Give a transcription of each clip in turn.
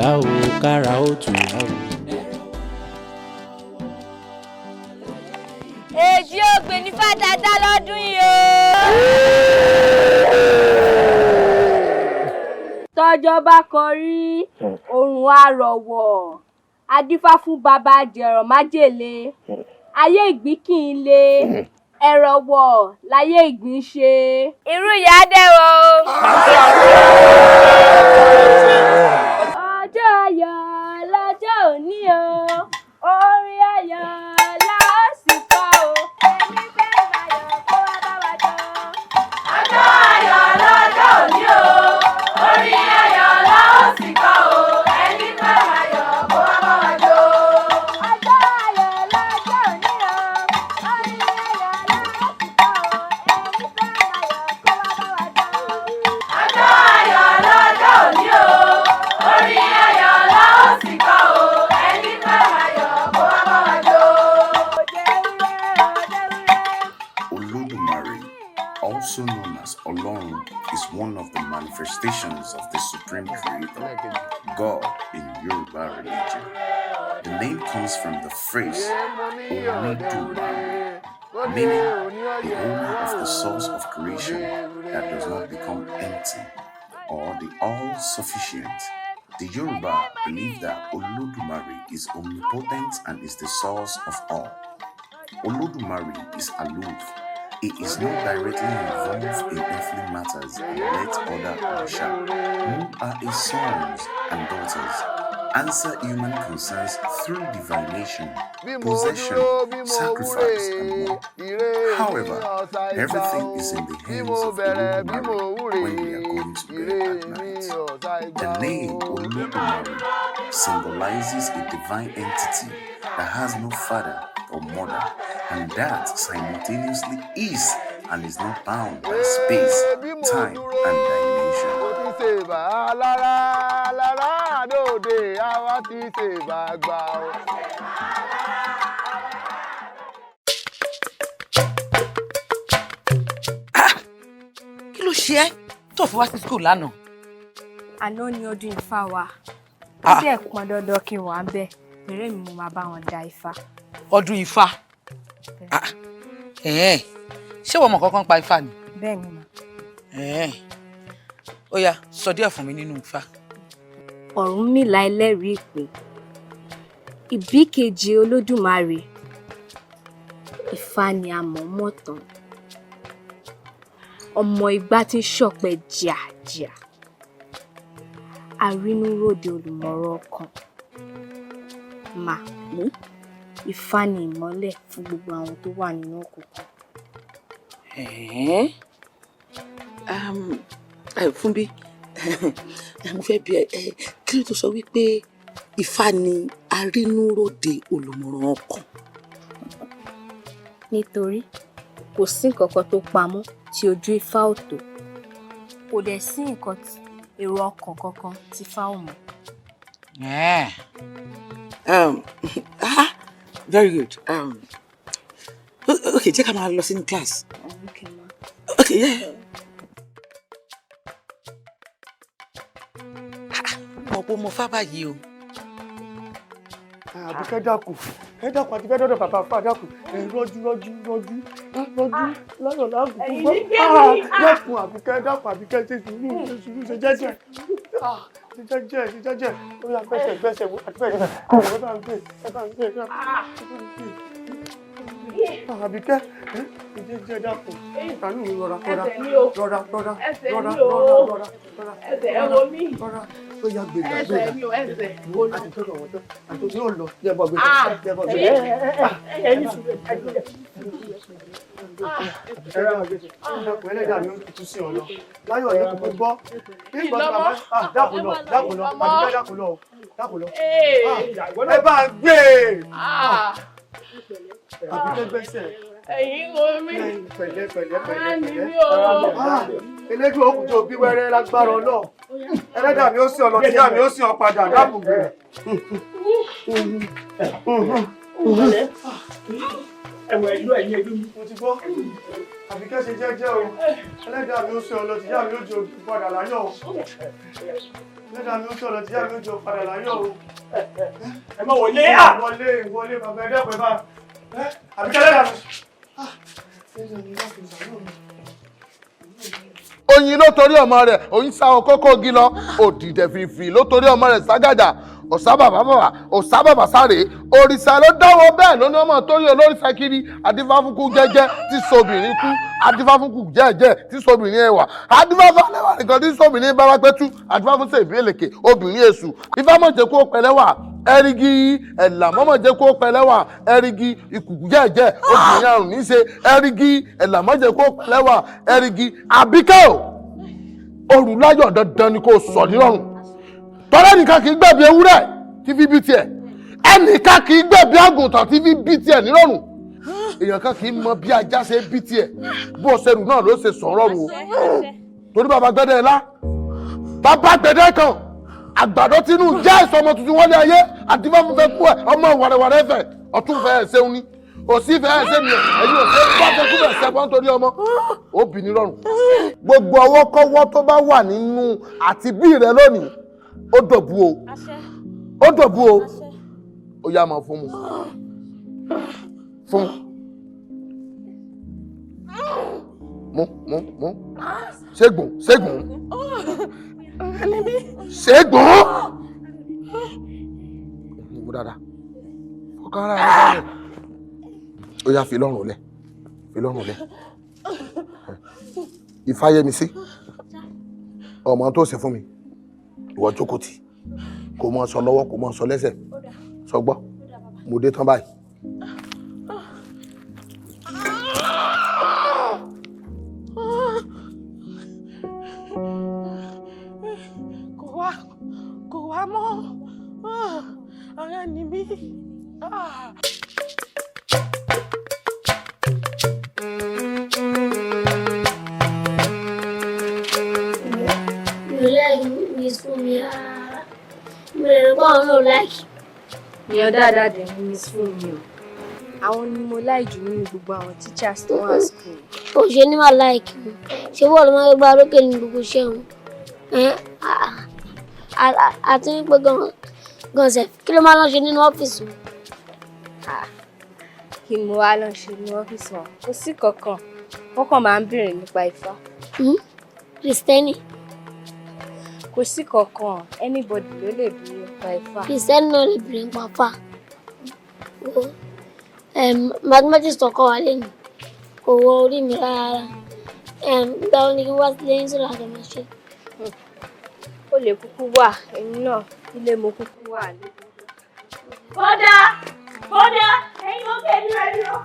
ká o kára ó tù wá o. Èjì ògbè ní fàtàtà lọ́dún yìí o. Tọ́jọ́ bá kọrí òrùn àrọ̀wọ̀ adífá fún bàbá jẹ̀rọ̀ májèlé ayé ìgbín kì í le ẹ̀rọ̀ wọ̀ láyé ìgbín ṣe. Irú ìyá dẹ̀rọ̀ o. Ọjọ́ ayọ̀ lọ́jọ́ òní o orin ayọ̀ la ó sì kọ o ẹni fẹ́ ayọ̀ kó wá bá wa jọ. Ọjọ́ ayọ̀ lọ́jọ́ òní o orin ayọ̀ la ó sì kọ o ẹni fẹ́ ayọ̀ kó wá bá wa jọ. Ọjọ́ ayọ̀ lọ́jọ́ òní o orin ayọ̀ la ó sì kọ o ẹni fẹ́ ayọ̀ kó wá bá wa jọ. Ọjọ́ ayọ̀ lọ́jọ́ òní o orin ayọ̀ la ó sì kọ o ẹni fẹ́ ayọ̀ kó wá bá wa jọ. Olodumare, also known as Olorun, is one of the manifestations of the Supreme Creator, God in Yoruba religion. The name comes from the phrase Olodumare, meaning the owner of the source of creation that does not become empty, or the all-sufficient. The Yoruba believe that Olodumare is omnipotent and is the source of all. Olodumare is aloof. He is not directly involved in earthly matters and let other Osha, who are his sons and daughters, answer human concerns through divination, possession, sacrifice, and more. However, everything is in the hands of Olodumare when we are going to bed at night. The name Olodumare symbolizes a divine entity that has no father or mother, and that simultaneously is and is not bound by space, time, and dimension. Kí ló ṣe ẹ́ tó fi wá sí school lánàá? Àná ni ọdún Ifá wa. Ó dẹ̀ pọn dandan kí n wá bẹ̀. Bẹ̀rẹ̀ mi mo máa bá wọn da Ifá. Ọdún Ifá. Ṣé wọ́n mọ̀ kankan pa Ifá ni? Bẹ́ẹ̀ ni mà. Ó yá, sọ díẹ̀ fún mi nínú Ifá. Ọ̀rúnmìlà ẹlẹ́rìí ìpè. Ìbí kejì Olódùmarè. Ifá ni a mọ̀ mọ̀ tán. Ọmọ igbá tí ń ṣọ̀pẹ jìàjìà. Arínúròde olùmọ̀ràn ọkàn. Mà mú. Ifá ni ìmọ́lẹ̀ fún gbogbo àwọn tó wà nínú òkùnkùn. Fúnbí, mo fẹ́ bi ẹ́, kí ló tó sọ wípé Ifá ni arínúròde olùmọ̀ràn ọkàn? Nítorí kò sí nǹkan kan tó pamọ́ tí ojú Ifá ò tó. Kò dẹ̀ sí nǹkan èrò ọkàn kankan tí Ifá ò mọ̀. Very good. Okay, jẹ́ ká máa lọ sínú class. Okay, ma. Okay, yeah. Mo fá báyìí o. Àbíkẹ́ dákun àti fẹ́ dọ́dọ̀ bàbá fà dákun. Rọ́jú lọ́yọ̀ lágùn tó gbọ́. Dákun Àbíkẹ́ ṣe sùúrù ṣe jẹ́jẹ́. Ṣe jẹ́jẹ́. Ó yá gbẹ́sẹ̀ àti bẹ́ẹ̀ ẹ bá ń gbé. Àbíkẹ́ jẹ́jẹ́ dákun. Ìtànú mi rọra. Ẹsẹ̀ ẹ wo mí. Ó yá gbègbè. Ẹsẹ̀ mi ò ẹsẹ̀. Àti tọ́lọ̀ wọ́n tán. Àti yóò lọ. Jẹ́bọ̀ gbé. Ẹni sùn. Ẹlẹ́dàá ni ó tún sí ọ̀nà. Láyọ̀ ní kò gbọ́. Dákun lọ. Ẹ bá gbé. Àbíkẹ́ gbẹ́sẹ̀. Ẹ̀yin wo mí. Pẹ̀lẹ́. Elédùn òkú tó bí wẹ́rẹ́ lágbára Ọlọ́run. Ẹlẹ́dàá mi ó sí ọ̀nà tí àmì ó sí ọ padà dákun gbé. ẹ̀wọ̀ ìlú ẹ̀yìn ìlú mi. Mo ti gbọ́. Àbíkẹ́ ṣe jẹ́jẹ́ o. Ẹlẹ́dàá mi ó ṣe ọ̀lọ́ tìyá mi ó jò padà láyọ̀ o. Ẹlẹ́dàá mi ó ṣe ọ̀lọ́ tìyá mi ó jò padà láyọ̀ o. Ẹ má wọlé. Ìwọlé bàbá ẹ̀dẹ́pẹ̀ bá. Àbíkẹ́ ẹlẹ́dàá mi. Oyin ló torí ọmọ rẹ̀ oyin sá kókó igi lọ òdìdẹ fìfì ló torí ọmọ rẹ̀ ságàjà ọ̀sá bàbà sáré òrìṣà ló dáwọ́ bẹ́ẹ̀ ló ní ọmọ torí olórìṣà kiri adífáfúnkú jẹ́jẹ́ tí sobìnrin kú adífáfúnkú jẹ́jẹ́ tí sobìnrin ẹwà adífáfá lẹ́wà nìkan tí sobìnrin bára pẹ́tù adífáfúnṣe ìbílẹ̀kẹ̀ obìnrin èṣù ìfámọ̀jẹ̀ kó pẹ̀lẹ́wà ẹ̀rìgì ẹ̀là mọ́mọ̀jẹ̀ kó pẹ̀lẹ́wà ẹ̀rìgì ìkùkù jẹ́jẹ́ obìnrin àrùn níṣe ẹ̀rìgì ẹ̀là mọ́mọ̀jẹ̀ kó pẹ̀lẹ́wà ẹ̀rìgì àbíkẹ́ ò òrùn láyọ̀ dandan ni kò sọ nírọ̀rùn tọ́lá nìkan kì í gbẹ̀bí ewúrẹ́ tí fi bí tiẹ̀ ẹnìkan kì í gbẹ̀bí àgùntàn tí fi bí tiẹ̀ nírọ̀rùn èèyàn kan kì í mọ bí ajá ṣe bí tiẹ̀ bó ṣerù náà ló ṣe sọ̀rọ̀ rù o torí bàbá gbẹdẹ ńlá bàbá gbẹdẹ kan àgbàdo tínú jẹ́ ìsọmọ tuntun wọlé ayé àdìbò fúnfẹ́ kú ẹ̀ ọmọ wàrẹ̀wàrẹ̀ ẹ̀fẹ̀ ọ̀tún fẹ́ ẹ̀ ṣeun ní òsì fẹ́ ẹ̀ ṣẹ́mi ẹ̀yìn òsì bá fẹ́ kú bẹ̀ ṣẹ́gbọ́n torí ọmọ ó bì ní rọrùn gbogbo ọwọ́kọ́wọ́ tó bá wà nínú àtibí rẹ lónìí ó dọ̀bú o ó dọ̀bú o ó yá máa fún mu fún mu ṣégun ṣégun ṣégun mú dáadáa fọkàn ara rẹ balẹ̀ ó yá fi lọ́rùn lẹ̀ fi lọ́rùn lẹ̀ Ìfáyẹmisí ọmọ tó ṣe fún mi ìwọ jókòó tì kò mọ sọ lọ́wọ́ kò mọ sọ lẹ́sẹ̀ sọgbọ́ mo dé tán báyìí. kò wá mọ́ ọ̀rẹ́ ni mí. Èèyàn dáadáa dẹ̀ ní miss fún mi o. Àwọn ni mo láì jù nínú gbogbo àwọn teachers tó wà school. Ó ṣe ní máa láìkì mi. Ṣé wọ́n ló máa gbá lókè ní gbogbo iṣẹ́ wọn? Àti wípé gan ṣe kí ló máa lọ ṣe nínú ọ́fíìsì wọn? Kí ni mo wá lọ ṣe ní ọ́fíìsì wọn? Kò sí kankan. Wọ́n kàn máa ń béèrè nípa Ifá. Kristẹni. Kò sí kankan. Anybody ló lè béèrè nípa Ifá. Kristẹni náà lè béèrè nípa Ifá. Mathematics tó kọ́ wa lẹ́nu kò wọ orí mi rárá. Gba ó ní kí wá sílé yín sọ̀rọ̀ àjọ máa ṣe. Ó lè kúkú wà. Èmi náà ilé mo kúkú wà. Bọ́dà ẹ̀yin ló kẹ́ ẹ̀dúrà dúró.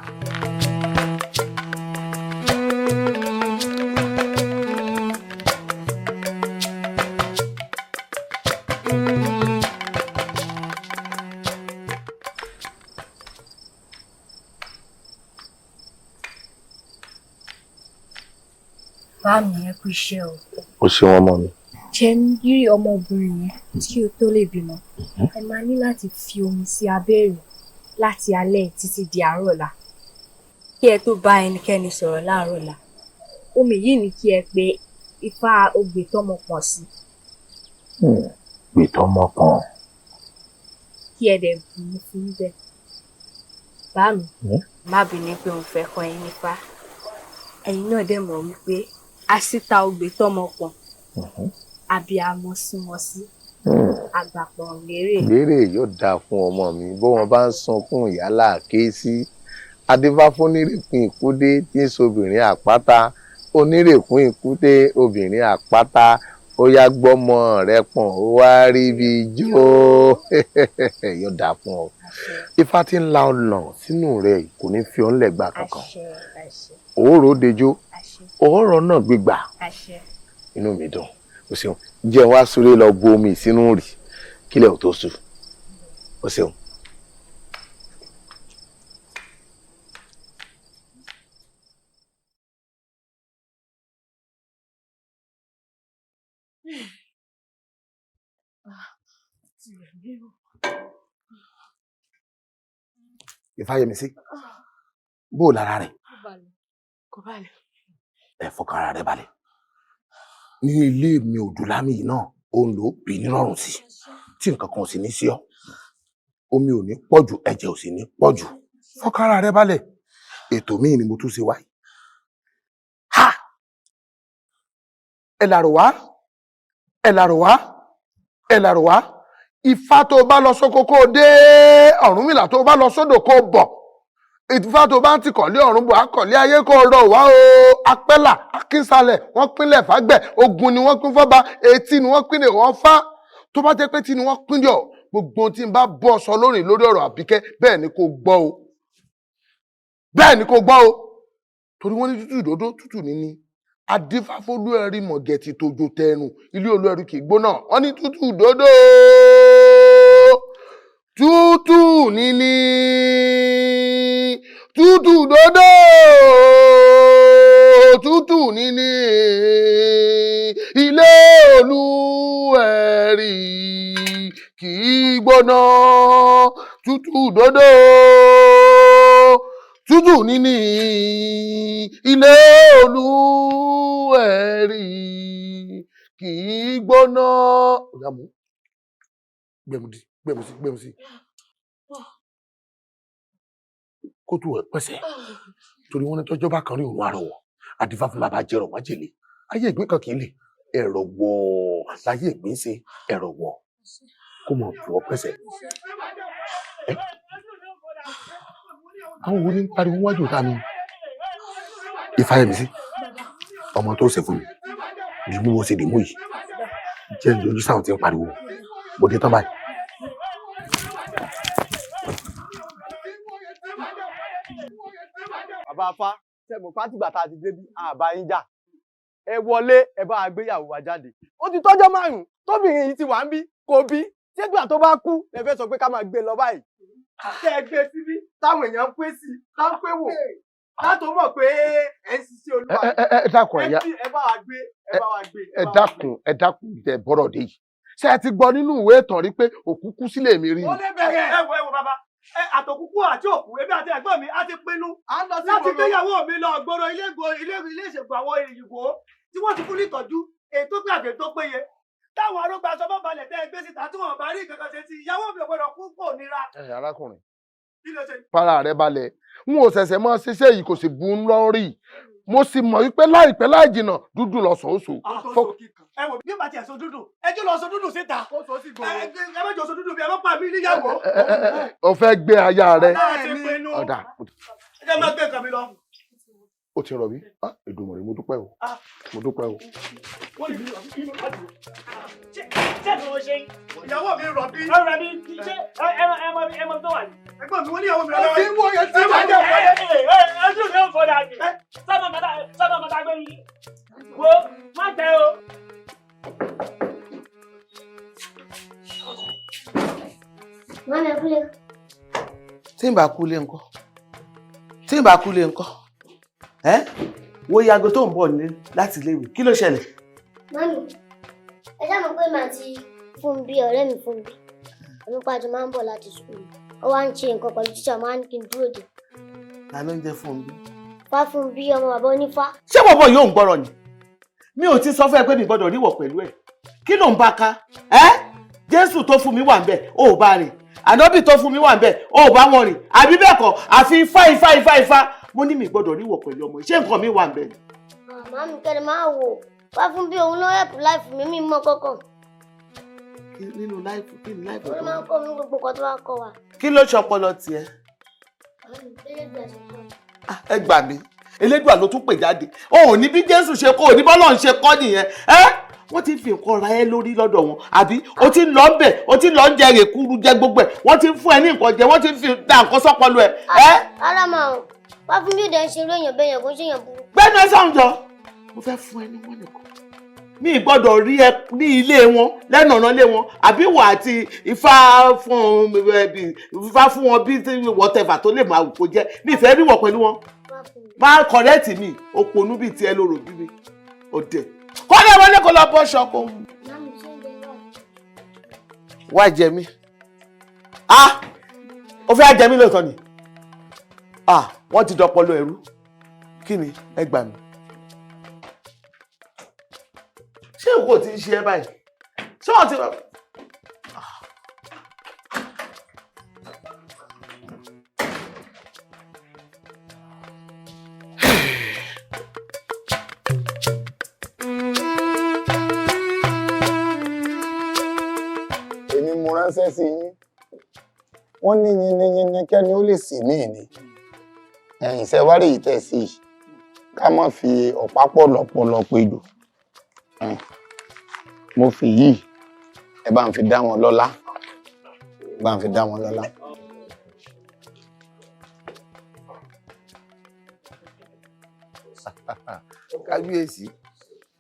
Báàmì ẹ kú iṣẹ́ o. ó ṣe wọn mọ mi. Jẹ́ rí ọmọbìnrin yẹn tí o tó lè bímọ. Ẹ máa ní láti fi omi sí abẹ́ rẹ̀ láti alẹ́ títí di àárọ̀ ọ̀la. Kí ẹ tó bá ẹnikẹ́ni sọ̀rọ̀ láàárọ̀ ọ̀la. Omi yìí ni kí ẹ pe Ifá ogbè tọ́mọ pọ̀n sí. Gbè tọ́mọ pọ̀n. Kí ẹ dẹ̀ bù ú fún bẹ́ẹ̀. Báàmì, má bínú pé òun fẹ́ kọ́ ẹyin nípa. Ẹ̀yin náà dẹ̀ mọ̀ wípé àṣìta ogbè tọ́mọ pọ̀n. Abiyamọ sí wọn sí. Àgbàpọ̀ lérè. Lérè yóò dáa fún ọmọ mi bó wọn bá ń sunkún ìyálà ké sí adébáfún onírèkún ìkúdé tí ń sobìnrin àpáta onírèkún ìkúdé obìnrin àpáta ó yá gbọ́mọ rẹ pọ̀n ó wá rí bí jó yóò dáa fún ọ. Ifá tí ń la ọ̀nà sínú rẹ kò ní fi ọ́ ńlẹ̀ gbà kankan. Òórò dejò òórò náà gbígbà. Inú mi dùn o ṣeun jẹ́ wá súré lọ bu omi sínú rì kílẹ̀ ò tó sùn o ṣeun. Ìfáyẹmisí bó lára rẹ̀. Kò balẹ̀. Ẹ fọkàn ara rẹ̀ balẹ̀. Ní ilé mi Òdùlámì yìí náà ó ń lò bí nírọ̀rùn sí tí nǹkan kan ò sì ní sí ọ. Omi ò ní pọ̀jù, ẹ̀jẹ̀ ò sì ní pọ̀jù. Fọkàn ara rẹ̀ balẹ̀. Ètò míì ni mo tún ṣe wáyé. Ha! Ẹ làrò wá. Ẹ làrò wá. Ẹ làrò wá. Ifá tó bá lọ sóko kó dé, Ọ̀rúnmìlà tó bá lọ sódò kó bọ̀. Ifá tó bá ń ti kọ̀lé ọ̀run bọ̀ akọ̀lé ayé kó rọ̀ wá o. Apẹ́là, Akínsalẹ̀, wọ́n pínlẹ̀ fágbẹ̀, Ògùn ni wọ́n pín fọ́ba, Etí ni wọ́n pín lè wọ́n fá. Tó bá jẹ́ pé tí ni wọ́n pín lè ọ̀, gbogbo ohun tí n bá bọ́ sọ lórí ọ̀rọ̀ Àbíkẹ́ bẹ́ẹ̀ ni kò gbọ́ o. Bẹ́ẹ̀ ni kò gbọ́ o. Torí wọ́n ní tútù ìdòdó tútù níní. Adífáfólú ẹ̀rí mọ̀gẹ̀tì tòjò tẹnu, ilé olú ẹ̀rí kì í gbóná. Wọ́n ní tútù ìdòdó. Tútù níní. Tútù ìdòdó. Tútù níní. Ilé olú ẹ̀rí kì í gbóná. Tútù ìdòdó. Tútù níní. Ilé olú ẹ̀rí kì í gbóná. Ọ̀gá mú. Gbẹ̀mù sí. Kó tó ẹ̀ pẹ́sẹ̀. Torí wọ́n ní tọ́jọ́ bá kan rí òun àrọ̀wọ̀. Adífá fún bàbá jẹ́rọ̀ májèlé. Ayé ìgbín kan kì í lè. Ẹ̀rọ̀ wọ̀ láyé ìgbín ṣe ẹ̀rọ̀ wọ̀. Kó mọ̀ tó ọ pẹ́sẹ̀. Àwọn wo ni ń pariwo wájú ta mi? Ifáyẹmísí, ọmọ tó ṣe fún mi. Bí mo ṣe dìmú yìí. Jẹ́ ìjọjú sáwọn tí ń pariwo. Mo dé tán báyìí. Bàbá Afá, tẹ̀mọ̀ pátìgbà tá a ti débi àbá yín jà. Ẹ wọlé, ẹ bá a gbéyàwó wa jáde. Ó ti tọ́jọ́ márùn-ún tóbìnrin yìí ti wà ń bí, kò bí. Ṣégbà tó bá kú, ẹ fẹ́ sọ pé ká máa gbé lọ báyìí. Kẹ́ ẹ gbé síbí, táwọn èèyàn ń pé sí, tá ń pé wò. Látò mọ̀ pé ẹ ń ṣiṣẹ́ Olúwa. Ẹ dákun ẹ̀yà. Ẹ bá wa gbé, ẹ bá wa gbé. Ẹ dákun ìdẹ bọ́rọ̀ dé yìí. Ṣé ẹ ti gbọ́ nínú ìwé ìtàn rí pé òkú kú sílé mi rí? Ó lé bẹ̀rẹ̀. Ẹ wo bàbá. Àtòkùkù àti òkú ebi àti ẹ̀gbọ́n mi á ti pinnu láti gbéyàwó mi lọ gbòòrò ilé ìṣègùn àwọn ìyìnbó tí wọ́n ti fún ní ìtọ́jú ètò pé àgbẹ̀ tó péye. Táwọn arógbá aṣọ bá balẹ̀ tẹ́ ẹgbẹ́ síta tí wọ́n bá rí nǹkan kan ṣe sí ìyàwó mi ò gbọdọ̀ kú kò nira. Ẹ arákùnrin. Kí ló ṣe? Fara rẹ balẹ̀. N ò ṣẹ̀ṣẹ̀ mọ́ ṣiṣẹ́ yìí kò sì bu ń lọ́rí. Mo sì mọ̀ wípé láìpẹ́ láì jìnnà dúdú lọ sọ̀ọ́sọ̀. Ẹ wò bí bàtí ẹ̀sọ́ dúdú ẹjọ́ lọ sọ dúdú síta. Ẹ mẹ́jọ sọ dúdú bí ẹ bá pa mí níyàwó. O fẹ́ gbé aya rẹ. Ọ̀dà. Ẹ jẹ́ máa gbé nǹkan mi lọ. Ó ti rọ̀ mí. Èdùmàrè mo dúpẹ́ o. Mo dúpẹ́ o. Wọ́n lè rọ̀ bí ṣé kí wọ́n ṣe ìyàwó mi rọ̀ bí. Ọ̀rọ̀ mi ṣe ẹ mọ tó wà ní. Ẹgbọ́n mi wọ́n ní ìyàwó mi lọ́wọ́. Ẹ ti wọ́n yẹn ti wọ́n jẹ́ ẹjú mi ò fọdà ní. Sábà mọ́ta gbé yìí. Wo má tẹ o. Mami kúlẹ̀. Tí n bá kúlẹ̀ ńkọ́? Tí n bá kúlẹ̀ ńkọ́? Wo yago tó ń bọ̀ ní láti iléèwé. Kí ló ṣẹlẹ̀? Mami, ẹ dámọ̀ pé màá ti fún bí ọ̀rẹ́ mi fún bí. Àmì pàjọ máa ń bọ̀ láti sùkúlù. Ó wá ń ṣe nǹkan pẹ̀lú tíṣà máa ń kí n dúró dè. Ta ló ń jẹ́ fún bí? Fá fún bí ọmọ bàbá onífá. Ṣé bọ̀bọ̀ yóò ń gbọ́rọ̀ ni? Mi ò ti sọ fún ẹ pé mi gbọ́dọ̀ ríwọ̀ pẹ̀lú ẹ̀. Kí ló ń bá ká? Jésù tó fún mi wà ń bẹ̀, ó bá rìn. Ànábì tó fún mi wà ń bẹ̀, ó bá wọn rìn. Àbí bẹ́ẹ̀ kọ́, àfi ifá. Mo ní mi gbọ́dọ̀ ríwọ̀ pẹ̀lú ọmọ. Ṣé nǹkan mi wà ń bẹ̀ ni? Màmá mi kẹ́lẹ́ máa wò. Fá fún bí òun ló ẹ̀pù láìfù mi mí mọ́ kọ́kàn. Nínú láìfù, kí ni láìfù? Ó máa ń kọ́ mi gbogbo kan tó bá kọ́ wa. Kí ló ṣọpọlọ tiẹ̀? Ẹ gbà mí. Elédùà ló tún pè jáde. O ò ní bí Jésù ṣe kọ́, ò ní bọ́lọ̀ ń ṣe kọ́ nìyẹn. Wọ́n ti fi nǹkan ra ẹ lórí lọ́dọ̀ wọn. Àbí o ti ń lọ bẹ̀, o ti ń lọ ń jẹ èkúrú jẹ gbogbo ẹ̀. Wọ́n ti ń fún ẹ ní nǹkan jẹ, wọ́n ti ń fi da nǹkan sọ́pọlọ ẹ̀. Ara máa ń wá fún bí òde ń ṣe irú èèyàn bẹ́ẹ̀ yẹn kó ṣe èèyàn burú. Gbẹ́nu ẹ sàn jọ. Mo fẹ́ fún ẹ ní wọ́n nìkan. Mi gbọ́dọ̀ rí ẹ ní ilé wọn, lẹ́nu ọ̀nà ilé wọn. Àbí wà àti ifá fún wọn bí whatever tó lè máa wù kó jẹ́. Mi ìfẹ́ ríwọ̀ pẹ̀lú wọn. Máa kọ̀rẹ́ẹ̀tì mi, òpònú bíi tiẹ̀ lóró bí mi. Òde. Kọ́lé wọlé kó lọ bọ́ ṣọkọ. Wá jẹ mí. O fẹ́ jẹ mí lóòótọ́ ni. wọ́n ti dọpọlọ ẹ̀rú kí ni ẹ gbà mí. ṣé òkú ò ti ń ṣe ẹ báyìí ṣé wọ́n ti. èmi mo ránṣẹ́ sí yín wọ́n ní yinni kẹ́ni ó lè sì mí ni ẹ̀yìn sẹ́wárí yìí tẹ̀ sí i ká má fi ọ̀pá pọ̀lọpọ̀lọ péjò mo fi yìí ẹ bá ń fi dá wọn lọ́lá bá ń fi dá wọn lọ́lá. kábíyèsí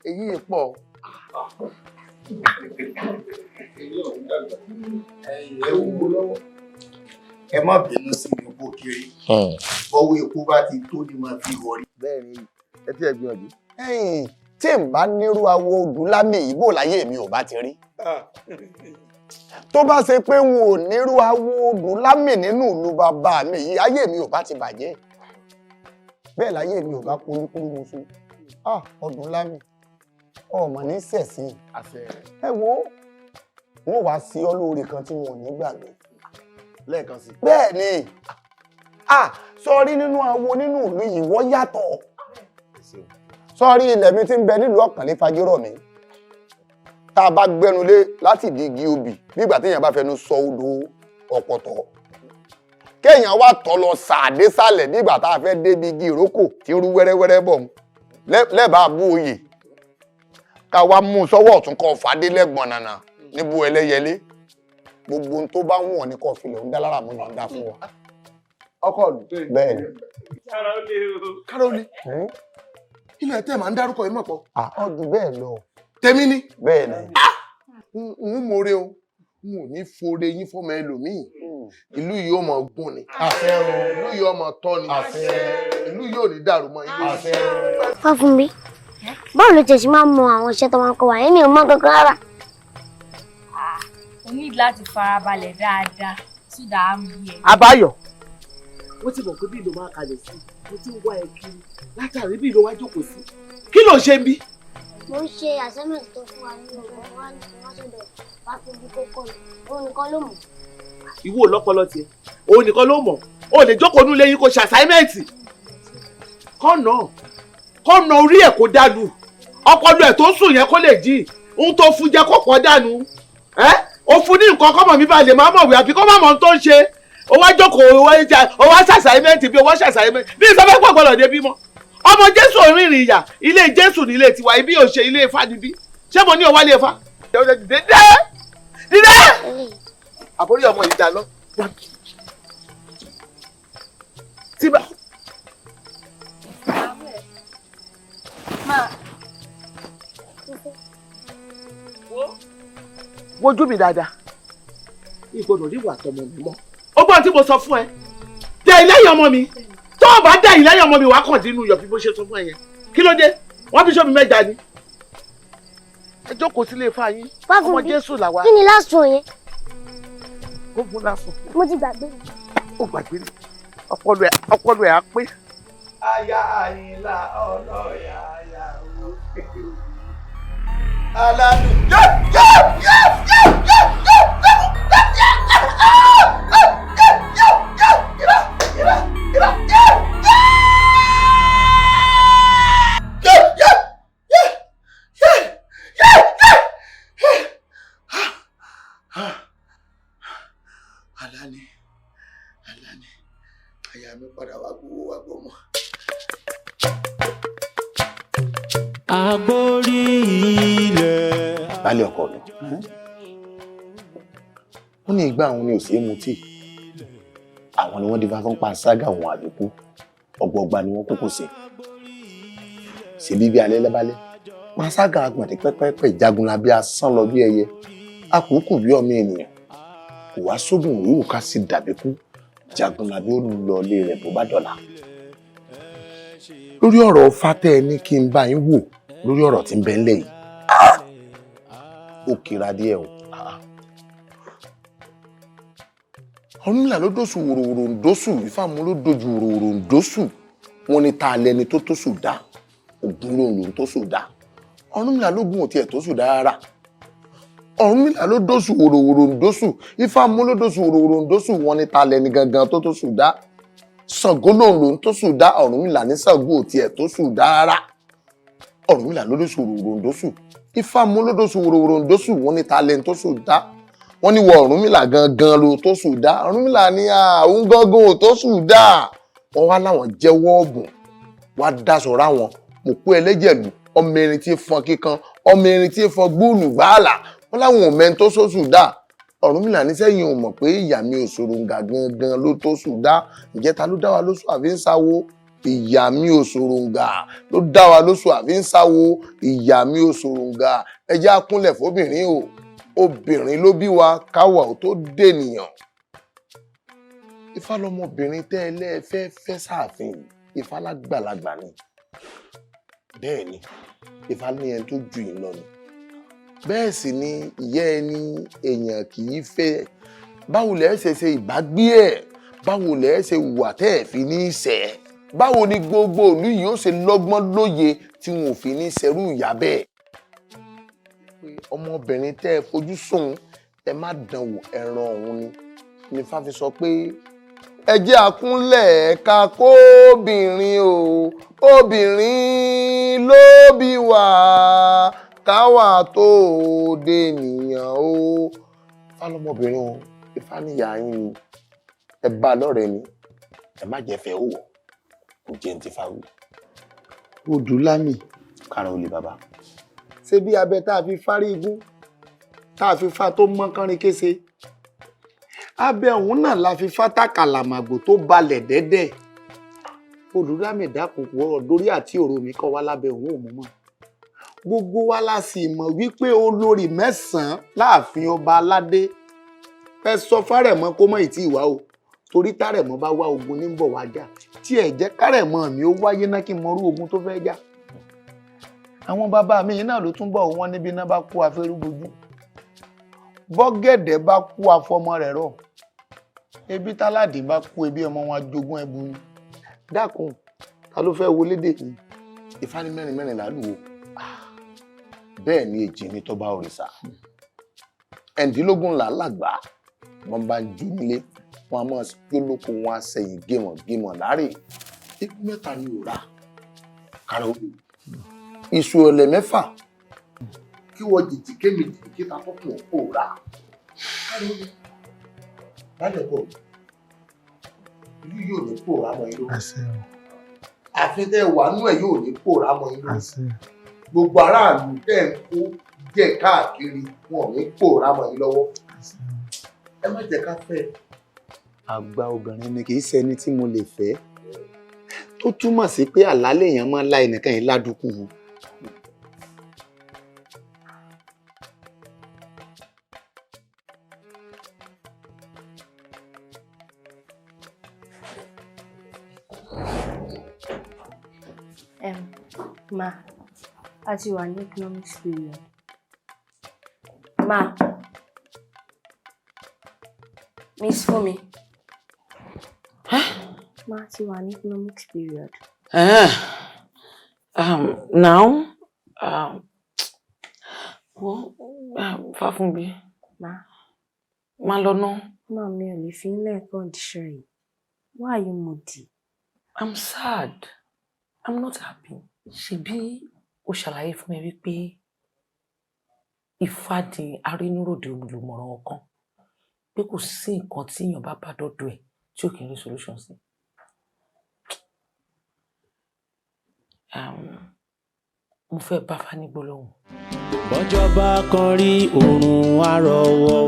èyí pọ̀. ẹ má bínú sí mi kó kiri bọ́wọ́ epo bá ti tó ni máa fi wọrí. bẹ́ẹ̀ ni ẹ tí ẹ gbìyànjú. tí n bá nírú awo odúlámì ìbò láyé mi ò bá ti rí tó bá ṣe pé wọn ò nírú awo odúlámì nínú ìlú bàbá mi yìí ayé mi ò bá ti bàjẹ́ bẹ́ẹ̀ láyé mi ò bá kúrúkúrú mu fún Odúnlámì ọmọ ní sẹ̀sìn ẹ wo wọn wá sí ọ lóore kan tí wọn ò ní gbàgbé lẹ́ẹ̀kan sí. bẹ́ẹ̀ ni sọrí nínú awo nínú ìlú yìí wọ́n yàtọ̀ sọrí ilẹ̀ mi ti ń bẹ nílùú Ọ̀kànlé Fajírọ̀mí tá a bá gbẹnulé láti di igi obì nígbà téèyàn bá fẹnu sọ odò ọ̀pọ̀tọ̀ kéèyàn wá tọ́ lọ sàdé sálẹ̀ nígbà tá a fẹ́ débi igi ìrókò tí ń rú wẹ́rẹ́wẹ́rẹ́ bọ̀ lẹ́bàá bú oyè ká wá mú sọ́wọ́ ọ̀tún kọ́ fàdé lẹ́gbọ̀n nànà níbu ẹlẹ́yẹlé gbogbo ohun tó bá wọ̀n ní kọ́ filẹ̀ ń dá lára mú yàn dá fún wa. ọkọ ọdún. bẹ́ẹ̀ ni. kárólé ilẹ̀ tẹ́ máa ń dárúkọ yìí mọ̀ pọ̀. ọdún bẹ́ẹ̀ lọ. tèmi ni. bẹ́ẹ̀ ni. n mọ̀ọ́rẹ́ o n ò ní fore yín fọmọ ẹlòmíì ìlú yìí ó mọ̀ gún ni. àṣẹ o. ìlú yìí ó mọ̀ tọ́ ni. àṣẹ. ìlú yìí ò ní dàrú mọ́ ilé. àṣẹ. Fáfúnmi báwo ló tẹ̀sí máa ń mọ àwọn iṣẹ́ tó máa ń kọ́ wa èmi ò mọ̀ kankan rárá. o ní láti farabalẹ̀ dáadáa sódà á mú yẹ. Àbáyọ̀ wọ́n ti mọ̀ pé bí ìlú máa kalẹ̀ sí mo ti ń wá ẹ kiri látàrí bí ìlú wá jókòó sí kí ló ṣe ń bí. mo ń ṣe assignment tó fún wa nínú ọgbọ́n wa ní ìwọ́sọ̀dọ̀ Fáfúnmi kókó ni òun nìkan ló mọ̀. ìwọ ọlọ́pọlọ tiẹ̀ òun nìkan ló mọ̀ o lè jókòó nílé yín kó ṣe assignment kọ́nà orí ẹ̀ kó dànù ọpọlọ ẹ̀ tó sùn yẹn kó lè jí ohun tó fún jẹ kó pọ̀ dànù ó fún ní nǹkan kọ́mọ̀ mi bá lè máa mọ̀wé àbí kó má mọ̀ ohun tó ń ṣe ó wá jókòó ó wá ṣàṣàyẹ́mẹ́ǹtì bí ó wá ṣàṣàyẹ́mẹ́ǹtì bí ìsọfẹ́ pọ̀ gbọ́dọ̀ dé bímọ ọmọ Jésù rìnrìn ìyà ilé Jésù ní ilé tiwa ibi ò ṣe ilé Ifá níbí ṣé mo ní o wá lé Ifá dídé àbórí ọmọ yìí dà lọ tíba. wojú mi dáadáa ní ìgbọ́dọ̀ rí ìwà tọmọ mi mọ́. ó gbọ́n tí mo sọ fún ẹ dẹ ìlẹ́yìn ọmọ mi tó o bá dẹ ìlẹ́yìn ọmọ mi wàá kàn dínú yọ bí mo ṣe sọ fún ẹ yẹn kí ló dé wọ́n fi sómi mẹ́ja ni. ẹ jókòó sílé Ifá yín ọmọ Jésù làwa. kí ni lásán yẹn. ó fún lásán. mo ti gbàgbé. ó gbàgbé ni ọpọlọ ẹ á pé. aya àyìnlá ọlọ́yà yàwó aládùn. Alani, àyà mi padà wá gbowó wá gbọmọ. Agbórí ilẹ̀. Bálẹ̀ ọkọ mi. Wọ́n ní ìgbà àwọn ni ò sí mutí. Àwọn ni wọ́n dífá fún panṣágà wọn àbíkú. Ọgbọọgba ni wọ́n kókò sí. Ṣé bíbí alẹ́ lẹ́bálẹ́? Panṣágà agbọ̀n tí pẹ́pẹ́pẹ́ ìjagunlá bí asán lọ bí ẹyẹ. Àkókò bí ọmọ ènìyàn. Kò wá sógun òwúrò ká sì dàbíkú. Jagunlá bí ó lọ ilé rẹ̀ bó bá dọ̀la. Lórí ọ̀rọ̀ fátẹ́ ní kí n bá yín wò lórí ọ̀rọ̀ tí ń bẹ ńlẹ̀ yìí. Ó kira díẹ̀ o. Ọ̀rúnmìlà ló dóṣù wòròwòrò ń dóṣù Ifá mú ló dojú wòròwòrò ń dóṣù wọn ni ta lẹni tó tóṣù dá Ògún lòun lòun tóṣù dá Ọ̀rúnmìlà lógún ò tiẹ̀ tóṣù dá rárá Ọ̀rúnmìlà ló dóṣù wòròwòrò ń dóṣù Ifá mú ló dóṣù wòròwòrò ń dóṣù wọn ni ta lẹni gangan tó tóṣù dá Ṣàngó lòun lòun tóṣù dá Ọ̀rúnmìlà ní Ṣàngó ò tiẹ̀ tóṣù dá rárá Ọ̀rúnmìlà ló dóṣù wòròwòrò ń dóṣù Ifá mú ló dóṣù wòròwòrò ń dóṣù wọn ni ta lẹni tóṣù dá wọ́n ní wọ Ọ̀rúnmìlà gangan ló tó sùdá Ọ̀rúnmìlà ní àwọn gangan ò tó sùdá wọ́n wá láwọn jẹ́wọ́ ọ̀bùn wá dáṣọ ráwọn mo kú ẹlẹ́jẹ̀lú ọmọ erin tí fọn kíkan ọmọ erin tí fọn gbóòlù gbáàlà wọ́n láwọn ò mẹ́ni tó sọ sùdá Ọ̀rúnmìlà ní sẹ́yìn ò mọ̀ pé ìyá mi ò ṣòròǹgà gangan ló tó sùdá ìjẹta ló dá wa lóṣù àfi ń sáwó ìyá mi ò ṣòròǹgà ló dá wa lóṣù àfi ń sáwó ìyá mi ò ṣòròǹgà ẹjẹ́ akúnlẹ̀ fóbìnrin o obìnrin ló bí wa káwa ò tó dènìyàn Ifá lọmọbìnrin tẹ́ ẹ lẹ́ẹ̀fẹ́ fẹ́ sáàfin Ifá lágbàlagbà ni bẹ́ẹ̀ ni Ifá ní ẹni tó ju yín lọ ni bẹ́ẹ̀ sì ni ìyá ẹni èèyàn kì í fẹ́ báwo lẹ́ ṣe ṣe ìbágbé ẹ̀ báwo lẹ́ ṣe hùwà tẹ́ ẹ̀ fi ní ṣẹ́ báwo ni gbogbo ìlú yìí ó ṣe lọ́gbọ́n lóye tí wọn ò fi ní ṣerú ìyá bẹ́ẹ̀ ọmọbìnrin tẹ́ ẹ fojú sùn ẹ má dánwò ẹran ọ̀hún ni Ifá fi sọ pé ẹ jẹ́ àkúnlẹ̀ ká kóbìnrin o obìnrin ló bí wá káwa tó dènìyàn o Ifá lọmọbìnrin o Ifá níyà yín ni ẹ bá lọ́rẹ̀ẹ́ ni ẹ má jẹ́ fẹ́ wọ̀ kò jẹ́ ní ti fa wù. Odùlámì kára olè bàbá. ṣé bí abẹ tá a fi fárí igún tá a fi fá tó mọ́ kánrin kése abẹ òun náà la fi fá tàkàlàmàgbò tó balẹ̀ dẹ́dẹ́ Odùlámì dákun wọ́rọ̀ lórí àti òru mi kọ́ wá lábẹ́ òun ò mú mọ́ gbogbo wa la sì mọ̀ wípé olórí 9 láàfin ọba aládé ẹ sọ fárẹ̀mọ́ kó mọ̀ ìtì ìwà o torí tárẹ̀mọ́ bá wá ogun ní ń bọ̀ wá jà tí ẹ̀ jẹ́ kárẹ̀mọ́ mi ó wáyé náà kí n mọrú ogun tó fẹ́ jà àwọn bàbá mi náà ló tún bọ̀ wọ́n níbi náà bá kú afẹ́rúgbojú bọ́gẹ̀dẹ̀ bá kú afọmọ rẹ̀ rọ̀ ebi táládì bá kú ebi ọmọ wọn jogún ẹbu ni dákun ta ló fẹ́ wọlé dè ní Ifá ní mẹ́rin lálùwò bẹ́ẹ̀ ni èjì ní tọ́ba òrìṣà ẹ̀ǹdínlógún là lágbà wọ́n bá ń jó nílé wọn a máa jó lóko wọn a sẹ́yìn gémọ̀ láre ikú 3 ni ò rà kára ó iṣu ọ̀lẹ̀ 6 kí wọ́n jìjì kémi jìjì kíta fọ́kùn òkú rà kára ó lálẹ́ bọ̀ ìlú yóò ní pòórá mọ́ inú àfihàn wà nú ẹ̀ yóò ní pòórá mọ́ inú gbogbo aráàlú tẹ̀ ń kó jẹ́ káàkiri wọn ò ní pòórá mọ́ yín lọ́wọ́ ẹ má jẹ́ ká fẹ́. àgbà obìnrin ni kì í ṣẹni tí mo lè fẹ́ tó túmọ̀ sí pé àlálẹ̀ èèyàn máa ń lá ẹnìkan yìí ládùúkù wọn. Ma, a ti wà ní economics period. Ma, Miss Fumi. Ma, a ti wà ní economics period. Now, Fáfúnbí. Ma lọ ná. Ma, mi ò lè fi ilé condition yìí. Why are you moody? I'm sad. I'm not happy. Ṣebí ó ṣàlàyé fún mi wípé Ifá di arínúròde olùmọ̀ràn ọkàn pé kò sí nǹkan tí èèyàn bá bá dọ́dọ̀ ẹ̀ tí ò kì í rí solution sí. Mo fẹ́ bá Fá ní gbólóhùn. bọ́jọ́ bá kan rí òrùn àrọ̀wọ́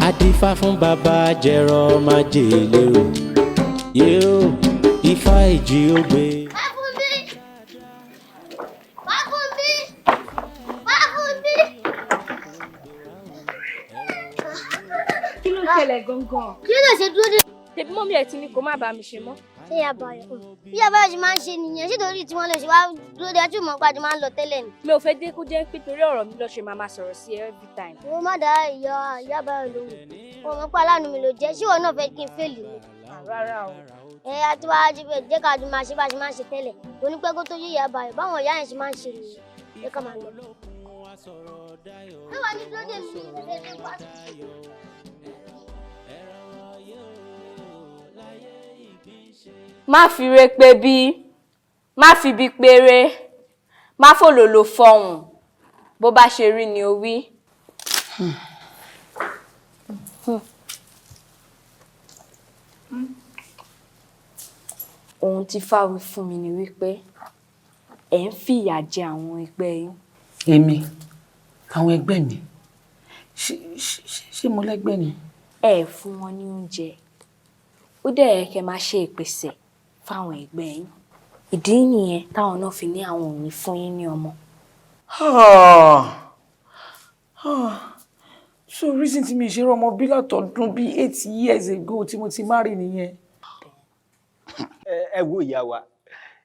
adífá fún bàbá jẹ̀rọ májèlé o yóò Ifá ìjì ó gbé. Kí ló ṣẹlẹ̀ gangan? Kí ló ṣe dúró dé? Tèmi mọ́mí ẹ̀ ti ní kó má bá mi ṣe mọ́. ṣé ìyá Báyọ̀ bí ìyá Báyọ̀ ṣe máa ń ṣe nìyẹn ṣé torí tí wọ́n lè ṣe wá lóde ẹtù mọ́ pàjọ máa ń lọ tẹ́lẹ̀ ni. mi ò fẹ́ dé kó jẹ́ pé torí ọ̀rọ̀ mi lọ ṣe máa sọ̀rọ̀ sí every time. owó má dá ìyá Báyọ̀ lóhùn ọmọ pa aláàánú mi ló jẹ́ ṣé ìwọ náà fẹ́ kí n fèlì ni. rárá o. àti wàá jẹ́ ká máa ṣe bá a ṣe máa ń ṣe tẹ́lẹ̀ onípẹ́ kó tó yé ìyá Báyọ̀ báwọn ìyá yẹn ṣe máa ń ṣe nìyẹn jẹ́ ká máa lọ. mẹ́wàá ní lóde mi ìrẹ̀lẹ̀ wá. má fi re pé bí má fi bí péré má fòlòlò fọhùn bó bá ṣe rí ni ó wí. ohun tí fáwí fún mi ni wípé ẹ ń fìyà jẹ àwọn ẹgbẹ́ yín. èmi àwọn ẹgbẹ́ mi ṣé mo lẹ́gbẹ́ ni. ẹ fún wọn ní oúnjẹ ó dẹ̀ yẹ kẹ́ máa ṣe ìpèsè fáwọn ẹgbẹ́ yín ìdí nìyẹn táwọn náà fi ní àwọn ò ní fún yín ní ọmọ. so reason tí mi ṣe rọmọ bí látọdún bíi 8 years ago tí mo ti marry nìyẹn. ẹ wo ìyá wa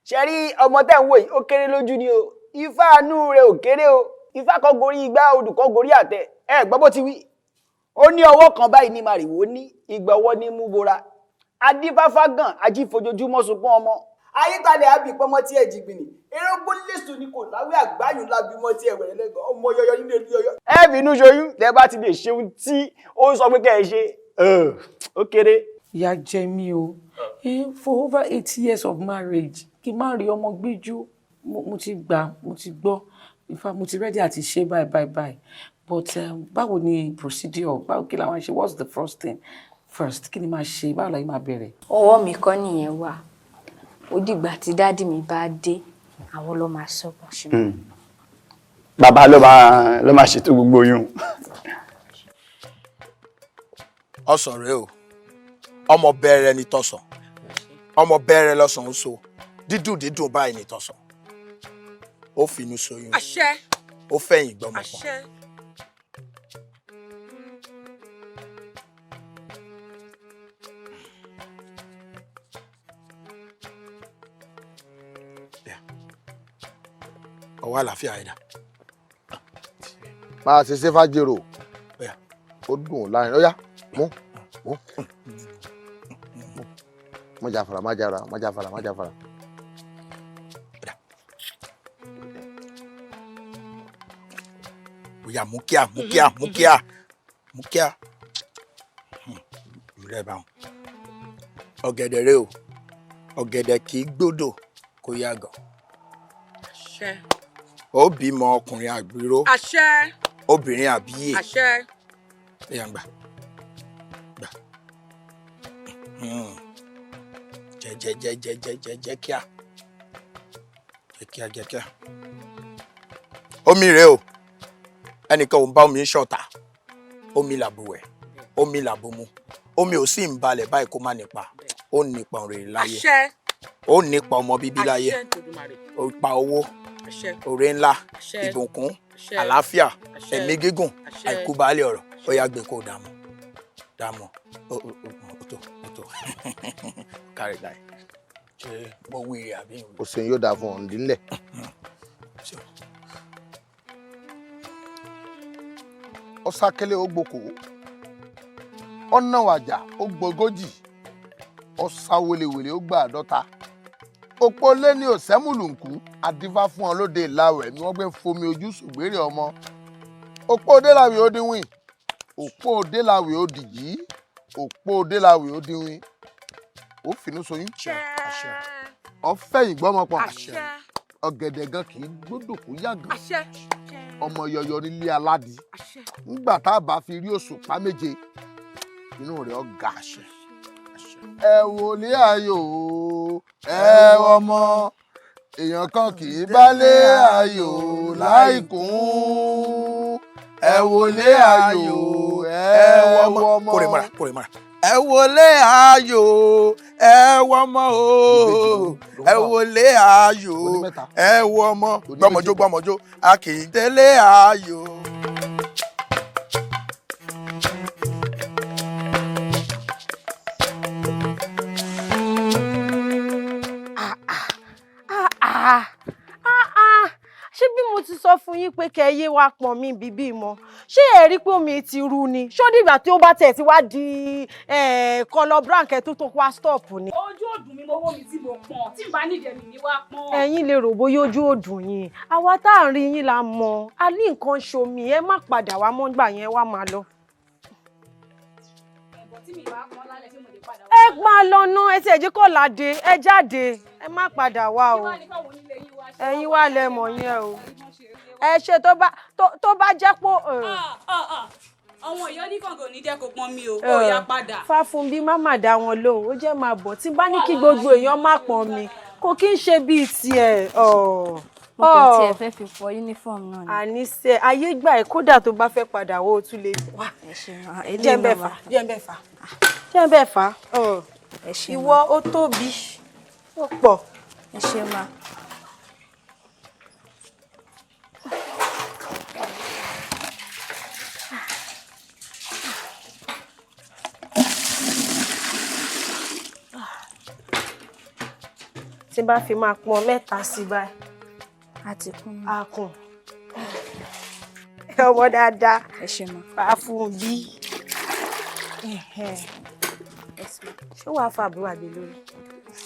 ṣe rí ọmọ tẹ́ ń wò yìí ó kéré lójú ni o ifá àánú rẹ̀ ò kéré o ifá kan gorí igbá odù kan gorí àtẹ ẹ gbọ́ bó ti wí ó ní ọwọ́ kan báyìí ní màrìwò ní ìgbà ọwọ́ ní mú bora adífáfá gan ajífojoojúmọ́ sunkún ọmọ ayétalẹ̀ àbí pọ́mọ́ tí ẹ̀ jìgbìnì erógbó lẹ́sùn ni kò láwé àgbáyùn lábímọ́ tí ẹ̀ wẹ̀rẹ̀ lẹ́gbọ̀n ọmọ yọyọ nílé ilé ọyọ. ẹ bínú ṣoyún tẹ bá ti lè ṣeun tí ó sọ pé kẹ́ ẹ ṣe ó kéré. ìyà jẹ mí o for over 8 years of marriage kí n má rí ọmọ gbéjú mo ti gbà mo ti gbọ́ in fact mo ti ready àti ṣe bye but báwo ni procedure báwo kí làwọn ṣe what's the first thing first kí ni máa ṣe báwo la yìí máa bẹ̀rẹ̀. ọwọ́ mi kọ́ nìyẹn wà ó dìgbà tí dádì mi bá dé àwọn ló máa sọ bó ṣe. bàbá ló máa ṣètò gbogbo oyún. ọsàn rèé o ọmọ bẹ̀rẹ̀ ní tọ̀sán ọmọ bẹ̀rẹ̀ lọ́sàn ó so dídùn báyìí ní tọ̀sán ó finú ṣoyún àṣẹ ó fẹ̀yìn gbọ́mọ pọ̀. àṣẹ. ọwọ́ àlàáfíà ẹ̀dá. máa ṣe ṣe fàjèrò ó dùn ó láàrin ọyá mú má jáfara. Oya mú kíá. Ìrẹ́ bá wọn. Ọ̀gẹ̀dẹ̀ rẹ o, ọ̀gẹ̀dẹ̀ kì í gbódò kó yàgàn. àṣẹ. Ó bímọ ọkùnrin àgbéró. àṣẹ. Obìnrin àbíyè. àṣẹ. Ẹ̀yà ń gbà. Jẹ́ kíá. Jẹ́ kíá. Omi rèé o. Ẹnìkan ò ń bá omi ṣọ̀tá. Omi làbùwẹ̀. Omi làbùmu. Omi ò sì ń balẹ̀ báyìí kó má nípa. Ó nípa òrèrè láyé. àṣẹ. Ó nípa ọmọ bíbí láyé. àṣẹ Tòdùmarè. Ó pa owó. àṣẹ. Òrè ńlá. àṣẹ. Ìbùkún. àṣẹ. Àlàáfíà. àṣẹ. Ẹ̀mí gígùn. àṣẹ. Àìkú baálé ọ̀rọ̀. Ó yá gbé kó dààmú. Ó tó. Kárí láì. Ṣé mo wí àbí ìwé? ó ṣe yóò dáa fún ọ̀ǹdí ńlẹ̀. ó sákélé ó gboko ó ná wàjà ó gbogójì ó sá wèlewèle ó gbà 50. òpó lé ní òsẹ́mùlùnkù adífá fún ọ lóde ìlàwẹ̀ ni wọ́n gbé fomi ojú ṣùgbérè ọmọ. òpó délàwé ó dínwìn òpó délàwé ó dìjì òpó délàwé ó dínwìn ó finú ṣoyún. ọ̀fẹ́yìn gbọ́mọpọ̀ ọ̀gẹ̀dẹ̀ gan kì í gbódò kó yàgàn ọmọ yọyọ nílé aládìí ńgbà tá a bá fi rí òṣùpá 7 inú rẹ̀ ọ̀gá. ẹ wòlé ayò ẹ ọmọ èèyàn kan kì í bálé ayò láìkún ẹ wòlé ayò ẹ ọmọ. Kórè mọ́ra. Ẹ wọlé ayò ẹ wọmọ o ẹ wọlé ayò ẹ wọmọ gbọmọjó a kì í délé ayò. bí mo ti sọ fún yín pé kẹ́ yé wá pọn mi bíbí mọ́ ṣé ẹ rí pé omi ti ru ni ṣó dìgbà tí ó bá tẹ̀ ti wá di kọlọ branket tó wá stop ni. ojú òdùn mi mo wó mi tí mo pọn tí n bá nídìí ẹ̀mí ni wá pọn. ẹ̀yin lè rò bóyá ojú òdùn yín àwa tá à ń rí yín la mọ̀ a ní nǹkan ṣomi ẹ má padà wá mọ́ gbà yẹn wá máa lọ. ẹ máa lọ ná ẹ ti ẹ̀jẹ̀ kọ́ ládé ẹ jáde ẹ má padà wá o ẹ̀yin wá lẹ mọ̀ yẹn o ẹ ṣe tó bá jẹ́ pé. àwọn èèyàn ní kàngàn ní jẹ́ kó pọn mi o ó yá padà. Fáfúnbí má má dá wọn lóhùn ó jẹ́ máa bọ̀ tí bá ní kí gbogbo èèyàn má pọn mi kò kí ń ṣe bíi tiẹ̀. mo kàn tiẹ̀ fẹ́ fi fọ uniform náà ni. àníṣe ayé gbà ẹ́ kódà tó bá fẹ́ padà wọ́ ó tún lè wá. jẹ́ ń bẹ̀ fà ìwọ ó tóbi ó pọ̀. ẹ ṣe máa. tí bá fi máa pọn mẹ́ta sí báyìí àti kún mi. àkùn ọmọ dáadáa ẹ ṣe mọ. Fáfúnbí ṣé wàá fa àbúrò àgbè lórí.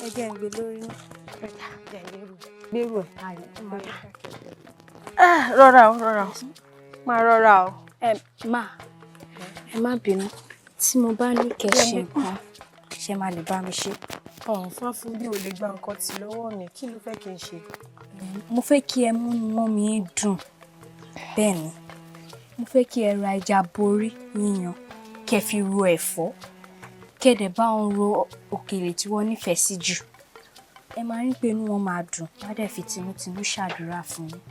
ẹ jẹ́ ń gbé lórí náà. gbèrú ẹ̀ rọra o máa rọra o. ẹ má bínú tí mo bá ní kẹ́ ṣe nǹkan ṣe máa lè bá mi ṣe. Fáfúnbí ò lè gba nǹkan tì lọ́wọ́ mi kí ló fẹ́ kí n ṣe. mo fẹ́ kí ẹ múnú mọ́ mi dùn bẹ́ẹ̀ ni mo fẹ́ kí ẹ ra ẹja borí yíyan kẹ́ fi ro ẹ̀fọ́ kẹ́ dẹ̀ bá wọn ro òkèlè tí wọ́n nífẹ̀ẹ́ sí jù ẹ máa rí pé inú wọn máa dùn wọ́n dẹ̀ fi tinútinú ṣàdúrà fún yín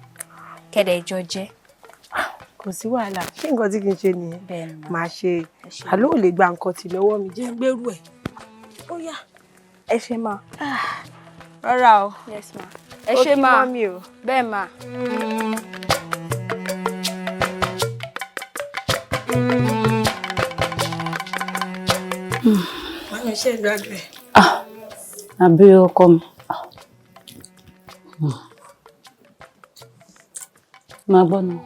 kẹ́ dẹ̀ jọ jẹ. kò sí wàhálà ṣé nǹkan tí kì í ṣe nìyẹn. bẹ́ẹ̀ ni màá ṣe àlọ́ ò lè gba nǹkan tì lọ́wọ́ mi jẹ́ gbèrú ẹ̀ ó yá. ẹ ṣe máa. rọra o. yes ma. ẹ ṣe máa bẹ́ẹ̀ máa. Mami ṣe gbádùn ẹ. àbí ọkọ mi. máa gbọ́ náà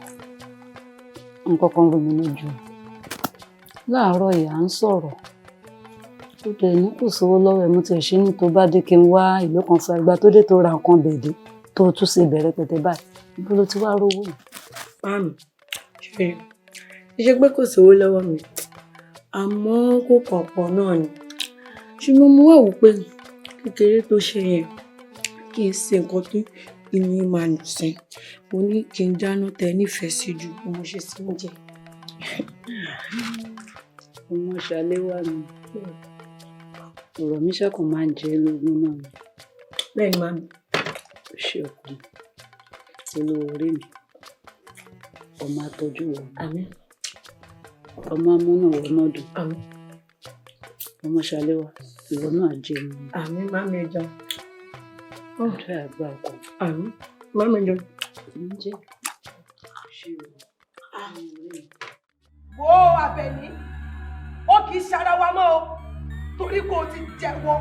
nǹkan kan rò mí lójú láàárọ̀ ìyá ń sọ̀rọ̀ tó dẹ̀ ní kò sówó lọ́wọ́ ẹ̀ mo ti ṣe ní tó bá dé kí n wá ìlú kan fún ẹgbàá tó dé tó ra nǹkan bẹ̀dẹ̀ tó tún ṣe bẹ̀rẹ̀ pẹ̀tẹ̀ báyìí níbo ló ti wá rówó yìí. Mami ṣe pé kò sówó lọ́wọ́ mi àmọ́ kò kọ̀ọ̀pọ̀ náà ni ṣùgbọ́n mo wà wò pé kékeré tó ṣe yẹn kì í ṣe nǹkan tó inú yín máa nù sí mo ní kí n dáná tẹ nífẹ̀ẹ́ sí ju bí mo ṣe sí ń jẹ. ọmọ ṣàléwá mi ọ̀rọ̀ mi ṣẹ́kùn máa ń jẹ́ lógún náà ni. bẹ́ẹ̀ ni màmí. ó ṣe ọkùnrin olówó orí mi ọmọ àtọ́jú wọn. àmín. ọmọ amúnà wọn náà dùn. àmín. ọmọ ṣàléwá ìwọ náà jẹ mi. àmín màmí ẹja. ọ̀dọ́ àgbà ọkọ. àmín màmí ẹja. ń jẹ́ ṣe o. wo Àbẹ̀ní ó kì í ṣara wa mọ́ o torí kò ti jẹ́wọ́.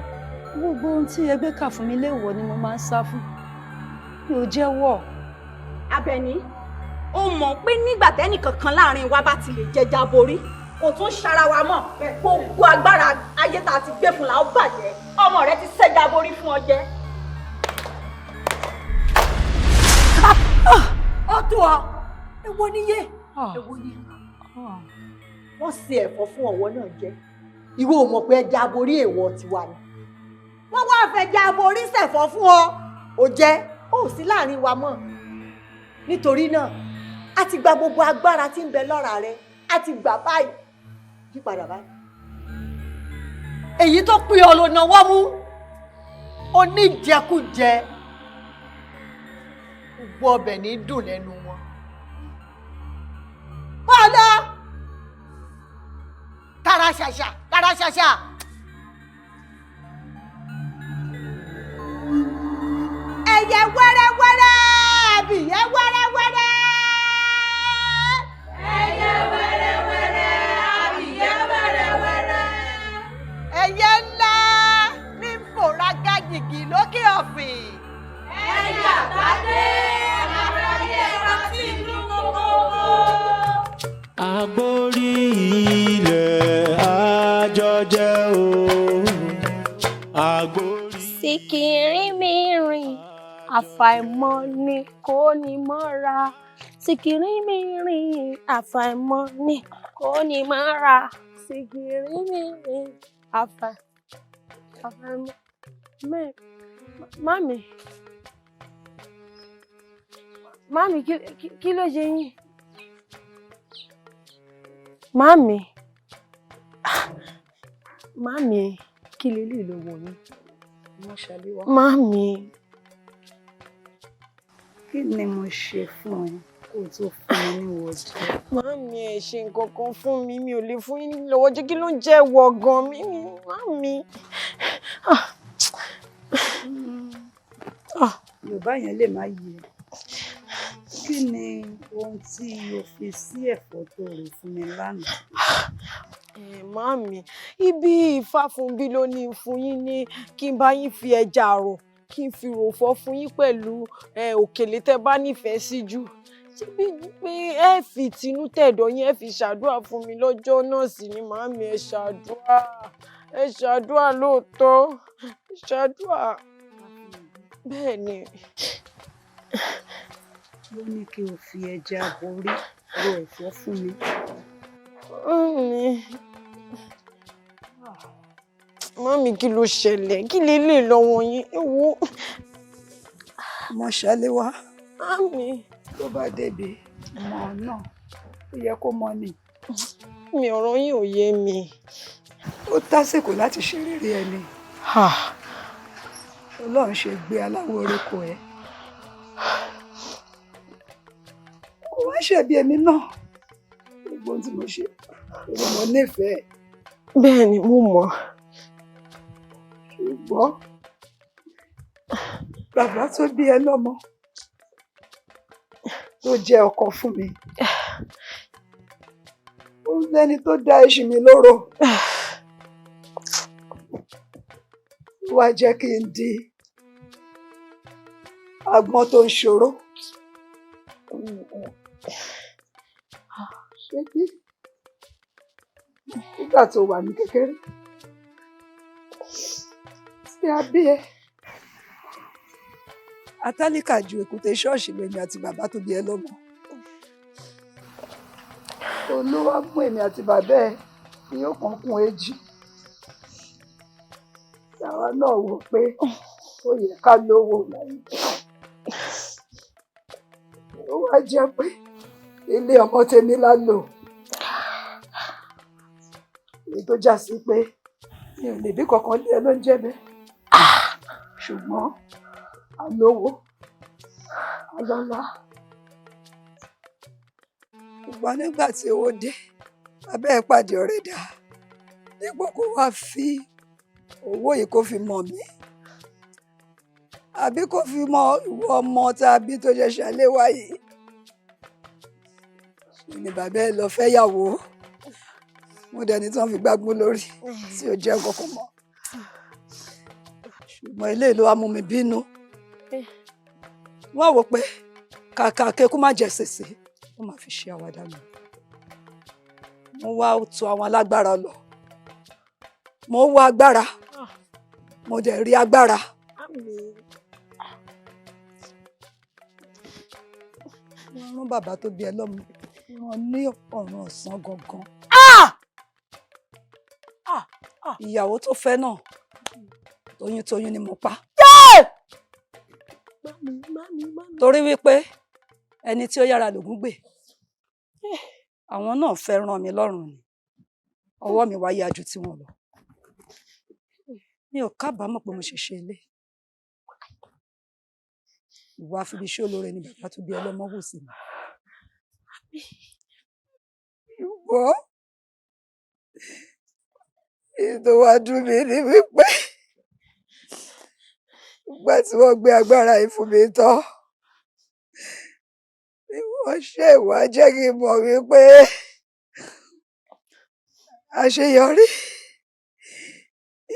gbogbo ohun tí ẹgbẹ́ kà fún mi léèwọ̀ ni mo máa ń sá fún mi ò jẹ́wọ́. Àbẹ̀ní ó mọ̀ pé nígbà tẹ́nìkankan láàrin wa bá ti lè jẹjà borí kò tún ṣara wa mọ́ gbogbo agbára ayé tá a ti gbé fún la ó bàjẹ́ ọmọ rẹ ti ṣẹ́jà borí fún ọ jẹ́. ó tó ọ èwo níyé èwo ní wọ́n ṣe ẹ̀fọ́ fún ọ̀wọ́ náà jẹ́ ìwọ ò mọ̀ pé ẹja aborí èèwọ̀ tiwa ni wọ́n wá fẹja aborí ṣẹ̀fọ́ fún ọ ò jẹ́ ó sí láàrin wa mọ́ nítorí náà a ti gba gbogbo agbára tí ń bẹ lọ́ra rẹ a ti gbà báyìí yípadà báyìí èyí tó pín ọ ló náwó mú oníjẹkújẹ gbogbo ọbẹ̀ ní dùn lẹ́nu wọn. Bọ́lá tara ṣàṣà tara ṣàṣà. Ẹyẹ wẹ́rẹ́wẹ́rẹ́ abìyẹ́ wẹ́rẹ́wẹ́rẹ́. Ẹyẹ wẹ́rẹ́wẹ́rẹ́ abìyẹ́ wẹ́rẹ́wẹ́rẹ́. Ẹyẹ ńlá ní fòragá jìgì lókè ọ̀fìn. Ẹyẹ àtàdé aráyé Sìkìrì mi rìn, àfàìmọ̀ ni kò ní mọ́ra. Sìkìrì mi rìn, àfàìmọ̀ ni kò ní mọ́ra. Sìkìrì mi rìn, àfàìmọ̀. Mami. Mami, kí ló ṣe yín? Mami. Mami, kí leléyìí lọ́wọ́ yín? Mami. Kí ni mo ṣe fún ẹ kó tó fún mi ní wọ́ọ̀dù? Mami, ẹ ṣe nǹkan kan fún mi, mi ò lè fún yín lọ́wọ́ jẹ́ kí ló ń jẹ́ wọ gan mi, mami. Yorùbá yẹn lè má yé ẹ. Kí ni ohun tí o fi sí ẹ̀fọ́ tó rò fún mi lánàá? Mami, ibi Ìfáfúnbí ló ní fún yín ní kí n bá yín fi ẹja rò kí n fi ròfọ́ fún yín pẹ̀lú òkèlè tẹ́ bá nífẹ̀ẹ́ sí jù. Ṣebí pé ẹ fi tinú tẹ̀dọ̀ yín ẹ fi ṣàdúrà fún mi lọ́jọ́ náà sì ni màámi ẹ ṣàdúrà lóòótọ́ ẹ ṣàdúrà bẹ́ẹ̀ ni. Ló ní kí o fi ẹja aborí ro ẹ̀fọ́ fún mi. Mami, kí ló ṣẹlẹ̀? Kí lè lọ́wọ́ yín? Ewo. Mo ṣàlẹ̀ wá. Mami. Tó bá débi mọ̀ náà, ó yẹ kó mọ̀ ni. Mi ọ̀rọ̀ yín ò yé mi. Ó tásìkò láti ṣe rere ẹni. Ọlọ́run ṣe gbé aláwọ̀ orókò ẹ. Kò wá ṣẹ̀bi èmi náà. Gbogbo ohun tí mo ṣe, èmi mo nífẹ̀ẹ́. Bẹ́ẹ̀ ni mo mọ̀. Ṣùgbọ́n bàbá tó bí ẹ lọ́mọ tó jẹ́ ọkọ fún mi. Ó lẹ́ni tó dá iṣu mi lóró. Wá jẹ́ kí n di agbọ́n tó ń ṣòro. Ṣé bí nígbà tó wà ní kékeré tí a bí ẹ, atálíkà ju èkúté ṣọ́ọ̀ṣì lèmi àti bàbá tó bí ẹ lọ́mọ. Olúwa mú èmi àti bàbá ẹ ní ọ̀kan kún èjì. Àwa náà wò pé ó yẹ ká lówó láyé. Ó wá jẹ́ pé ilé ọmọ tèmi la lò. Èyí tó já sí pé mi ò lè bí kankan lé ẹ ló ń jẹ́ bẹ́ẹ̀. Ṣùgbọ́n alówó, alọ́lá. Ṣùgbọ́n nígbà tí owó dé, abẹ́ ẹ̀ pàdé ọ̀rẹ́ dà. Dípò kó wá fi owó yìí kó fi mọ̀ mí. Àbí kó fi mọ ìwọ ọmọ tàbí tó ṣẹ̀ṣẹ̀ lé wá yìí. Ṣé ni bàbá ẹ lọ fẹ́ yàwó? Mo dẹni tí wọ́n fi gbágbó lórí tí ò jẹ́ kankan mọ́. Ṣùgbọ́n ilé ló wá mú mi bínú. Wọ́n wò pé kàkà kékú má jẹ sèse, ó máa fi ṣe àwàdà mi. Mo wá tọ̀ àwọn alágbára lọ. Mo wá agbára. Mo dẹ̀ rí agbára. Wọ́n rán bàbá tó bí ẹ lọ́mọ. Wọ́n ní ọ̀ràn ọ̀sán gangan. Ìyàwó tó fẹ́ náà, toyún ni mo pa. Torí wípé ẹni tí ó yára lògùn gbè. Àwọn náà fẹ́ ràn mí lọ́rùn ni. Ọwọ́ mi wá yá ju tiwọn lọ. Mi ò kábàámọ̀ pé mo ṣe ṣe ilé. Ìwà àfibiṣẹ́ olóore ni bàbá tó bí ọlọ́mọ wò sí mi. Ṣùgbọ́n ètò wa dùn mí ní wípé ìgbà tí wọ́n gbé agbára yìí fún mi tán ni wọ́n ṣe ìwà jẹ́ kí n mọ̀ wípé àṣeyọrí,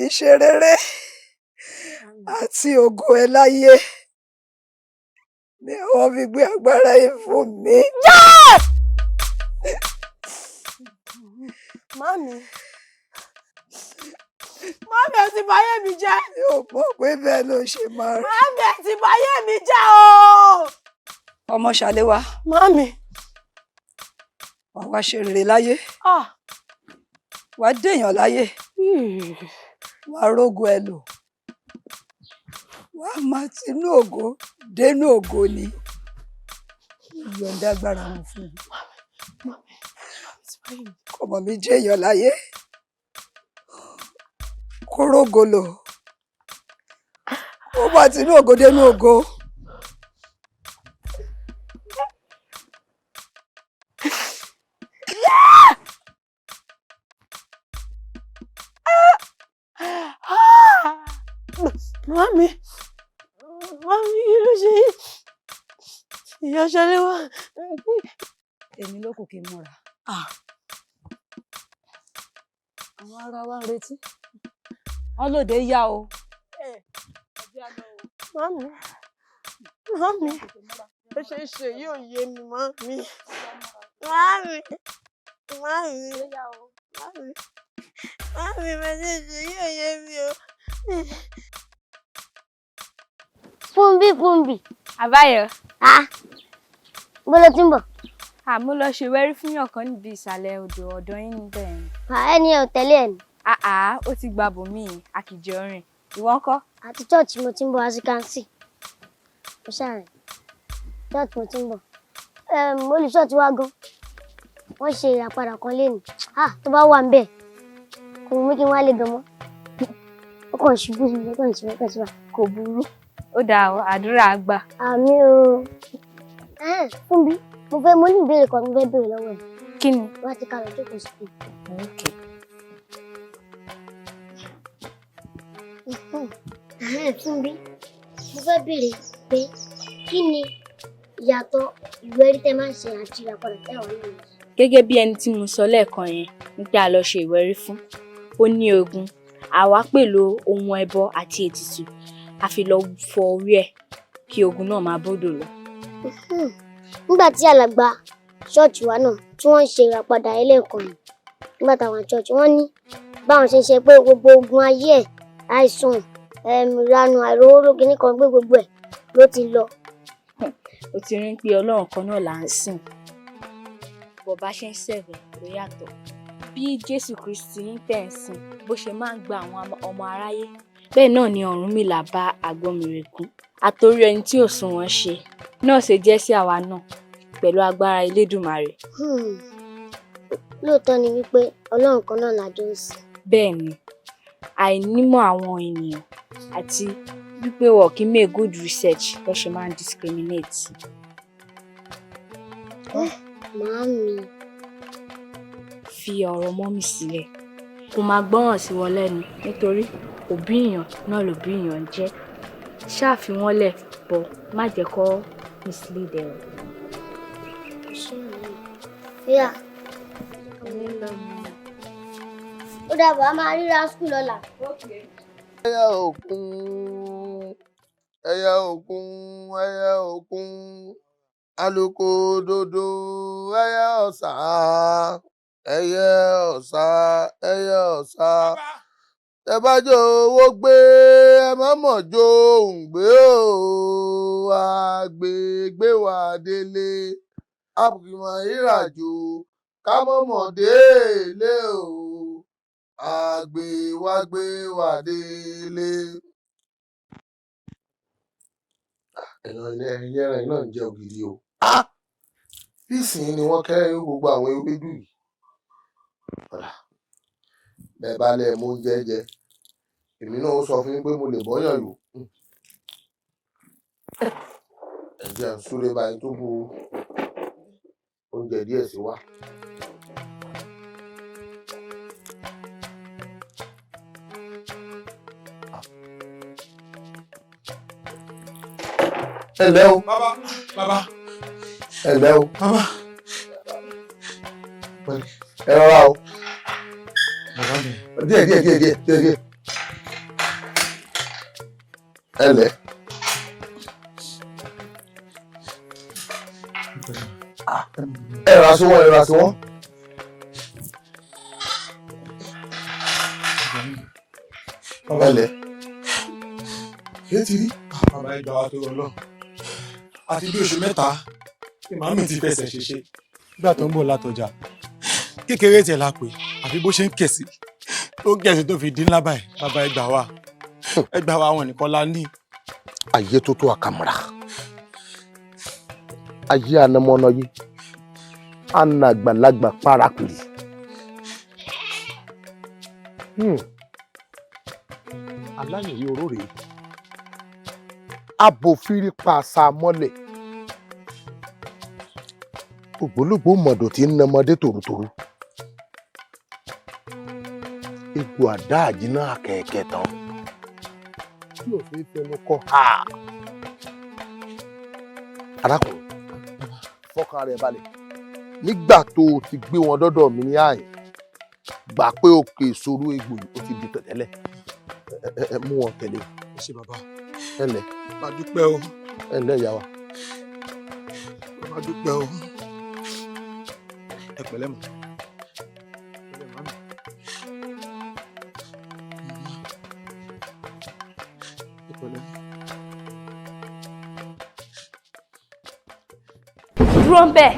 ìṣe rere àti ògo ẹ láyé ni wọ́n fi gbé agbára yìí fún mi. Mami. Mami ẹ ti báyé mi jẹ́. Mi ò mọ̀ pé bẹ́ẹ̀ ló ṣe máa rí. Mami ẹ ti báyé mi jẹ́ o. Ọmọ Ṣàléwá. Mami. Wàá wá ṣe rere láyé. Wàá dèèyàn láyé. Wàá rógo ẹ lò. Wàá máa tinú ògo dénú ògo ni. Ìyọ̀ǹda agbára wọn fún mi. Ọmọ mi jẹ́ èèyàn láyé. Kó rógo lò. Ó máa tinú ògo dénú ògo. Mami, kí ló ṣe yín? Ìyá Ṣàléwá. Èmi ló kù kí n múra. Àwọn ará wa ń retí. Wọ́n lóde yá o. Mami, ó ṣe é ṣe yóò yé mi, mami. Mami, bó ṣe ṣe yóò yé mi o. Fúnbí. Àbáyọ̀. Bó ló ti ń bọ̀? Mo lọ ṣe wẹ́rí fún yàn kan níbi ìsàlẹ̀ odò ọ̀dọ̀ yín níbẹ̀ yẹn. Ẹni ẹ̀ ò tẹ̀lé ẹ̀ ni. Ó ti gba bòmíì àkìjọ rìn. Ìwọ ńkọ́? Àti chọ́ọ̀chì mo ti ń bọ̀ asikansi. Mo ṣàrìn. Chọ́ọ̀chì mo ti ń bọ̀. Olùṣọ́ ti wá gan. Wọ́n ṣe ìràpadà kan lénìí. Tó bá wà ń bẹ̀, kò mú kí n wá lè gan mọ́. Ó kàn ṣubú mi, ó kàn ṣubú kò burú. Ó dáa o, àdúrà àgbà. Àmín o. Fúnbí, mo ní ìbéèrè kan mo fẹ́ béèrè lọ́wọ́ ẹ̀. Kí ni? Wá ti ká lọ jókòó sí i. Fúnbí, mo fẹ́ béèrè pé kí ni ìyàtọ̀ ìwẹ́rí tẹ́ máa ń ṣe àti ìràpadà tẹ́ wà nínú. Gẹ́gẹ́ bí ẹni tí mo sọ lẹ́ẹ̀kan yẹn nípa a lọ ṣe ìwẹ́rí fún, ó ní ogun. Àwa pèlò ohun ẹbọ àti ètùtù. A fi lọ fọ orí ẹ̀ kí ogun náà máa bódò lọ. Nígbà tí alàgbà ṣọ́ọ̀ṣì wa náà tí wọ́n ń ṣe ìràpadà ẹlẹ́ẹ̀kan yìí, nígbà táwọn ṣọ́ọ̀ṣì wọ́n ní báwọn ṣe ń ṣe pé gbogbo ogun ayé ẹ̀, àìsàn, ìranù, àìrówó kíní kan gbé gbogbo ẹ̀ ló ti lọ. Ó ti rí pé Ọlọ́run kan náà là ń sìn. Bó bá ṣe ń ṣẹ̀fẹ̀ ló yàtọ̀. Bí Jésù Kristi ń tẹ̀ ń sìn bó ṣe máa ń gba àwọn ọmọ aráyé, bẹ́ẹ̀ náà ni Ọ̀rúnmìlà bá Àgbọnmìrègún àtorí ẹni tí ò sún wọn ṣe náà ṣe jẹ́ sí àwa náà pẹ̀lú agbára Elédùmarè. Lóòótọ́ ni wípé Ọlọ́run kan náà la jọ ń sìn. Bẹ́ẹ̀ ni, àìnímọ̀ àwọn ènìyàn àti wípé wọn kì í make good research ló ṣe máa ń discriminate. Màámi. Fi ọ̀rọ̀ mọ́mì sílẹ̀. Kò máa gbọ́ràn sí wọn lẹ́nu nítorí òbí èèyàn náà lòbí èèyàn jẹ́. Ṣáà fi wọ́n lẹ̀ bọ̀ má jẹ́ kó mislead ẹ. Ó dàbọ̀, a máa ríra school lọ́la. Ẹyẹ òkun, ẹyẹ òkun, ẹyẹ òkun, àlùkò dòdò, ẹyẹ ọ̀sà, ẹyẹ ọ̀sà, ẹyẹ ọ̀sà. Ẹ bá jó owó gbé, ẹ má mọ̀ jó òun gbé o, àgbègbè wà délé, àbùkìmọ̀ ìràjò, ká mọ̀mọ̀ délé o, àgbèwàgbè wà délé. Ẹran náà ń jẹ ògidì o. Nísìnyí ni wọ́n kẹ́rin gbogbo àwọn ewédú yìí. Bẹ́ẹ̀ bá lẹ̀ mú oúnjẹ jẹ, èmi náà ó sọ fún yín pé mo lè bọ́yàn yò. Ẹ jẹ́ n súré báyìí tó bu oúnjẹ díẹ̀ sí wa. Ẹ ǹlẹ́ o. Bàbá. Ẹ ǹlẹ́ o. Bàbá. Ẹ rọra o. Bàbá mi. Díẹ̀. Ẹ ǹlẹ́. Ẹ rà sí wọn. Ẹlẹ́. Ṣé ti rí? Bàbá ìgbà wa tó rọ lọ. Àti bí oṣù mẹ́ta, ìmàmí ti fẹsẹ̀ ṣèṣe. Nígbà tó ń bọ̀ látọjà. Kékeré tiẹ̀ la pè, àfi bó ṣe ń kẹ̀sì. Tó ń kẹ̀sì tó fi dín ńlá báyìí, bàbá ìgbà wa. Ẹgbà wa àwọn nìkan la ní. Ayé tó tó àkàmùrà. Ayé anamọ́nà yìí. Ana àgbàlagbà parakùrì. Aláyẹ̀yẹ oró rèé. Abòfin pa àṣà mọ́lẹ̀. Ògbólógbò mọ̀dọ̀ tí ń nàmọdé tòrótòró. Egbò àdá àjínà àkẹ́kẹ́ tán. Tí ò fi fẹnu kọ́ ha. Arákùnrin, fọkàn rẹ̀ balẹ̀. Nígbà tó o ti gbé wọn dọ́dọ̀ mi ní àyè, gbà pé òkè ìṣòro egbò yìí ó ti di tẹ̀tẹ̀lẹ̀. Ẹ mú wọn tẹ̀lé. Ẹ ṣé bàbá. Ẹ ǹlẹ́. Má dúpẹ́ o. Ẹ ǹlẹ́ ìyá wa. Má dúpẹ́ o. Ẹ pẹ̀lẹ́ mọ̀. Dúró ń bẹ̀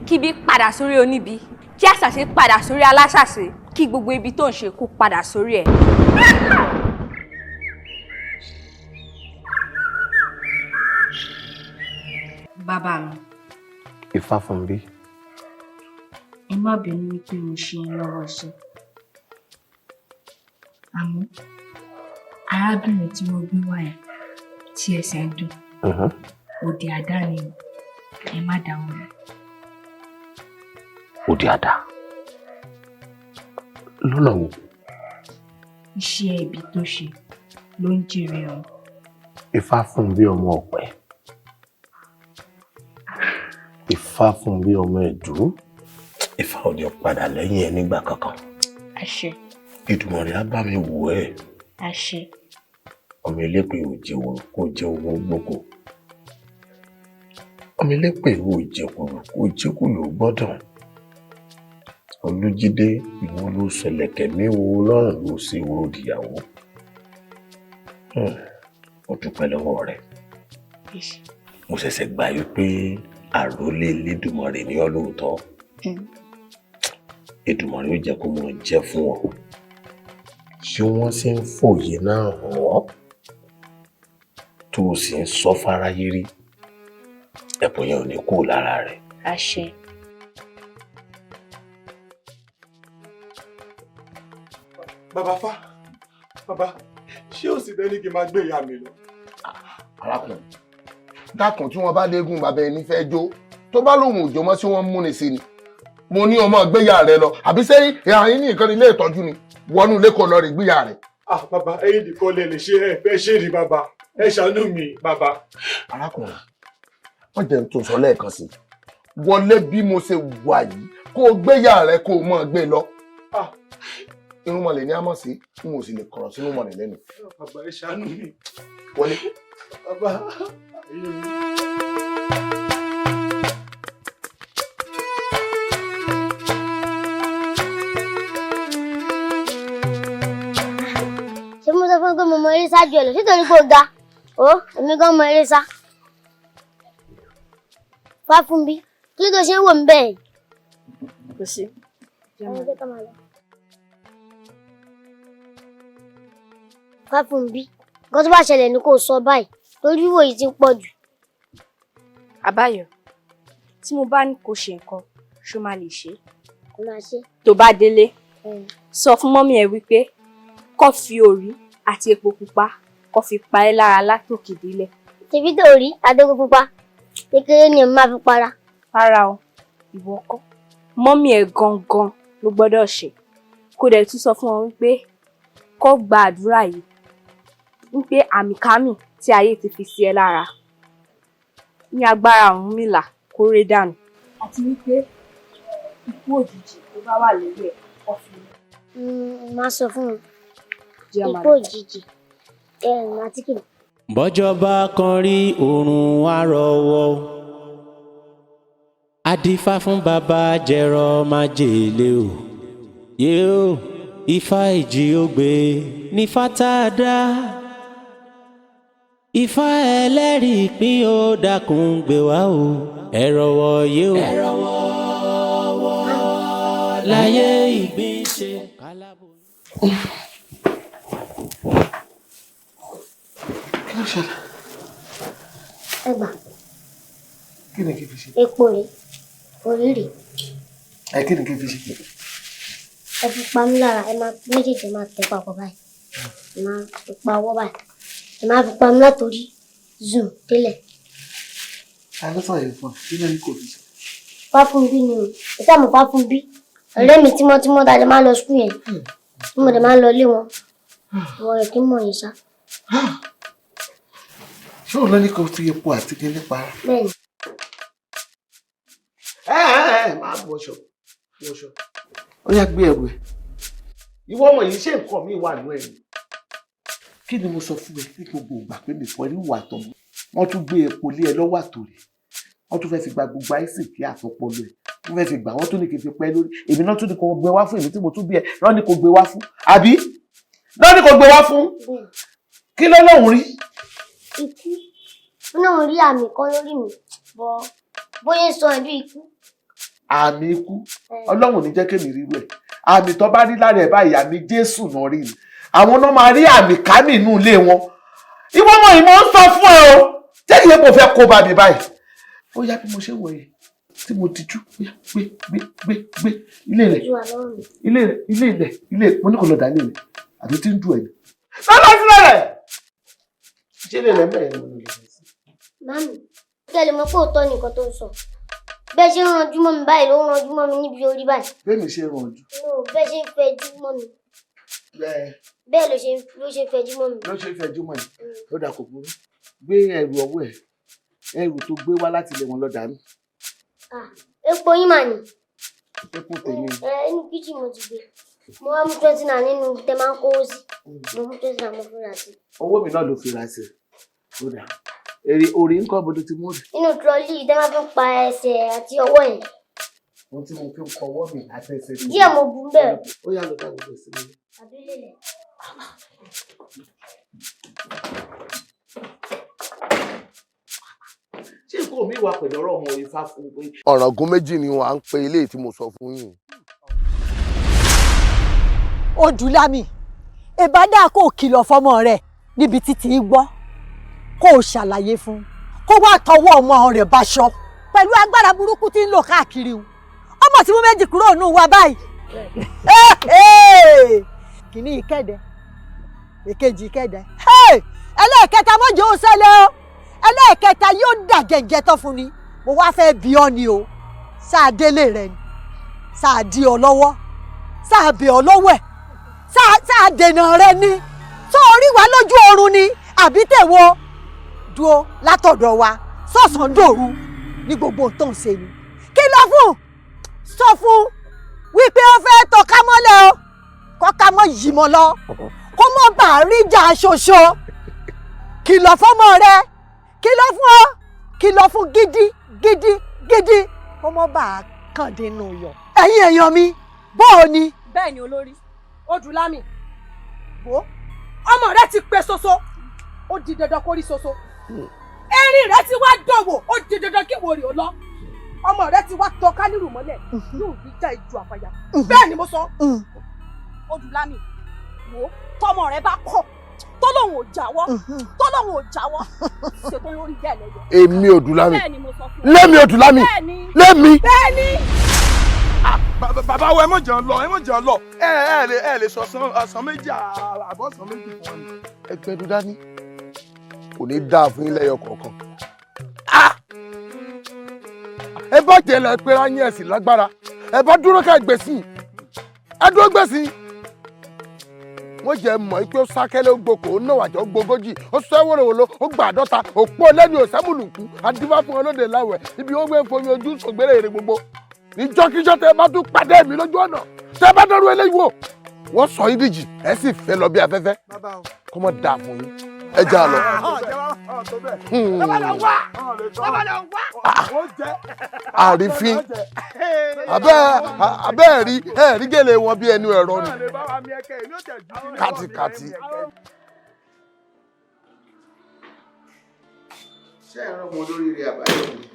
kí ibi padà sórí oníbi kí àṣàṣe padà sórí aláṣàṣe kí gbogbo ibi tó ń ṣe kó padà sórí ẹ̀. Bàbá mi. Ifá fún bí. Ẹ má bínú wípé mo ṣe ń lọ́wọ́ sí. Àmọ́ arábìnrin tí mo gbé wá yẹn tí ẹsẹ̀ ń dùn. Òdì àdá ni ẹ má dá wọn lọ. Òdì àdá. Lọ́nà wo? Iṣẹ́ ibi tó ṣe ló ń jèrè ọ̀hún. Ifá fún bí ọmọ ọ̀pẹ. Ifá fún bí ọmọ ẹ̀dùn. Ifá ò ní padà lẹ́yìn ẹ nígbà kankan. Àṣẹ. Ìdùmọ̀rè á bá mi wò ẹ́. Àṣẹ. Ọmọ elépè ò jẹ́wọ́ kó jẹ́ owó gbogbo. Ọmọ elépè ò jẹ́kùrù kó jẹ́kùrù gbọ́dọ̀. Olújídé ìwọ ló ṣẹlẹ̀kẹ̀ mí wo lọ́rùn ló sì wo ìyàwó. Mo dúpẹ́ lọ́wọ́ rẹ̀. Mo ṣẹ̀ṣẹ̀ gbà yí pé àrólé Elédùmarè ní ọ lóòótọ́. Èdùmarè ó jẹ́ kó mọ̀ jẹ́ fún ọ. Ṣé wọ́n sì ń fòye náà hàn ọ́? Tó o sì ń sọ fáráyé rí. Ẹ̀bùn yẹn ò ní kú lára rẹ̀. Àṣẹ. Bàbá Fá, bàbá, ṣé ò sì lẹ́ni kí n máa gbé ìyá mi lọ? Arákùnrin, dákun tí wọ́n bá léegun bàbá ẹni fẹ́ jó, tó bá lóhùn òjò mọ́ sí wọ́n múni sí ni. Mo ní ọmọ gbéyà rẹ lọ, àbí sẹ́yìn ìhà yín ní nǹkan ilé ìtọ́jú ni, wọnú ilé kò lọ rí gbéyà rẹ. Bàbá, ẹ̀yin nìkan lè ṣe ẹ fẹ́ ṣe rí bàbá, ẹ ṣàánú mi bàbá. Arákùnrin, wọ́n jẹ́ tó sọ lẹ́ẹ̀kan sí. Wọlé bí mo ṣe wà yìí, kó o gbéyà rẹ kó o mọ̀ gbé lọ. Irúnmọlẹ̀ ní a mọ̀ sí, n ò sì lè kọ̀rọ̀ sínú mọ̀lẹ̀ lẹ́nu. Bàbá ẹ ṣàánú mi. Wọlé. Bàbá, ṣé mo sọ fún pé mo mọ eré sá jù ẹ lọ nítorí pé ó ga ó èmi gan mọ eré sá. Fá fún bí kí ló tó ṣe ń wò mí bẹ́ẹ̀. Kò sí. Fá fún bí nǹkan tó bá ṣẹlẹ̀ ni kò sọ báyìí torí wíwò yìí ti ń pọ̀ jù. Àbáyọ̀, tí mo bá ní kó ṣe nǹkan ṣó máa lè ṣe. Kò máa ṣe. Tó bá délé sọ fún mọ́mí ẹ wípé kó fi òrí àti epo pupa kó fi pa ẹ́ lára látòkè délẹ̀. Tèmi tó rí adéko pupa kékeré ni mo máa fi para. Rárá o, ìwọ kọ́. Mọ́mí ẹ gangan ló gbọ́dọ̀ ṣe. Kó dẹ̀ tún sọ fún wọn wípé kó gba àdúrà yìí wípé àmìkámì tí ayé ti fi sí ẹ lára ní agbára Ọ̀rúnmìlà kó ré dànù. Àti wípé ikú òjijì tó bá wà lórí ẹ̀ kó fi. Má sọ fún wọn. Ikú òjijì àti kìnnì. Bọ́jọ́ bá kan rí oòrùn àrọ̀wọ́ adífá fún bàbá jẹrọ májèlé o yóò Ifá ìjì ògbè ní fátádá. Ifá ẹlẹ́rìí ìpín ó dákun gbé wá o. Ẹ̀rọ wọ̀nyí o. Ẹ̀rọ wọ̀ láyé ìgbín ṣe. Kí ló ṣẹlẹ̀? Ẹ gbà. Kí ni kí n fi ṣe? Epo rèé, orí rèé. Kí ni kí n fi ṣe? Ẹ fi pa mí lára, ẹ máa méjèèjì máa tẹ̀ papọ̀ báyìí. Ẹ máa fi pa ọwọ́ báyìí. Ẹ máa fi pa mí látòrí zoom délẹ̀. Àlọ́fà yẹn fún ọ, kí ló ní kò fi ṣe? Fáfúnbí ni o, ẹ sáà mọ̀ Fáfúnbí. Ọ̀rẹ́ mi tímọ́tímọ́ dáadé máa ń lọ skul yẹn. Tí mo dẹ̀ máa ń lọ ilé wọn. Wọ́n rẹ̀ kí n mọ̀ yẹn ṣá. Ṣé òun ló ní kó fi epo àti kíní para? Bẹ́ẹ̀ni. Máa wọṣọ. Ó yá gbé ẹrù ẹ. Ìwọ ọmọ yìí ṣé nǹkan mi wà nínú ẹ̀mí? Kí ni mo sọ fún ẹ ní gbogbo ìgbà pé mi fọ́ níwà tọ̀ mọ́? Wọ́n tún gbé epo lé ẹ lọ́wọ́ àtòrí. Wọ́n tún fẹ́ fi gba gbogbo àìsàn kí àtọpọlọ ẹ̀. Wọ́n fẹ́ fi gbà wọ́n tún ní kí n fi pẹ́ lórí. Èmi náà tún ní kó gbé wá fún èmi tí mo tún bí ẹ. Lọ́ni kò gbé wá fún. Àbí? Lọ́ni kò gbé wá fún. Kí ló lóun rí? Ikú. Ó náà rí àmì kan lórí mi. Bóyá sọ ẹ̀bí ikú. Àmì ikú. Ọlọ́run ò ní jẹ́ kémi rírú ẹ̀. Àmì tó bá rí lára ẹ̀ báyìí àmì Jésù náà rí ni. Àwọn náà máa rí àmì kámì inú ilé wọn. Ìwọ ọmọ yìí mo ń sọ fún ẹ o. Jẹ́ kí epo fẹ́ kó bá mi báyìí. Ó yá bí mo ṣe wọ̀ yẹn tí mo tijú gbé ilé mo ní kò lọ dá ilé rẹ̀ àbí tí ń dùn ẹ̀. Lọ́lọ́ sílẹ̀ rẹ̀. Ṣé ilé rẹ̀ mẹ́rin mo lọ lọ sí? Màmí, kí ẹ lè mọ̀ pé òótọ́ ni nǹkan tó ń sọ. Bẹ́ẹ̀ ṣe ń ranjú mọ́ mi báyìí ló ń ranjú mọ́ mi níbi orí báyìí. Bẹ́ẹ̀ mi ṣe ń ranjú. Bẹ́ẹ̀ ṣe ń fẹjú mọ́ mi. Bẹ́ẹ̀ ló ṣe ń fẹjú mọ́ mi. Ló ṣe ń fẹjú mọ́ mi. Ó dà kò burú. Gbé ẹrù ọwọ́ ẹ̀. Ẹrù tó gbé wá láti ilé wọn lọ dànù. Epo yín mà ní. Epo tèmi. Inú kíchìn mo ti gbé. Mo wá mú 20 naira nínú tẹ máa ń kówó sí. Mo mú 20 naira mo fi rà sí. Owó mi náà ló fi rà sí. Ó dà. Èrè orí ń kọ́ bó ti mú rè. Inú trọ́lì tẹ máa fi ń pa ẹsẹ̀ àti ọwọ́ yẹn. Ohun tí mo fi ń kọ ọwọ́ mi àti ẹsẹ̀ mi. Díẹ̀ mo bù ń bẹ̀rẹ̀. Ó yá lọ dáwọ́ bẹ̀ sí mi. Àbílẹ̀ lẹ̀. Ṣé nǹkan mi wà pẹ̀lú ọ̀rọ̀ ọmọ Ifá fún pé. Ọ̀ràngún méjì ni wọ́n á ń pe ilé tí mo sọ fún yín. Odùlámì, ìbádá kò kìlọ̀ fọmọ rẹ̀ níbi títí gbọ́ kó o ṣàlàyé fún kó wá tọwọ́ ọmọ rẹ̀ báṣọ pẹ̀lú agbára burúkú tí ń lò káàkiri ọmọ tí mú méjì kúrò nù wá báyìí. Kìíní ìkẹ́dẹ èkejì ìkẹ́dẹ ẹlẹ́ẹ̀kẹta mọ́jọ́ ó ṣẹlẹ̀ o ẹlẹ́ẹ̀kẹta yóò dà gẹ̀ǹgẹ̀ tán fún ni mo wá fẹ́ bí ọ ni o sáà délé rẹ ni sáà di ọ lọ́wọ́ sáà bẹ̀ ọ lọ́wọ́ ẹ̀ sáà dènà rẹ ni tó orí wa lójú oorun ni àbí tèwo dúró látọ̀dọ̀ wa sọ̀sán dòru ní gbogbo tó ń ṣe ni kí lọ fún sọ fún wípé ó fẹ́ tọ́ka mọ́lẹ̀ o kọ́ka mọ́ yìí mọ́ lọ kó mọ́ bá a rí jà ṣoṣo kìlọ̀ fọ́mọ rẹ kìlọ̀ fún ọ kìlọ̀ fún gidi kó mọ́ bá a kàn dínú yọ. ẹ̀yin èèyàn mi bóò ni. bẹ́ẹ̀ ni olórí Odùlámì wo ọmọ rẹ ti pé soso ó di dandan kó rí soso erin rẹ ti wá dọ̀wọ̀ ó di dandan kí wòrì ó lọ ọmọ rẹ ti wá tọ kánírù mọ́lẹ̀ yóò rí já ìjù àfàyà bẹ́ẹ̀ ni mo sọ Odùlámì wo tọmọ rẹ bá kọ̀ tọ́lọ́hún ò jáwọ́ ṣètò lórí bẹ́ẹ̀ lẹ́yọ. Èmi Odùlámì bẹ́ẹ̀ ni mo sọ fún lémi Odùlámì lémi. bẹ́ẹ̀ni. Bàbá wo ẹ mọ̀ jẹun lọ ẹ lè sọ ọ̀sán méjì àbọ̀ ọ̀sán méjì fún wọn ni. Ẹgbẹ́dún dání kò ní dáa fún ilé ẹyọ kọ̀ọ̀kan. Ẹ bá jẹ́ lẹ pé ra yín ẹ̀sìn lágbára ẹ bá dúró ká gbèsè ẹ dúró gbèsè. Wọ́n jẹ́ mọ̀ pé ó sákẹ́lẹ́ ó gboko ó náwó àjọ gbogójì ó sọ wòlòwòlò ó gbà àdọ́ta òpó lẹ́nu òsẹ́mùlùkù adífá fún olóde láwẹ̀ ibi ó gbé fomi ojú sògbéré èrè gbogbo. Ìjọkíjọ tẹ bá tún pàdé mi lójú ọ̀nà tẹ bá dọ́rú eléyìí wò wọ́n sọ yín díjì ẹ sì fẹ́ lọ bí afẹ́fẹ́ kó mọ̀ dà fún yín ẹ já lọ. Àrífín abẹ́ rí gèlè wọn bí ẹnu ẹ̀rọ ni. Kàtìkàtì. Ṣé ẹ̀rọ ọmọ lórí rẹ̀ àbáyọ mi?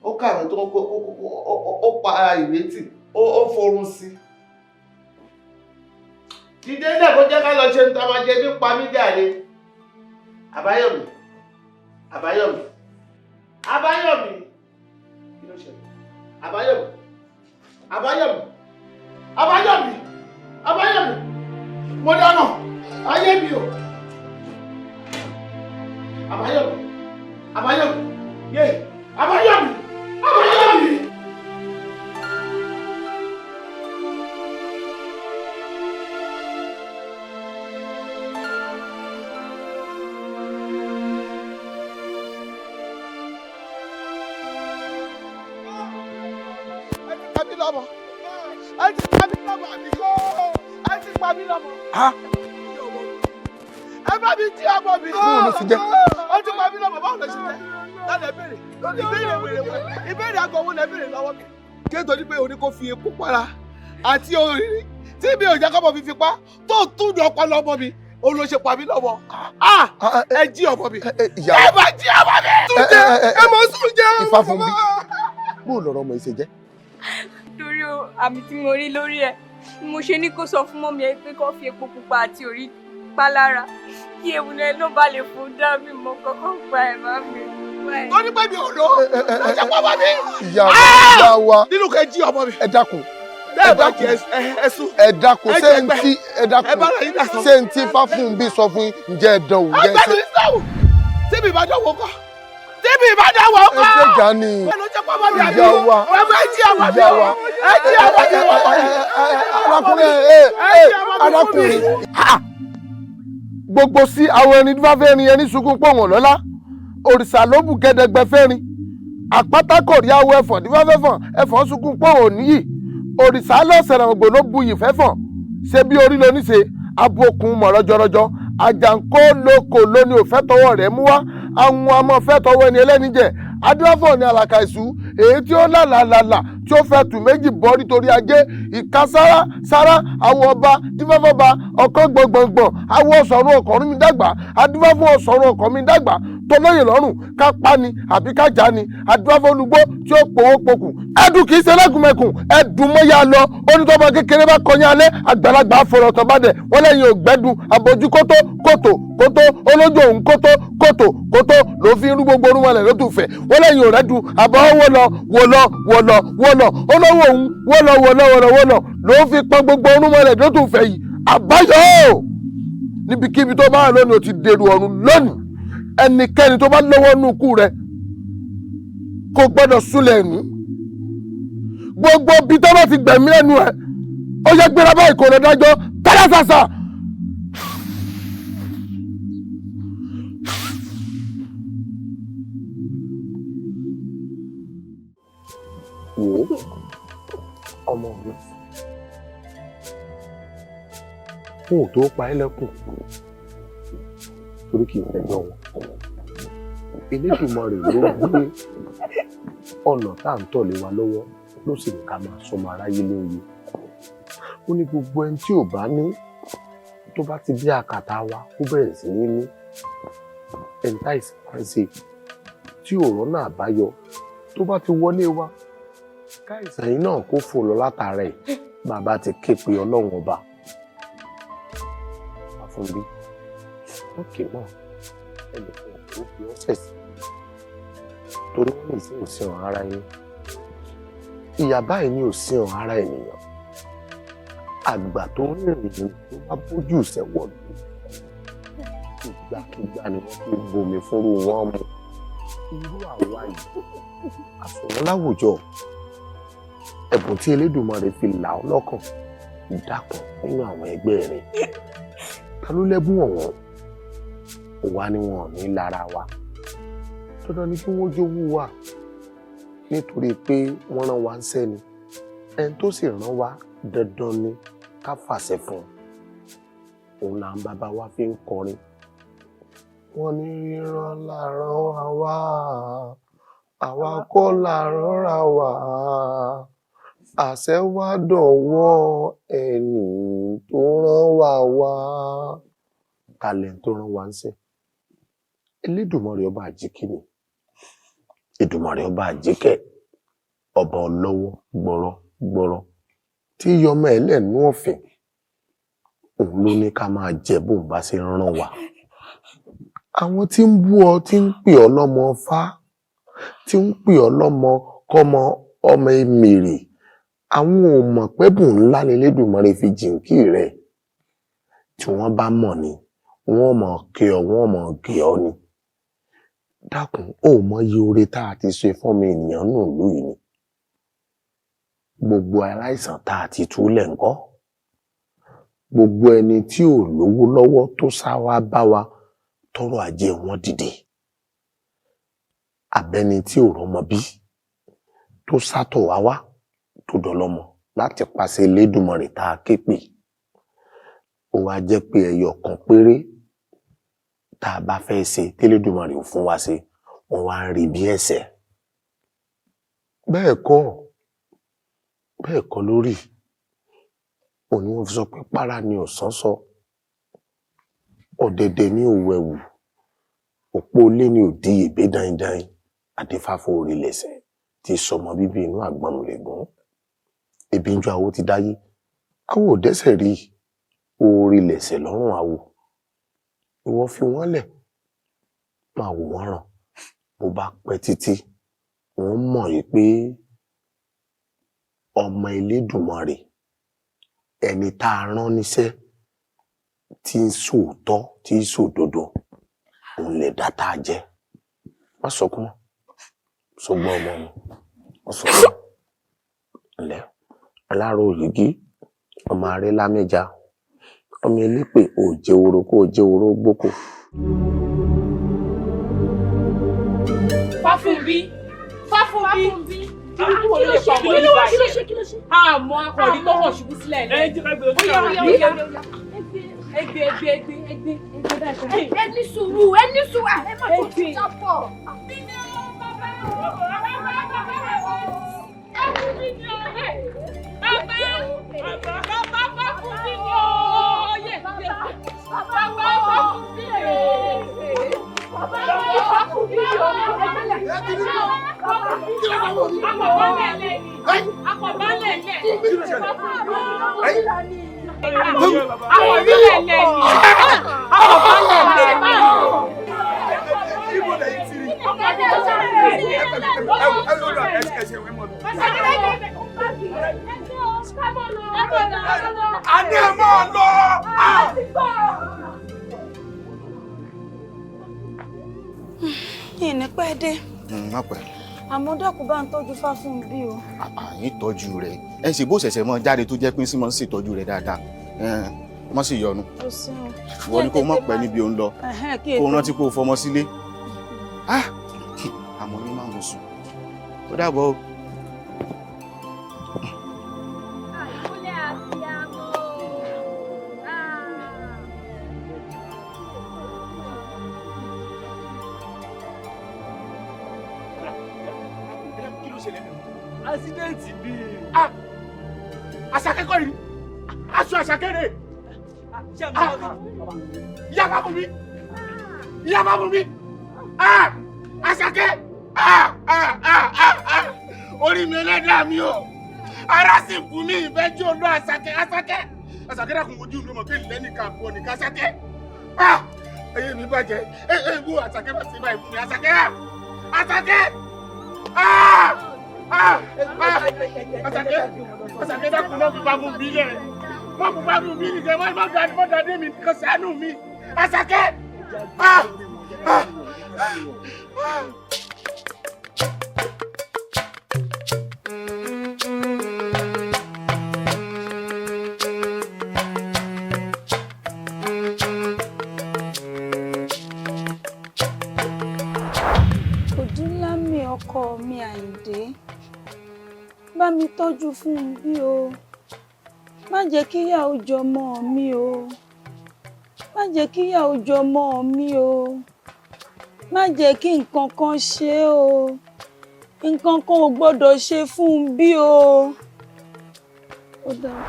Ó kàwé tó ó pa ìwé tì, ó forun sí. Dídé ilé kó jẹ́ ká lọ ṣe ń ta máa jẹ bí pa mí jáde. Àbáyọ̀mí. Àbáyọ̀mí. Àbáyọ̀mí. Kí ló ṣẹlẹ̀? Àbáyọ̀mí. Àbáyọ̀mí. Àbáyọ̀mí. Àbáyọ̀mí. Mo dáná. Ayé mi o. Àbáyọ̀mí. Àbáyọ̀mí. Yé. Àbáyọ̀mí. Àbáyọ̀mí. Ẹ bá mi jí ọmọ mi. Báwo ló ti jẹ́? Ó ti pa mí lọ́mọ, báwo ló ṣe jẹ́? Lálẹ́ béèrè. Ìbéèrè àgọ́ owó lẹ béèrè lọ́wọ́ mi. Kí nítorí pé o ní kó fi epo para àti òrìrì tí mi ò jẹ́ kọ́mọ fi fipá tó túnú ọpọlọ ọmọ mi. O ló ṣe pa mí lọ́mọ. Ẹ jí ọmọ mi. Ẹ bá jí ọmọ mi. Túnjẹ, ẹ mọ sùn jẹ. Ifá fún mi. Bó lọ̀rọ̀ ọmọ yìí ṣe jẹ́? Torí àmì tí mo rí lórí ẹ̀ ni mo ṣe ní kó sọ fún mọ́mí ẹ pé kó fi epo pupa àti òrí pa lára kí ewu náà ló bá lè fún dá mi mọ kọ́kọ́ pa ẹ̀ má mi. Torí pé mi ò lọ, ẹ jẹ́ pọ́ bọ́ mi. Ìyá wa. Nínú kẹ́ jí ọmọ mi. Ẹ dákun. Bẹ́ẹ̀ bá jẹ ẹ̀sùn. Ẹ dákun ṣé ń tí Fáfúnbí sọ fún ǹjẹ́ ẹ dán wò jẹ́ ṣe. Ọgbẹ́ni sáwù tí mi bá dánwò kọ́. Tí mi bá dánwò kọ́. Ẹ fẹ́ jà ní. Ẹ ló jẹ́ pọ́ bọ́ mi àbí. Ìyá wa. Ẹ jí ọmọ mi. Ẹ jí ọmọ mi. Arákùnrin. Gbogbo sí àwọn ẹni tí wọ́n fẹ́ rin ẹni sunkún pọ̀ wọ́n lọ́lá. Òrìṣà ló bù gẹ́dẹ́gbẹ́ fẹ́ rin. Àpáta kò rí àwọ̀ ẹ̀fọ̀n tí wọ́n fẹ́ fọ̀n ẹ̀fọ̀n sunkún pọ̀ wọ́n níyì. Òrìṣà lọ́sẹ̀rẹ̀ ògbò ló bu ìfẹ́ fọ̀n. Ṣé bí orí ló ní ṣe abokun mọ̀ rọ́jọ́rọ́jọ́. Àjàǹkó lóko lóní òfẹ́ tọwọ́ rẹ̀ mú wá. Àwọn ọmọ fẹ́ tọwọ́ ẹni ẹlẹ́ni jẹ. Adúláfọ̀ ni àlàkà ìṣú èyí tí ó lálàlàlà tí ó fẹ́ tù méjì bọ́ nítorí ajé ìka sára àwọn ọba dífáfọ́ba ọkàn gbọ̀ngbọ̀ngbọ̀n àwọn ọ̀sọ̀run ọkọ̀rin mi dàgbà adúláfọ̀ ọ̀sọ̀run ọkọ̀ mi dàgbà tó lóye lọ́rùn ká pa ni àbí ká já ni adúláfọ̀ olùgbó tí ó pòwó pokùn ẹdùn kì í ṣe lẹ́gùnmẹ̀kùn ẹdùn mọ́yà lọ onítọ́mọ kékeré bá kọyán alẹ́ àgbàlagbà fọ̀rọ̀ tán bá dẹ̀ wọ́n lẹ́yìn ògbẹ́dùn àbójú kótó olójú òun kótó ló fi rú gbogbo orú wọlé lótú fẹ̀ wọ́n lẹ́yìn òrẹ́dùn àbọ̀ wọ́lọ̀ olówó òun wọ́lọ̀ ló fi pọn gbogbo orú wọlé lótú fẹ̀ yìí àbáyọ níbikíbi tó bá wà lónìí ó ti dèrò ọ̀run lónìí ẹnikẹ́ni tó bá lọ́wọ́ nù kú rẹ̀ kò gbọ́dọ̀ súnlẹ̀ ní gbogbo bí tó bá ti gbẹ̀mí ẹnu ẹ̀ ó yẹ gbéra báyìí kò rẹ̀ dájọ́ tẹ́lẹ̀ sàṣà. wò ó ọmọ mi fún òtó pa ẹ́ lẹ́kùn torí kì í fẹjọ́ wọn Elédùmarè ló gbé ọ̀nà tá à ń tọ̀ lé wa lọ́wọ́ ló sì ní ká máa sọmọ aráyé lóye ó ní gbogbo ẹni tí ò bá ní tó bá ti dé àkàtà wa kó bẹ̀rẹ̀ sí ní ẹni táìsì máa ń ṣe tí ò rọ́nà àbáyọ tó bá ti wọlé wa káìsàn yìí náà kó fò lọ látara ẹ̀ bàbá ti ké pe Ọlọ́run ọba Fáfúnbí ókè náà ẹnìkan kò fi ọ́sẹ̀ sí torí wọ́n ní ìsìn òsín ara yín ìyá báyìí ní òsín ara ènìyàn àgbà tó ń rìnrìn tó bá bójú ìṣẹ́wọ̀ lù ìgbàkigbà ni wọ́n fi bomi fúnrú wọn mu irú àwa yìí àsọ̀rọ̀ láwùjọ ẹ̀bùn tí Elédùmarè fi là ọ́ lọ́kàn dákun nínú àwọn ẹgbẹ́ rẹ̀ ta ló lẹ́bùn ọ̀wọ́n òwa ni wọn ò ní lára wa dandan ni kí wọ́n jówú wa nítorí pé wọ́n rán wa ń sẹ́ni ẹni tó sì rán wa dandan ni ká fàṣẹ fún un òun là ń bàbá wa fi ń kọrin wọ́n ní rírán lárán wa wá àwa kọ́ la rọ́ra wà àṣẹ wá dọ̀wọ́ ẹni tó rán wa wá. Talẹ̀ tó rán wa ń sẹ́ Elédùmarè ọba àjíkìní Èdùmarè ọba àjíkẹ́ ọba ọlọ́wọ́ gbọ́rọ́ gbọ́rọ́ tí yọmọ ẹlẹ́nu ọ̀fìn òun ló ní ká máa jẹ bóun bá ṣe rán wa. Àwọn tí ń bú ọ tí ń pè ọ lọ́mọ fá tí ń pè ọ lọ́mọ kọ́mọ ọmọ emèrè àwọn ò mọ̀ pẹ́bùn ńlá ni Elédùmarè fi jìnkì rẹ̀ tí wọ́n bá mọ̀ ni wọ́n mọ̀ kí ọ wọ́n mọ̀ gé ọ ni. Dákun ó mọ iye oore tá a ti ṣe fọ́mọ ènìyàn nù lóyìí ni. Gbogbo aláìsàn tá a ti túlẹ̀ ńkọ́ gbogbo ẹni tí ò lówó lọ́wọ́ tó sá wá bá wa tọrọ ajé wọn dìde abẹni tí ò rọ́mọ bí tó sátọ̀ wá wá tó dọlọ́mọ láti pàṣẹ Elédùmarè tá a ké pè ó wá jẹ́ pé ẹyọ kan péré tá a bá fẹ́ ṣe tẹ́lẹ̀dùmarè ò fún wa ṣe wọ́n wá ń rí bí ẹ̀ṣẹ̀. Bẹ́ẹ̀ kọ́ lórí òun ni wọ́n fi sọ pé para ni ọ̀sán sọ ọ̀dẹ̀dẹ̀ ní òwẹ̀wù òpó ilé ní òdì ìbé dáindáin adífáfó orí lẹ̀sẹ̀ tí sọmọ bíbí inú àgbọnù lè gbọ́n ebi ń jọ àwo ti dáyé àwo ò dẹ́ṣẹ̀ rí orí lẹ̀sẹ̀ lọ́rùn àwo ìwọ fi wọ́n lẹ̀ máa wò wọ́n ràn bó bá pẹ́ títí wọ́n mọ̀ yìí pé ọmọ Elédùmarè ẹni tá a rán níṣẹ́ tí ń sòótọ́ tí ń sòdodo òun lè dá tá a jẹ́ má sọkún sọgbọ́n ọmọ mi wọ́n sọkún ńlẹ̀ aláró òyìgí ọmọ arẹ lámẹ́ja ọmọ elépè òjé oró kó òjé oró gbókò. Fáfúnbí kí ló ṣe àmọ́ akọ̀rí tó hàn ṣubú sílẹ̀ ní. Ẹni sùúrù ẹ má tó ti jábọ̀. Ìní pẹ́ dé. Má pẹ́. Àmọ́ dákun bá ń tọ́jú Fáfúnbí o. Àyín tọ́jú rẹ̀. Ẹ ṣe bó ṣẹ̀ṣẹ̀ mọ́ jáde tó jẹ́ pé sí mọ́ sí tọ́jú rẹ̀ dáadáa. Mọ́ sì yọnu. Ìwọ ni kó mọ̀ pẹ́ níbi òun lọ. Kó rántí kó fọmọ sílé. Àmọ́ ní máa mọ̀ sùn. Ó dàbọ̀ o. Accidenti bí. Àṣàkẹ́ kọ́ yìí. Aṣọ Àṣàkẹ́ rẹ̀. Ìyá bá bù mí. Àṣàkẹ́. Orí mi ẹlẹ́dàá mi o. Ara sì bù mí ìbẹ́jú olú Àṣàkẹ́. Àṣàkẹ́ dàkún ojú mi mọ̀ pé lẹ́nìkan àbúrò nìkan Àṣàkẹ́. Ẹyẹ mi bàjẹ́. Wo Àṣàkẹ́ bá ti báyìí fún mi. Àṣàkẹ́. Àṣàkẹ́ dákun mọ́ fipá mú bí lẹ̀. Mọ́ fipá mú bí nìkẹ́ mọ́ dàdé mi kan ṣàánú mi. Àṣàkẹ́. Òdúnlámì ọkọ mi Àyìndé. Bá mi tọ́jú Fúnbí o. Má jẹ́ kí ìyà ó jọmọ mi o. Má jẹ́ kí ìyà ó jọmọ mi o. Má jẹ́ kí nǹkan kan ṣe o. nǹkan kan ò gbọ́dọ̀ ṣe fún un bí o. Ó dáa.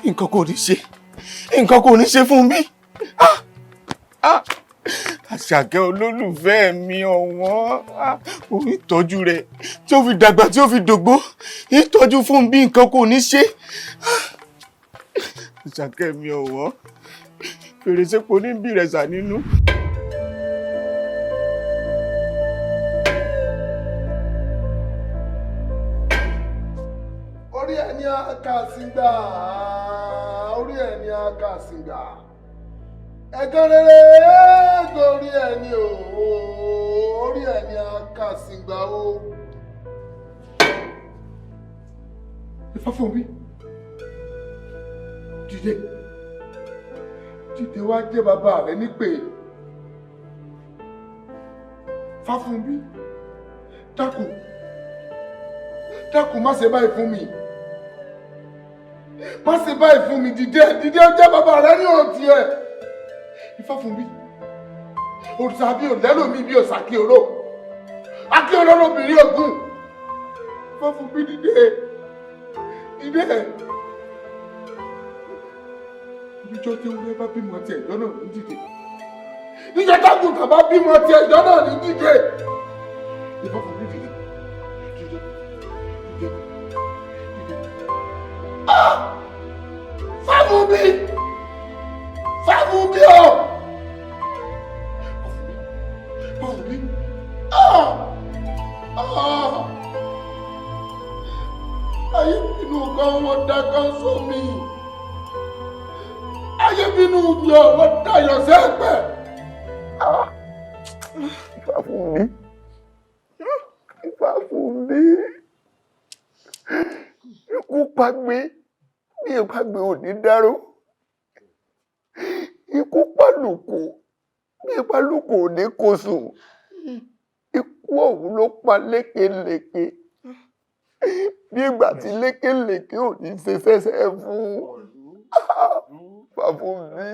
Nǹkan kò ní ṣe. Nǹkan kò ní ṣe fún mi. Àṣàkẹ́ olólùfẹ́ mi ọ̀wọ́n. Orí ìtọ́jú rẹ̀ tí ó fi dàgbà tí ó fi dògbó. Ìtọ́jú fún bí nǹkan kò ní ṣe. Àṣàkẹ́ mi ọ̀wọ́n. Fèrèsé po ní bí rẹ̀ sà nínú. Orí ẹni akásìngbà, orí ẹni akásìngbà. Ẹ̀kan rere gorí ẹni o, orí ẹni akásìngbà o. Ìfáfúnmi, dìde, dìde wá jẹ́ bàbá rẹ nípè. Fáfúnmi, dákun, dákun má ṣe báyìí fún mi. Má ṣe báyìí fún mi, dìde, dìde ó jẹ́ bàbá rẹ ní òtí ẹ̀. Ìfáfúnmi, òrìṣà bí ò lẹ́rù mi bí ò sàkí oró. Akí olóró obìnrin ògùn. Ìfáfúnmi dìde, dìde. Níjọ́ tí ewúrẹ́ bá bímọ ti ẹ̀jọ́ náà ní dìde. Níjọ́ tágùntàn bá bímọ ti ẹ̀jọ́ náà ní dìde. Ìfáfúnmi dìde, dìde, dìde, dìde. Fáfúnmi! Fáfúnmi o! Fáfúnmi! Ayé bínú kan wọ́n dá kan sómi. Ayé bínú yọ wọ́n dayọ̀ sẹ́pẹ̀. Fáfúnmi! Fáfúnmi! Ikú pagbe bí ìpagbe ò ní dárò. Ikú pàlùkù bí ìpàlùkù ò ní kó sùn. Ikú ọ̀hún ló pa lékelèké bí ìgbà tí lékelèké ò ní ṣe ṣẹ́ṣẹ́ fún. Fáfúnmi,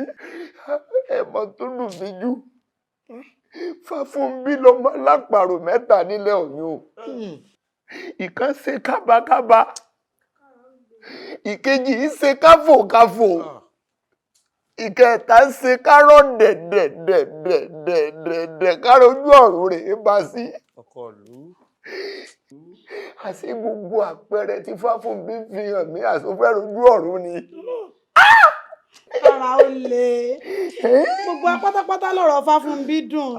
ẹ̀mọ́ tó dùn mí jù. Fáfúnmi lọmọ alápàrò mẹ́ta nílẹ̀ Ọ̀yọ́. Ìkan ṣe kábàkábà, ìkejì ń ṣe káfòkáfò, ìkẹta ń ṣe kárọ̀ dẹ̀dẹ̀dẹ̀dẹ̀dẹ̀dẹ̀ károjú ọ̀run rèé bá sí. Àṣé gbogbo àpẹẹrẹ tí Fáfúnmi fi hàn mí àsọfẹ́ rojú ọ̀run ni. Ara ó le. Gbogbo apátápátá lọ̀rọ̀ Fáfúnmi dùn.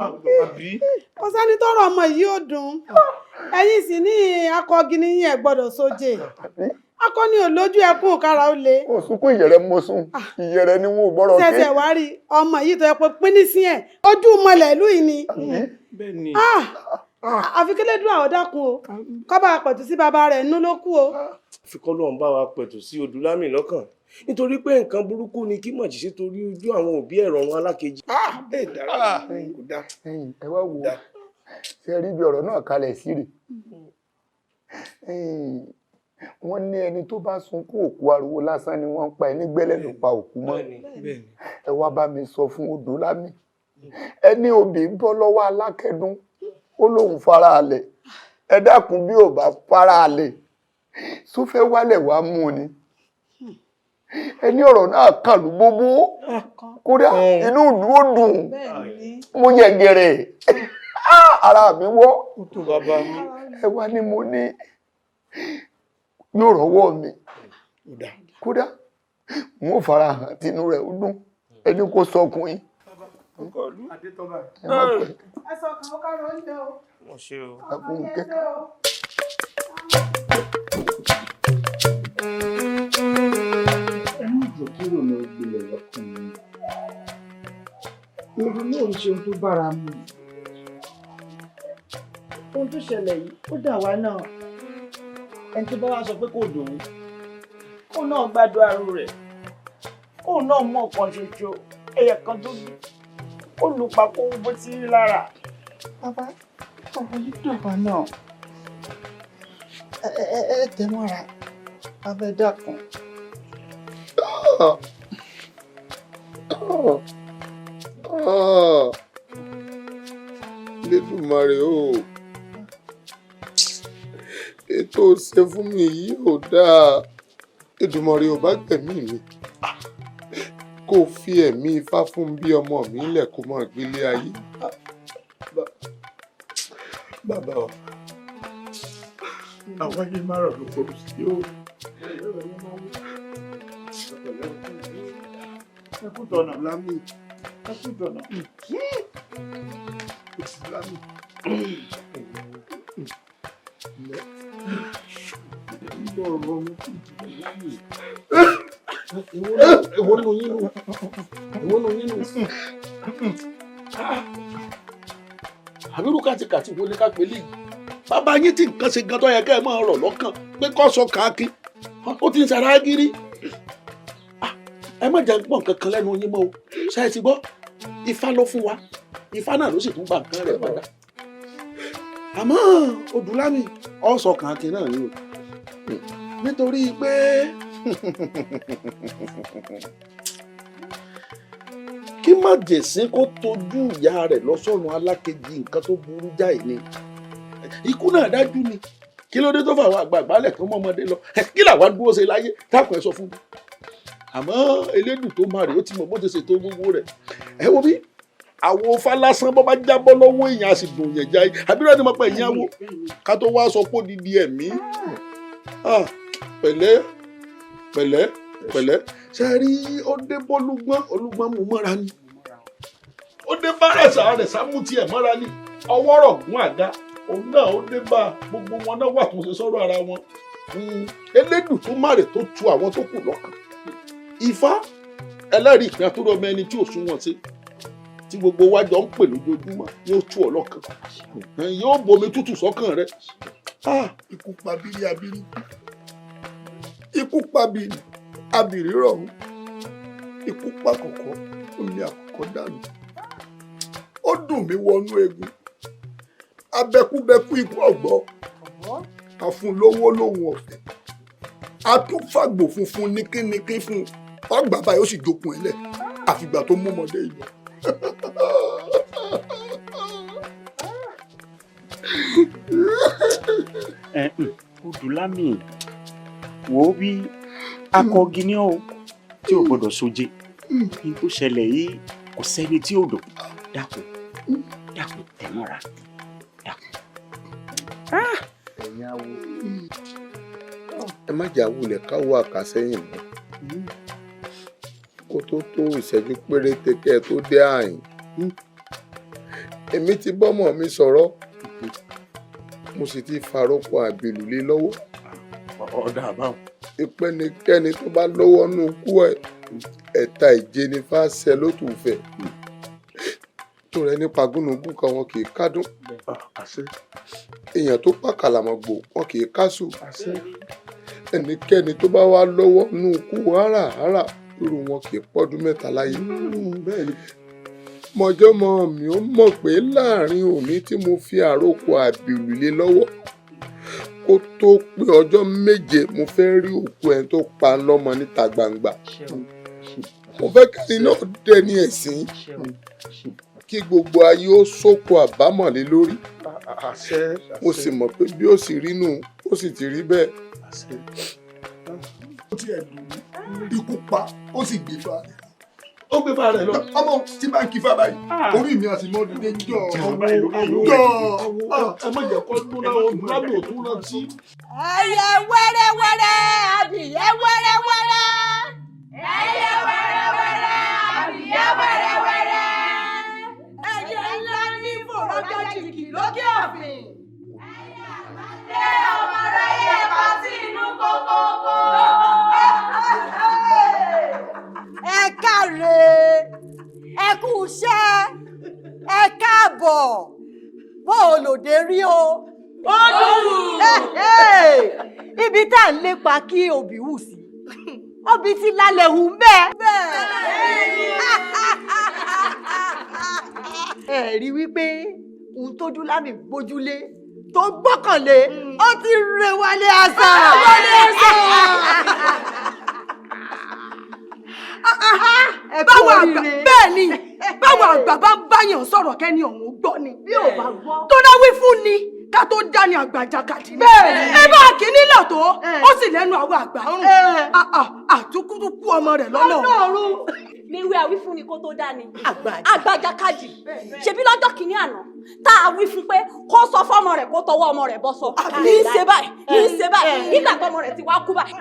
Kò sẹ́ni tọ́rọ̀ ọmọ yìí ò dùn. Ẹ̀yin sì ní akọgi ní yín ẹ̀ gbọ́dọ̀ sóje. Akọni ò lójú ẹkún kára ó le. Ó sunkún ìyẹ̀rẹ̀ mo sùn, ìyẹ̀rẹ̀ ni wọn ò gbọ́dọ̀ ké. Ṣẹ̀ṣẹ̀ wá rí ọmọ yìí tó yẹ pé pín ní sí ẹ̀. Ojú mọlẹ̀ ìlú yìí ni. Bẹ́ẹ̀ni. Àfi kí Lédùà ó dákun o. Kọ́ bá wa pẹ̀tù sí bàbá rẹ̀ nínú ló kù o. Àfikọ́ ló ń bá wa pẹ̀tù sí Odúlámì lọ́kàn. Nítorí pé nǹkan burúkú ni kí Mọ̀jíṣẹ́ torí ojú àwọn òbí ẹ̀rọ wọn alákejì. Ẹ dára kò dá. Ẹ wá wo ṣe rí bí ọ̀rọ̀ náà kalẹ̀ sí rè. Wọ́n ní ẹni tó bá sunkún òkú ariwo lásán ni wọ́n ń pa ẹni gbẹ́lẹ́ ló pa òkú mọ́. Ẹ wá bá mi sọ fún Odúlámì. Ẹni òbí ń bọ́ lọ́wọ́ alákẹ́dùn ó lóun fara alẹ̀. Ẹ dákun bí ò bá fara alẹ̀ só fẹ́ wálẹ̀ wá mú un ni. Ẹni ọ̀rọ̀ náà kàn lù gbogbo kódà inú ìlú ó dùn mo yẹ gẹ̀rẹ̀ ara mi wọ́. Ẹ wá ní mo ní yóò rọ́wọ́ mi kódà mo fara hàn tínú rẹ̀ ó dùn ẹni kó sọkùnrin. Ẹ sọ kàn ó kárọ̀ oúnjẹ o. Wọ́n ṣe o. Kí lòun ò gbilẹ̀ lọ́kùnrin irú náà ń ṣe ohun tó bára mu. Ohun tó ṣẹlẹ̀ yìí ó dà wá náà ẹni tó bá wá sọ pé kò dùn ún kó náà gbádùn àrùn rẹ̀ kó náà mọ̀ ọ̀kan ṣoṣo ẹyẹ kan tó bí ó lù papọ̀ bó ti rí lára. Bàbá ọ̀rọ̀ yìí dà wá náà ẹ tẹ̀ mọ́ra abẹ́ dákun. Elédùmarè o ètò ṣe fún mi yìí ò dáa Èdùmarè ò bá gbẹ̀mí mi kó fi ẹ̀mí ifá fún bí ọmọ mi lẹ̀ kó máa gbélé ayé. Bàbá o àwọn yìí máa rọ̀ ló kọrù sí o. Ẹkú tọ̀nà lámì. Ẹkú tọ̀nà. Lámì. Èwo nù yín nù? Èwo nù yín nù? Àbírú kàtìkàtì wo ni ká pè léyìí? Bàbá yín tí nǹkan ṣe gan tó yẹ kẹ́ ẹ máa rọ̀ lọ́kàn pé kọ́ sọ káàkiri ó ti ń sara gírí. Ẹ má jẹ́ gbọ̀n kankan lẹ́nu yín mọ́ o ṣe é ti gbọ́ Ifá ló fún wa Ifá náà ló sì tún gba nǹkan rẹ̀ padà. Àmọ́ Odùlámì ọ̀sọ̀ káàkiri náà ni o nítorí pé kí má jèsín kó tójú ìyá rẹ̀ lọ́sọ̀run alákejì nǹkan tó burú jáì ni ikú náà dájú ni kí ló dé tó fà wá àgbààgbà lẹ̀ tó mọ́mọdé lọ kí làwa dúró ṣe láyé dákun ẹ sọ fún mi àmọ́ elédùn tó máa rè ó ti mọ̀ bó ti ṣètò gbogbo rẹ̀ ẹ wo bí àwo Ifá lásán bọ́ bá jábọ́ lọ́wọ́ èèyàn a sì dùn yẹn jáì àbúrò ẹni mọ̀ pé ìyẹn wo ká tó wá sọ pé odidi ẹ̀mí pẹ̀lẹ́ pẹ̀lẹ́ pẹ̀lẹ́ ṣe rí ó dé bọ́lúgbọ́n olúgbọ́n mú mọ́ra ni ó dé bárẹ̀sà rẹ̀ sámú tiẹ̀ mọ́ra ni ọwọ́ rọ̀ gún àga òun náà ó dé bá gbogbo wọn náà wà tó ṣe sọ́rọ̀ ara wọn elédùn tó máre tó tu àwọn tó kù lọ́kàn Ifá ẹlẹ́rìí ìpín àtúrọ̀ ọmọ ẹni tí ò sún wọn sí tí gbogbo wa jọ ń pè lójoojúmọ́ yóò tú ọ lọ́kàn yóò bomi tútù sọ́kàn rẹ ikú pa bírí abírí ikú pa bírí abìrí rọ̀hún ikú pa kọ̀kọ́ omi àkọ́kọ́ dànù ó dùn mí wọnú egun abẹ́kúbẹ́kú ikú ọ̀gbọ́ àfúnlówó lóhun ọ̀fẹ́ atúnfàgbò funfun níkíníkí fún ọgbà báyìí ó sì jókun ẹlẹ àfìgbà tó mú ọmọdé ìlú. Odùlámì wò ó bí akọgi ní ọ tí ò gbọ́dọ̀ sóje ní tó ṣẹlẹ̀ yìí kò sẹ́ni tí ò dùn dákun dákun tẹ̀mọ́ra dákun. ẹ̀yin awo ẹ má jà wulẹ̀ káwọ́ àkàsẹ́yìn mọ́ kó tó tó ìṣẹ́jú péréte kẹ́ ẹ tó dé àyìn èmi ti bọ́mọ mi sọ̀rọ̀ mo sì ti farókọ àbèlú lé lọ́wọ́ ọ̀dà àbáwọn. ìpẹ́nikẹ́ni tó bá lọ́wọ́ nù kú ẹ̀ ẹ̀ta ìjẹnifá ṣẹ ló tù fẹ́ tó rẹ nípa gúnugún kan wọn kì í kádùn èèyàn tó pàkàlàmọ̀gbò wọn kì í kásù ẹnikẹ́ni tó bá wá lọ́wọ́ nù kú háràhárà irú wọn kì í pọ́dún mẹ́ta láyé mọ̀jọ́mọ́ mi ó mọ̀ pé láàrin òní tí mo fi àròkọ àbèlú lé lọ́wọ́ kó tó pé ọjọ́ méje mo fẹ́ rí òkú ẹni tó pa lọ́mọ níta gbangba mo fẹ́ kẹ́ni náà dẹni ẹ̀sìn kí gbogbo ayé ó sóko àbámọ̀ lé lórí mo sì mọ̀ pé bí ó sì rí nù ó sì ti rí bẹ́ẹ̀. ó ti ẹ̀ dùn ikú pa ó sì gbé fa ó gbé fa rẹ̀ lọ. ọmọ tí bá ń kí fa báyìí orí mi àti mọ́ dídé jọ ẹ má jẹ́ kó dúná lábẹ́ òtún náà tí. ẹyẹ wẹ́rẹ́wẹ́rẹ́ abìyẹ́ wẹ́rẹ́wẹ́rẹ́. ẹyẹ wẹ́rẹ́wẹ́rẹ́ abìyẹ́ wẹ́rẹ́wẹ́rẹ́. ẹyẹ ńlá ní fòrọ́jọ́ jìgì lókè ọ̀fìn. ṣé ọmọ rẹ̀ yẹ bá sí inú kókókó. ẹ káre ẹ kú iṣẹ́ ẹ káàbọ̀ bó o lòdì rí o. ó dùn. ibi tá à ń lépa kí obì hù sí obì ti lálẹ́ hù ń bẹ́ẹ̀. ẹ rí wípé ohun tó dún lámì gbójúlé tó gbọ́kànlé ó ti rè wálé àṣà. báwo àgbà bẹ́ẹ̀ ni báwo àgbà bá ń báyàn sọ̀rọ̀ kẹ́ni ọ̀hún gbọ́ ni tó náà wí fún ni ká tó dání àgbà jàkadì ni ẹ bá kínní lọ tó ó sì lẹ́nu àwọn àgbà rùn àtúkútúkú ọmọ rẹ̀ lọ́nà ọ̀run. mi wí àwí fún ni kó tó dání àgbà jàkadì ṣebí lọ́jọ́ kìíní àná tá a wí fún pé kó sọ fọ́mọ rẹ̀ kó tọwọ́ ọmọ rẹ̀ bọ́ sọ ní í ṣe báyìí nígbà tọmọ rẹ̀ ti wá kú báyìí.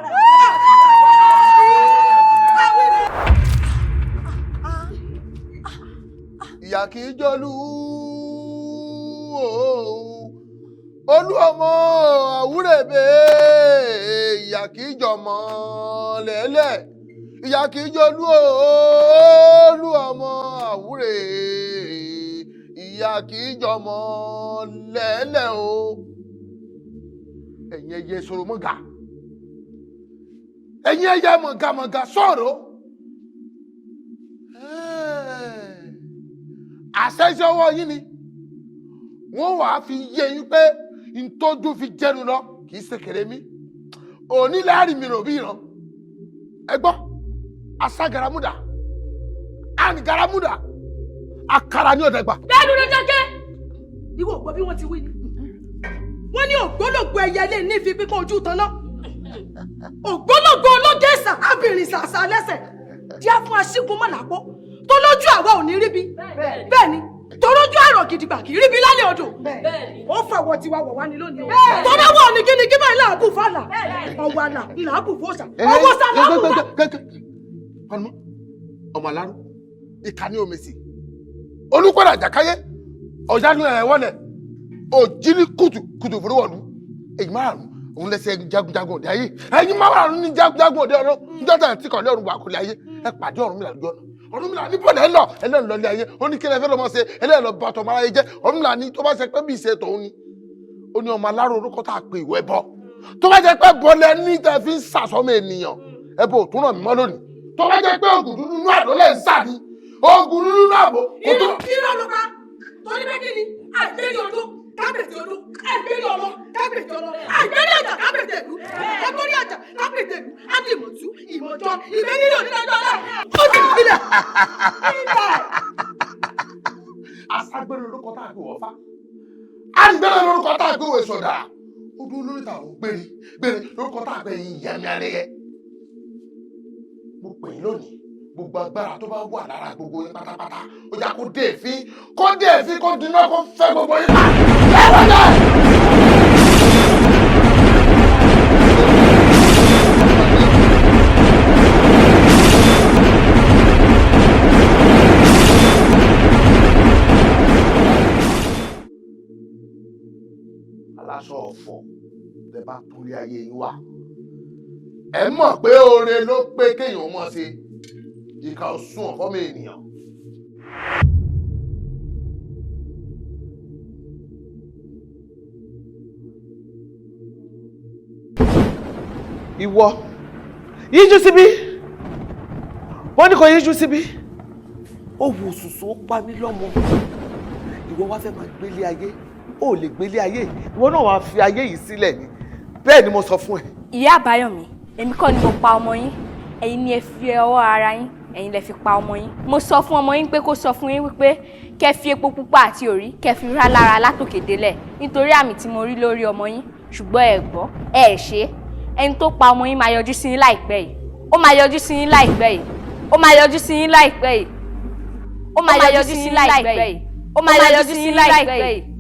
ìyá kì í jọlú olú ọmọ àwúrẹ̀bẹ̀ ìyá kì í jọmọ lẹ́lẹ̀ ìyá kì í jọlú olú ọmọ àwúrẹ̀ ìyá kì í jọmọ lẹ́lẹ̀ o ẹ̀yin ẹyẹ sọ̀rọ̀ mọ́gà ẹ̀yin ẹyẹ mọ̀gàmọ̀gà sọ̀rọ̀ àṣẹṣẹ ọwọ́ yín ni wọ́n wàá fi yé yín pé ntọ́jú fi jẹnu lọ kì í ṣe kéré mi òní láàrin mi rò bí ìran ẹ gbọ́ aságaramuda anigaramuda akara ní ọ̀dẹ́gbà. bẹ́ẹ̀ ló dákẹ́ ìwọ ògbọ́ bí wọ́n ti wí ni wọ́n ní ògbólógbò ẹyẹlé ní ìfi pípọ́n ojú tán náà ògbólógbò ológẹ́sà abìnrin sàṣà lẹ́sẹ̀ díẹ̀ fún aṣígun mọ́làpọ̀ tó lójú àwa ò ní ríbi bẹ́ẹ̀ ni torójú àrò gidigba kì í ríbi lálẹ́ odò ó fàwọ̀ tiwa wọ̀ wá ní lónìí o tọ́lá wọ̀ ní kíni kí báyìí làákù fàlà ọ̀wọ̀ àlà làákù fòṣà ọwọ́ sá làákù fà. ọmọ aláró ìkànnì omesi olùkọ́dà àjàkáyé ọ̀jánu ẹ̀wọ́lẹ̀ òjìní kùtù fúrúwọ̀lú èyí márùn òun lẹ́sẹ̀ jagunjagun òde ayé ẹ̀yin márùn ní jagunjagun òde ọ̀run níjọ́ta tí kò lé ọ̀run wà kò lé ayé ẹ pàdé ọ̀run mi làlùjọ́ náà Ọ̀rúnmìlà ní bọ́ọ̀lù ẹ̀ lọ ẹlẹ́nu lọ ilé ayé ó ní kí ẹ fẹ́ lọ́mọ ṣe ẹlẹ́nu lọ bàtọ̀ mara yé jẹ́ Ọ̀rúnmìlà ní tó bá ṣe pé bí ìṣe tòun ni ó ní ọmọ aláró orúkọ tá a pè ìwẹ́ bọ́ tó bá jẹ́ pé bọ́ọ̀lù ní tẹ́ fi ń sàsọ́mọ ènìyàn ẹ bò tún ràn mí mọ́ lónìí tó bá jẹ́ pé oògùn dúdú inú àdó lẹ̀ ń sà ní oògùn dúdú inú àbò. irọ́ ló bá torí pé kí ni àgbẹ̀rẹ̀ odó kábẹ̀tì odó àgbẹ̀rẹ̀ ọmọ kábẹ̀tì ọmọ àgbẹ̀rẹ̀ àjà kábẹ̀tì ẹ̀dú ẹgbẹ́rẹ́ àjà kábẹ̀tì ẹ̀dú ádìmọ̀tú ìmọ̀jọ ìgbẹ́nìlò onídàájọ́ náà ó ti sílẹ̀. aṣágbére lórúkọ tá a gbé wọ́n fá àgbẹ̀rẹ̀ lórúkọ tá a gbé wọ́n sọ̀dà ó dúró lórí tàwọn gbére lórúkọ tá a gbé yín yẹmi arẹyẹ. mo pè yín lónìí gbogbo agbára tó bá wà lára gbogbo yín pátápátá ó yá kó dé èéfín kó dínà kó fẹ́ gbogbo yín pa lẹ́wọ̀n náà. aláṣọ ọ̀fọ̀ lẹ bá torí ayé yín wá ẹ mọ̀ pé oore ló pé kéèyàn mọ̀ ṣe ìkà òsùn ọ̀fọ́mọ ènìyàn. ìwọ yíjú síbí wọ́n ní kò yíjú síbí ó wò sùsù ó pa mí lọ́mọ ìwọ wá fẹ́ máa gbélé ayé ó lè gbélé ayé ìwọ náà wàá fi ayé yìí sílẹ̀ ni bẹ́ẹ̀ ni mo sọ fún ẹ. ìyá àbáyọ̀mí èmi kọ́ ni mo pa ọmọ yín ẹ̀yin ni ẹ fi ọwọ́ ara yín ẹ̀yin lẹ fi pa ọmọ yín. mo sọ fún ọmọ yín pé kó sọ fún yín wípé kẹ́ fi epo pupa àti òrí kẹ́ fi rá lára látòkè délẹ̀ nítorí àmì tí mo rí lórí ọmọ yín ṣùgbọ́n ẹ gbọ́ ẹ ṣe ẹni tó pa ọmọ yín máa yọjú sí yín láìpẹ́ yìí ó máa yọjú sí yín láìpẹ́ yìí ó máa yọjú sí yín láìpẹ́ yìí ó máa yọjú sí yín láìpẹ́ yìí ó máa yọjú sí yín láìpẹ́ yìí.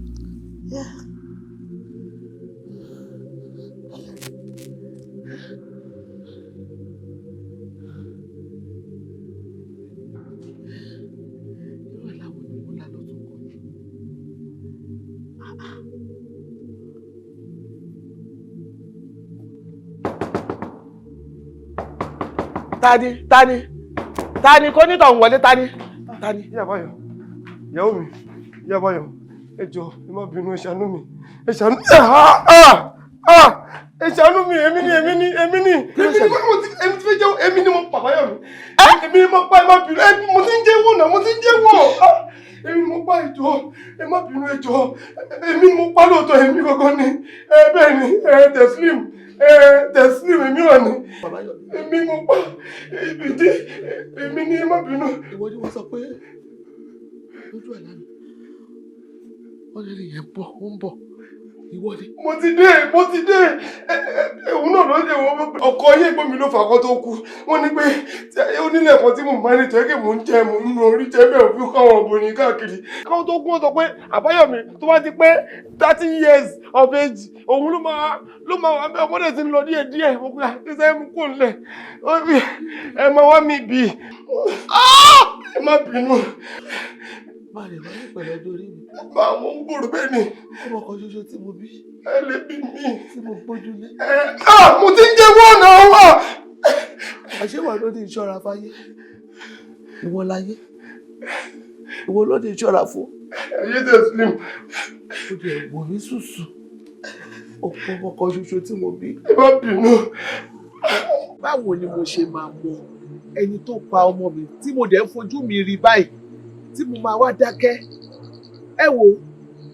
Tani kò ní tọ̀hún wọlé tani. Ìyá Báyọ̀, ìyàwó mi, Ìyá Báyọ̀, ẹ jọ̀ọ́, ẹ má bínú, ẹ ṣàánú mi, ẹ ṣàánú mi, èmi ni, èmi ti fẹ́ jẹ́wọ́, èmi ni mo pa Báyọ̀ mi, èmi ni mo pa, ẹ má bínú, mo ti ń jẹ́wọ́ náà, mo ti ń jẹ́wọ́, èmi ni mo pa ẹ jọ̀ọ́, ẹ má bínú ẹ jọ̀ọ́, èmi ni mo pa lóòótọ́, èmi gangan ni, bẹ́ẹ̀ ni, Teslim, Tẹ̀sí mi ò ní. Èmi mo pa ìbìdí. Èmi ní má bínú. Ìwọ ni wọ́n sọ pé lójú àlá mi. Wọ́n lè rí yẹn bọ̀, ó ń bọ̀. Ìwọ ni. Mo ti dé. Òun náà ló dé wọ́n. Ọkọ yẹn gbọ́ mi ló fà kọ́ tó kú. Wọ́n ní pé onílẹ̀ kan tí mò ń bá ní tọ́ kí mò ń jẹ mò ń nu orí jẹ bẹ́ẹ̀ fún káwọn obìnrin káàkiri. Káwọn tó kú ó sọ pé Àbáyọ̀mí tó bá ti pé 30 years of age òun ló máa wà bẹ́ẹ̀ ọmọdé ti ń lọ díẹ̀. Mo pe àtẹ́sẹ́ mú kò ńlẹ̀. Ẹ máa wá mi bì. Ẹ má bínú. Má lè wáyé pẹ̀lú ọjọ́ orí mi. Àwọn ń gbòòrò bẹ́ẹ̀ ni. Ọmọ kan ṣoṣo tí mo bí. Ẹ lè bí mi. Tí mo gbójú lé. Mo ti ń jẹ́ wọ́n náà wà. Àṣewà ló ní ìṣọ́ra fáyé. Ìwọ láyé. Ìwọ ló ní ìṣọ́ra fún. Ẹyẹ tẹ̀ slim. Ó jẹ́ ìwò mi sùsù. Ọ̀pọ̀ ọmọ kan ṣoṣo tí mo bí. Ẹ má bínú. Báwo ni mo ṣe máa mọ ẹni tó pa ọmọ mi tí mo dẹ̀ ń fojú mi rí báyìí tí mo máa wá dákẹ́? Ẹ wo,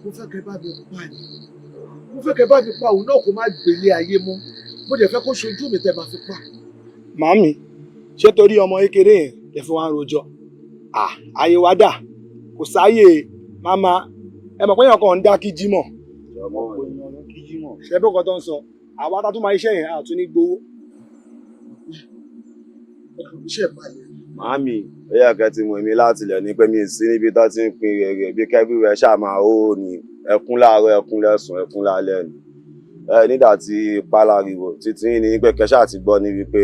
mo fẹ́ kẹ́ bá mi pa ni. Mo fẹ́ kẹ́ bá mi pa òun náà kó má gbélé ayé mọ́. Mo dẹ̀ fẹ́ kó ṣojú mi tẹ́ máa fi pa. Màámi, ṣé torí ọmọ kékeré yẹn lè fi wá ń rojọ́? Àyè wá dà, kò sáyè màmá. Ẹ mọ̀ pé èèyàn kan ń dá kí jímọ̀. Ṣé bí ọkọ tó ń sọ, àwa tá tún máa iṣẹ́ yẹn àtún ní gbowó. Màámi, ó yẹ kẹ́ ti mọ̀ mí láti lẹ̀ ní pé mi sí níbi tó ti ń pin rere bí kẹ́bí rẹ̀ ṣáà máa hó ni ẹkún láàárọ̀ ẹkún lẹ́sùn ẹkún lálẹ́ ni. Nígbà tí pálariwo títí ní pé kẹ́ṣà ti gbọ́ ní wípé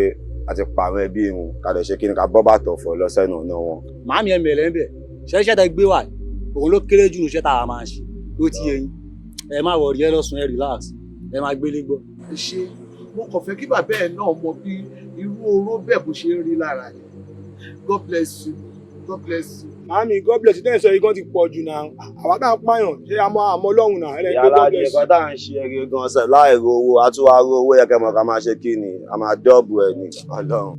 a ti pààrọ̀ ẹbí irun ká lè ṣe kí ni ká bọ́ bàtọ̀ fọ̀ lọ́sẹ̀nù ọ̀nà wọn. Màámi ẹ̀ mẹ̀lẹ́ ń bẹ̀, ṣẹ́ṣẹ́ tẹ gbé wà òun ló kéré jù níṣẹ́ tá a máa ṣe ló ti yẹ yín. Ẹ má wọrí, ẹ lọ́sùn ẹ relax, ẹ máa gbélé gbọ́. Ṣé mo kàn fẹ́ kí bàbá ẹ̀ náà mọ bí irú oró bẹ́ẹ̀ bó ṣe ń rí lára ẹ̀. God bless you. God bless you. Màámi, God bless you. Tẹ́yìn sọ yìí gan ti pọ̀ jù náà. Àwa tá à ń pààyàn ṣé àmọ́ Ọlọ́run náà. Yàrá jẹ́ ẹ̀kọ́ tá à ń ṣe eré gan ṣẹ̀ láì ro owó, a tún wá ro owó yẹ kẹ́ mọ̀ ká máa ṣe kí ni, a máa dọ́ọ̀bù ẹ̀ ní Ọlọ́run.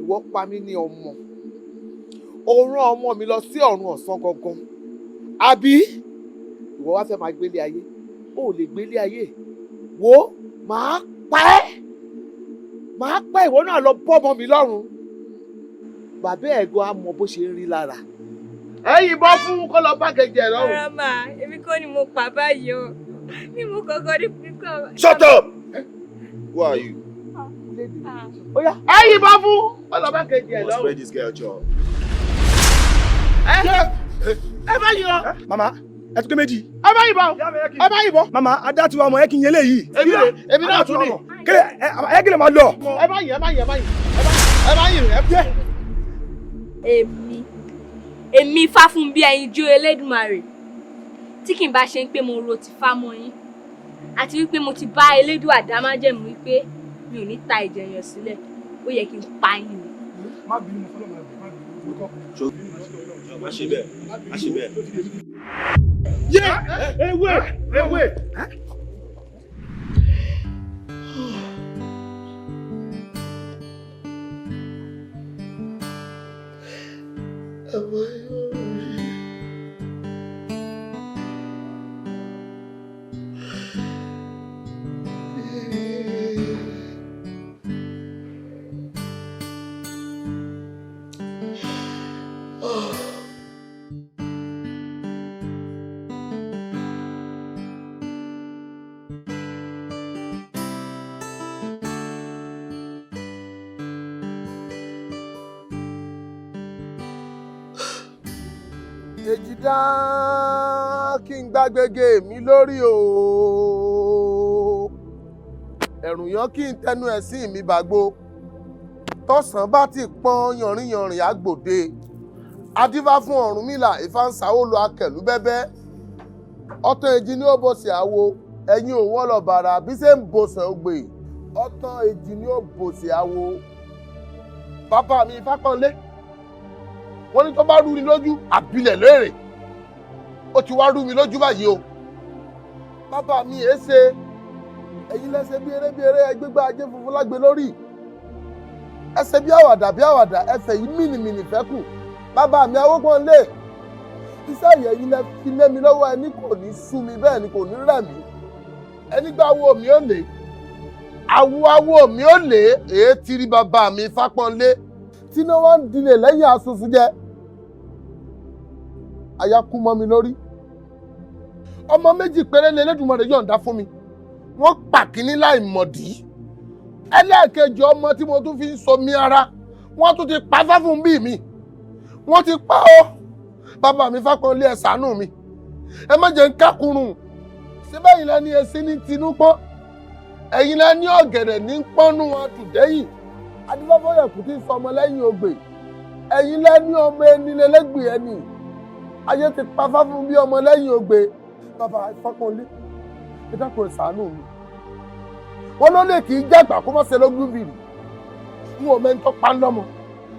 Ìwọ pa mí ní ọmọ. Ó rán ọmọ mi lọ sí ọ̀run ọ̀sán gangan. Àbí ìwọ wá fẹ́ máa gbélé ayé? Ó lè gbélé ayé. Wo màá pa ẹ́. Màá pa ìwọ náà lọ bọ́ ọmọ mi lọ́rùn. Bàbá ẹ̀ gan á mọ bó ṣe ń rí lára. Ẹ yìnbọn fún kó lọ bá kejì ẹ̀ lọ́rùn. Rárá mà, èmi kọ́ ni mo pa báyìí o. Bí mo kọ́kọ́ rí pípọ̀. Shut up! Who are you? Oya, ẹ yìnbọn fún kó lọ bá kejì ẹ̀ Must lọ́rùn. spray this girl job. Ẹ bá yìnbọn. Màmá, ẹ tún ké méjì. Ẹ bá yìnbọn. Ẹ bá yìnbọn. Màmá, adá tiwa ọmọ ẹ kì í yẹlé yìí. Èmi náà tún ní. Kílẹ̀ ẹ kílẹ̀ máa lọ. Ẹ bá yìn, ẹ bá yìn, ẹ bá yìn. Ẹ bá yìn, ẹ jẹ́. Èmi Fáfúnbí ẹyinjú Elédùmarè tí kì í bá ṣe ń pé mo ro ti fá mọ́ yín àti wípé mo ti bá Elédùà àdámájẹ̀mú wípé mi ò ní ta ẹ̀jẹ̀ yàn sílẹ̀, ó yẹ kí n pa yín ni. Má bínú fọlọ́ máa bínú. Má ṣe bẹ́ẹ̀, má ṣe bẹ́ẹ̀. Ewé. èjìdá kí n gbàgbégé mi lórí o ẹ̀rùn yan kí n tẹnu ẹ̀sìn mi bàgbó tọ̀sán bá ti pọ́n yànrìnyànrìn àgbòde adífá fún Ọ̀rúnmìlà ìfáǹsáwó lo akẹ̀lú bẹ́bẹ́ ọ̀tàn èjì ni ó bọ̀sẹ̀ àwo ẹ̀yin òwò ọlọ́bàrà bí ṣe ń bọ̀sẹ̀ ògbè ọ̀tàn èjì ni ó bọ̀sẹ̀ àwo bàbá mi Fákànlé wọ́n ní tó bá rú ni lójú àbílẹ̀ léèrè ó ti wá rú mi lójú báyìí o bàbá mi èé ṣe ẹ̀yin lẹ́sẹ̀ bí eré ẹgbẹ́gbẹ́ ajé funfun lágbe lórí ẹsẹ̀ bí àwàdà ẹsẹ̀ yìí mìnìmìnì fẹ́kù bàbá mi Awópọ́nlé iṣẹ́ ìyẹ̀yìn lẹ fi lé mi lọ́wọ́ ẹni kò ní sú mi bẹ́ẹ̀ ni kò ní rẹ̀ mí ẹni gba awo mi ò lè awo mi ò lè èé ti rí bàbá mi Fápọ́nlé tí ní wọ́n ń dilẹ̀ lẹ́yìn asusu jẹ́ aya kú mọ́ mi lórí ọmọ méjì péré lé Elédùmarè yọ̀ǹda fún mi wọ́n pàkíní láì mọ̀dí ẹlẹ́ẹ̀kejì ọmọ tí mo tún fi ń so mi ara wọ́n tún ti pa fáfún bí mi wọ́n ti pa ó bàbá mi Fápọ́nlé ẹ ṣàánú mi ẹ má jẹ́ ń kákùrùn síbẹ̀ yìí lẹ́ni ẹsí ní tinú pọ́n ẹ̀yin lẹ́ni ọ̀gẹ̀dẹ̀ ní pọ́nú àtùdẹ́yìn adúbọ́bọ́yẹ̀kú tí ń sọmọ lẹ́yìn ogbè ẹ̀yin lẹ́ni ọmọ ẹni lẹ́lẹ́gbẹ̀ẹ́ ẹni ayé ti pa fáfún bí ọmọ lẹ́yìn ogbè bàbá Fápọ́nlé ẹ dákun ẹ ṣàánú mi wọn ló lè kì í jẹ́gbà kó má ṣe lógún bìrì n ò mẹ́ńtọ́ pa lọ́mọ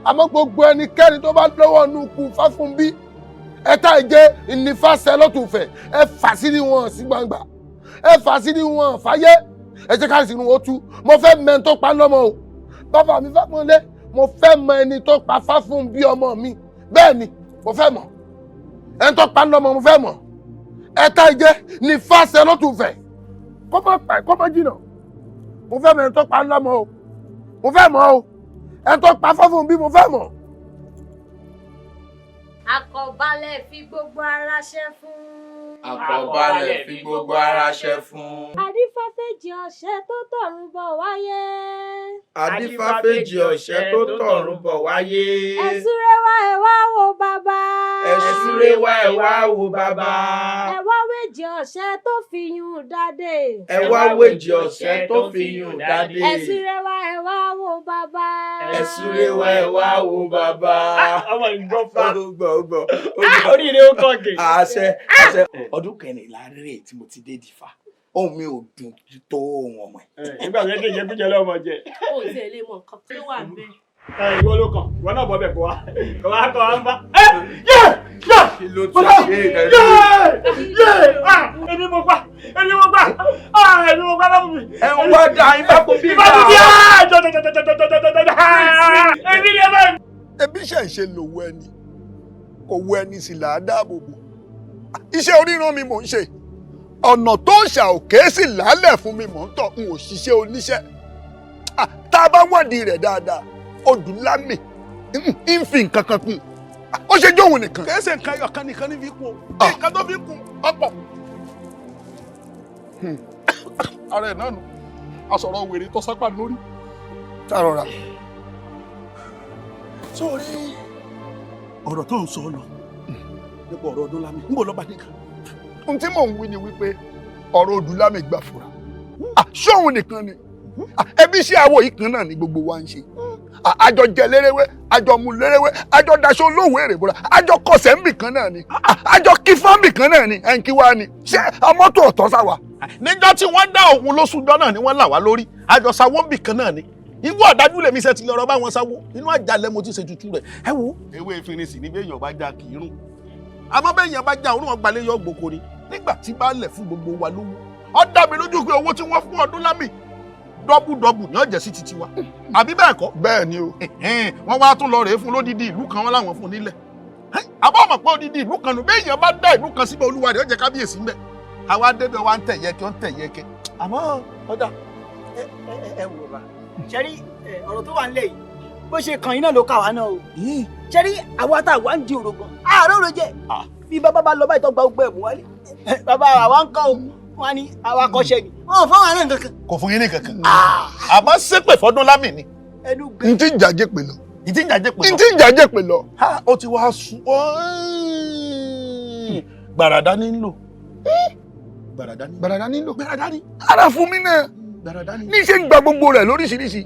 àmọ́ gbogbo ẹnikẹ́ni tó bá lọ́wọ́ nù kú fáfún bí ẹ̀ta ìjẹ́ ìnífàṣẹ lọ́tùfẹ̀ ẹ fà sí ní wọn sí gbangba ẹ fà sí ní wọn fàyè ẹ jẹ́ ká sì ní wọn tú mo fẹ́ mẹ́ńtọ́ pa lọ́mọ o bàbá mi Fápọ́nlé mo fẹ́ mọ ẹni tó pa fáfún bí ọmọ mi bẹ́ẹ̀ ni mo fẹ́ mọ̀ ẹni tó pa lọ́mọ mo fẹ́ mọ̀ ẹ̀ta ìjẹ́ ìnífàṣẹ lọ́tùfẹ̀ kó má jìnnà mo fẹ́ mọ ẹni tó pa lọ́mọ o mo fẹ́ mọ̀ o ẹni tó pa fáfún bí mo fẹ́ mọ̀. Àkọ̀bálẹ̀ fi gbogbo ara ṣẹ́ fún. Àkọ̀bálẹ̀ fi gbogbo ara ṣẹ́ fún. Adífáféjì ọ̀ṣẹ́ tó tọ̀run bọ̀ wáyé. Adífáféjì ọ̀ṣẹ́ tó tọ̀run bọ̀ wáyé. Ẹ súré wá ẹ wá wo bàbá. Ẹ súré wá ẹ wá wo bàbá. Ẹ wá wéjì ọ̀ṣẹ́ tó fi yún dádé. Ẹ wá wéjì ọ̀ṣẹ́ tó fi yún dádé. Ẹ súré wá ẹ wá wo bàbá. Ẹ súré wá ẹ wá wo bàbá. Ọmọ ìgbọ́ fa. Ó gbọ́. Oríire ó kọ̀ gè. Àṣẹ. Ọdún kẹrìnlá rèé tí mo ti dé dìfà ohun mi ò dùn tó ohun ọmọ ẹ. Nígbà tó yẹ kí ìjẹ kújẹ lọ́mọ jẹ. Ó ti ẹ̀ lè mọ nǹkan tó wà bẹ́ẹ̀. Ìwọ ló kàn, ìwọ náà bọ́ bẹ̀ kọ́ wa. Kọ́ wa kọ́ wa ń bá. Kí ló tún ṣe é Èmi mo pa èmi mo pa lọ́mọ mi. Ẹ ń wá da ifá kò bí ìfá kò bí èmi ni ẹ bá. Ẹbí ṣe lòwú ẹni kò wú ẹni sì là á dáàbò bò iṣẹ́ oríran mi mò ń ṣe ọ̀nà tó ń ṣà òkè sì lálẹ̀ fún mi mò ń tọ̀ n ò ṣiṣẹ́ oníṣẹ́ tá a bá wádìí rẹ̀ dáadáa odù lámì ń fi nǹkan kan kún ó ṣe jóhun nìkan. kì í ṣe nǹkan ẹyọkan nìkan ní fi kún o nǹkan tó fi kún ọ̀pọ̀. ara ẹ̀ náà nù asọ̀rọ̀ wèrè tó sápá lórí. sàrọ̀ra. sórí ọ̀rọ̀ tó ń sọ lọ nípa ọ̀rọ̀ ọdún lámì ń bọ̀ lọ́ba nìkan. ohun tí mò ń wí ni wípé ọ̀rọ̀ odù lámì gbà fura ṣóhun nìkan ni ẹbí iṣẹ́ àwọ̀ yìí kan náà ni gbogbo wa ń ṣe àjọ jẹ lérewé àjọ mu lérewé àjọ daṣọ olówó èrè bọ́ra àjọ kọsẹ̀ ńbì kan náà ni àjọ kífọ́nbì kan náà ni ẹnkí wa ni ṣé amọ́tò ọ̀tọ̀ sá wa. níjọ́ tí wọ́n dá òun lóṣùjọ́ náà ni wọ́n là wá lórí àjọ sáwọ́ ńbì kan náà ni ìwọ ọ̀dájú lèmi ṣe ti lọ́rọ̀ bá wọn sáwó inú àjàlẹ̀ mo ti ṣe tutù rẹ̀ ẹ wo. ewé efinrin ní bẹ́ẹ̀ yàn bá já kì í rún àmọ́ bẹ́ẹ̀ yàn bá já òun ọgbàlẹ̀ yọ gbòkó ni nígbà tí bá lẹ̀ fún gbogbo wa lówó ó dá mi lójú pé owó tí wọ́n fún ọdún lámì dọ́bùdọ́bù ní ọ̀jẹ̀ sí titi wa àbí bẹ́ẹ̀ kọ́. bẹ́ẹ̀ ni o. wọ́n wá tún lọ rèé fún lódìdí ìlú kan wọn láwọn fún nílẹ̀ àbọ̀ ọmọ pé odidi ìlú kan nù bẹ́ẹ̀ yẹn bá dá ìlú kan síbẹ̀ olúwa rẹ̀ ó jẹ́ kábíyèsí ń bẹ̀ àwa débẹ̀ wa ń tẹ̀ yẹkẹ́ ń tẹ̀ yẹkẹ́ àmọ́ ọ̀dà. ẹ wò bá ṣẹ́rí ọ̀rọ̀ tó wà nílẹ̀ yìí bó ṣe kàn yín náà ló kà wá náà o ṣẹ́rí àwa tá àwa ń di òrògbọ̀n àárọ̀ òrò jẹ́ bí bàbá bá lọ báyìí tó gba ogbó ẹ̀bùn wálé bàbá àwa ń kọ́ o wọn ni àwa kọ́ṣẹ́ ni wọn ò fọwọ́ àárín kankan. kò fún yín ní kankan àmọ́ ṣépè fọdún lámì ni. n ti ń jàjẹ́ pè lọ. n ti ń jàjẹ́ pè lọ. n ti ń jàjẹ́ pè lọ. ó ti wá sùn gbàràdá ní ń lò. Gbàràdá ní lò. Gbàràdá ní. Ara fún mi náà. Gbàràdá ní. Níṣẹ́ ń gba gbogbo rẹ̀ lóríṣiríṣi.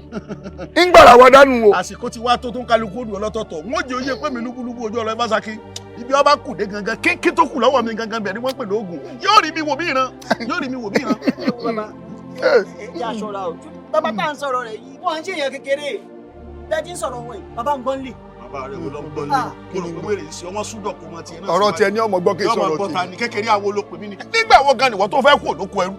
Ń gbàrà wá dánú o. Àsìkò ti wá tó ń kálukú òdù ọlọ́tọ̀ọ̀tọ̀. Wọ́n jẹ́ oyè pé mi lúbúlúbú ojú ọlọ́ Ifásakí. Ibi ọba kù dé gangan kí tó kù lọ́wọ́ mi gangan bẹ̀ ni wọ́n pè lóògùn. Yóò rí mi wò bí ìran. Yóò rí mi wò bí ìran. Bàbá ẹ jẹ́ aṣọra o. Bàbá tá à ń sọ̀rọ̀ rẹ̀ yìí, wọ́n ń ṣe èèyàn kékeré. Bẹ́ẹ̀ tí ń sọ̀rọ̀ wọn yìí, bàbá ń gbọ́n lè. Bàbá rẹ̀ wò lọ ń gbọ́n lé. Kí ni wèrè sí ọmọ súdọ̀ kó mọ tiẹ̀ náà. Ọ̀rọ̀ tiẹ̀ ní ọmọ gbọ́ kí sọ̀rọ̀ ọmọ gbọ́ta ni kékeré awo ló pè mí ni. Nígbà wo gan ni wọ́n tó fẹ́ kú òlóko ẹrú?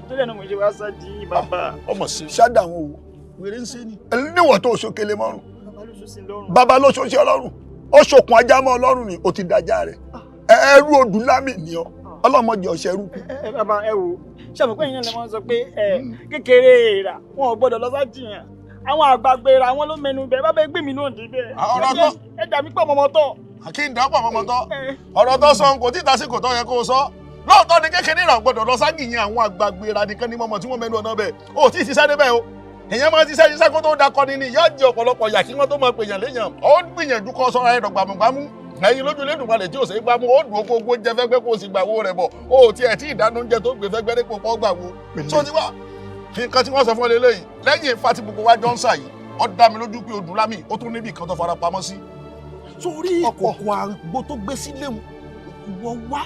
Tó lẹ́nu mo ṣe wá sá di yín bàbá. Ọmọ sí. Ṣáda wọn wò. Wèrè ń ṣe ni. Níwọ̀n tó ṣokele mọ́rùn. Bàbá ló ṣoṣe ọlọ́run. Ó ṣokùn ajá mọ́ ọlọ́run ni ó ti dájá rẹ̀. Ẹrú odù lámì ni ọ. Ọlọ́mọdé ọ̀ṣẹ́ rú. Bàbá ẹ wò ṣàmùkú ẹ̀yin náà lè máa sọ pé kékeré èèrà wọn ò gbọ́dọ̀ lọ sájìyàn. Àwọn àgbàgbé ra wọn ló mẹnu bẹ bàbá ẹgbẹ́ mi náà dé bẹ́ẹ̀. Ọ̀rọ̀ tó. Ẹ dà mí pọ̀ mọ́mọ́ tọ̀. Kí n dà pọ̀ mọ́mọ́ tọ́. Ọ̀rọ̀ tó sọ kò tí ì tásìkò tó yẹ kó o sọ. Lóòótọ́ ni kékeré ìrà gbọ́dọ̀ lọ ságìyàn àwọn àgbàgbé ra nìkan ní mọ́mọ́ tí wọ́n mẹ́nu ọ̀nà bẹ̀. O tí ì ṣiṣẹ́ débẹ̀ o. Èèyàn máa ń ṣiṣẹ́ kó tó dakọ ni yóò jẹ ọ̀pọ̀lọpọ̀ yà kí wọ́n tó máa pèèyàn léèyàn. Ó gbìyànjú kó sọ́ra ẹ̀dọ̀ gbàmùgbàmù. Ẹyin lójú Elédùmarè tí ò ṣe gbámú ó dùn okòókò jẹ fẹ́gbẹ́ kó o sì gbàwó rẹ̀ bọ̀. O tiẹ̀ tí ìdáná oúnjẹ tó gbé fẹ́gbẹ́ dípò pọ́ gbàwó. Tó ti wá. Nǹkan tí wọ́n sọ fún ọ lélẹ́yìn lẹ́yìn Ifá tí gbogbo wa jọ ń sà yìí. Ó dá mi lójú pé odù lámì ó tún níbi kan tó fara pamọ́ sí. Sórí ọkọ̀ àgbo tó gbé sílé wọn wá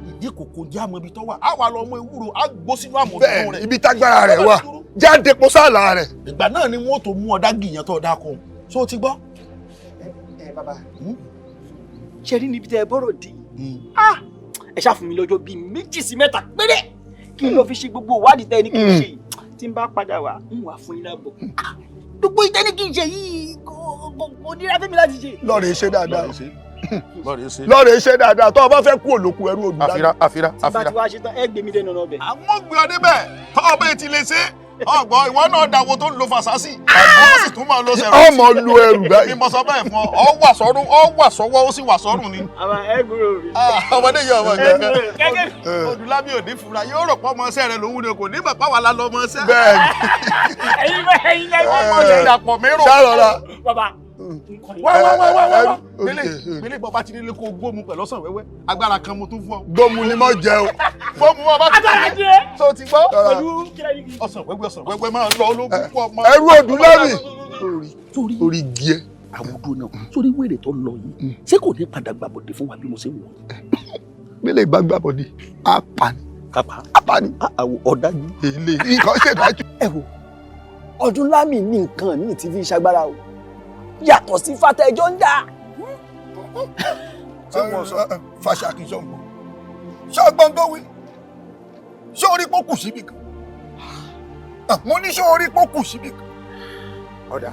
ìdí kòkó já mọ ibi tó wà á wà lọ mọ ewúro á gbó sínú àmọ̀dún rẹ̀. Bẹ́ẹ̀ ibi tágbára rẹ̀ wà jáde po sáàlà rẹ̀. Ìgbà náà ni wọ́n tó mú ọ̀dá gìyàn tó ọ̀dá kan so ti gbọ́. Bàbá ṣe rí níbi tẹ ẹ bọ́rọ̀ dé ẹ ṣáà fún mi lọ́jọ́ bíi 2 sí 3 péré kí n lọ fi ṣe gbogbo ìwádìí tẹ ní kí n ṣe yìí tí n bá padà wá ń wà fún yín lábọ̀. Gbogbo ìtẹ́ni kí n ṣe yìí kò nira fún mi láti ṣe. Lọ́ọ̀rẹ́ ṣe dáadáa. Lọ́ọ̀rẹ́ ṣe dáadáa tó o bá fẹ́ kú òlòkù ẹrú odù lámì. Àfira. Tí bá ti wá ṣe tán ẹ gbé mi dẹnu ọ̀nà ọbẹ̀. Àwọn gbé ọdẹ bẹ́ẹ̀ tó ọbẹ̀ ti lè ṣe ọgbọ́n ìwọ náà dàwọ̀ tó ń lo fàṣásì ó sì tún máa lo ṣẹ̀rọ. Ọmọ lu ẹrù báyìí. Bí mo sọ bẹ́ẹ̀ fún ọ, ọ wà sọ́run ọ wà sọ́wọ́ ó sì wà sọ́run ni. Àwọn ẹgbùrò mi. Ọmọdé yìí ọmọ gẹ́gẹ́. Odùlámì ò ní fura yóò rò pọ́ ọmọọṣẹ́ rẹ̀ lòun ni kò ní bàbá wa la lọ ọmọọṣẹ́. Bẹ́ẹ̀ni. Ẹ̀yin lẹ́gbẹ̀ẹ́ ọmọ yẹn dàpọ̀ mérò. Ṣárọ̀ra. Bàbá. Wá. Gbélé bọ́ bá ti nílé kó gbóòmù pẹ̀lú ọ̀sán wẹ́wẹ́. Agbára kan mo tún fún ọ. Gbóòmù ni mo jẹ o. Gbóòmù wọn bá ti nílé. Tó ti gbọ́. Pẹ̀lú ọ̀sán wẹ́wẹ́ máa lọ ológun pọ̀ mọ́. Ẹrú odù lámì. Orí gíẹ́. Àwọn odò náà sórí wèrè tó lọ yìí ṣé kò ní padà gbàbọ̀dé fún wa bí mo ṣe wọ̀. Gbélé ìbá gbàbọ̀dé á pa ni. Kápá ni. Àwọn ọ̀dájú. Èlé nǹkan ṣèdájú. Ẹ wo ọdún lámì ní nǹkan míì tí fi ṣagbára o yàtọ̀ sí fatẹ́jọ́ ń dà. Fàṣàkì sọ̀gbọ̀n ṣọ́gbọ́n tó wí ṣé orí pọ́ kù síbi kan mo ní ṣé orí pọ́ kù síbi kan. Ọ̀dà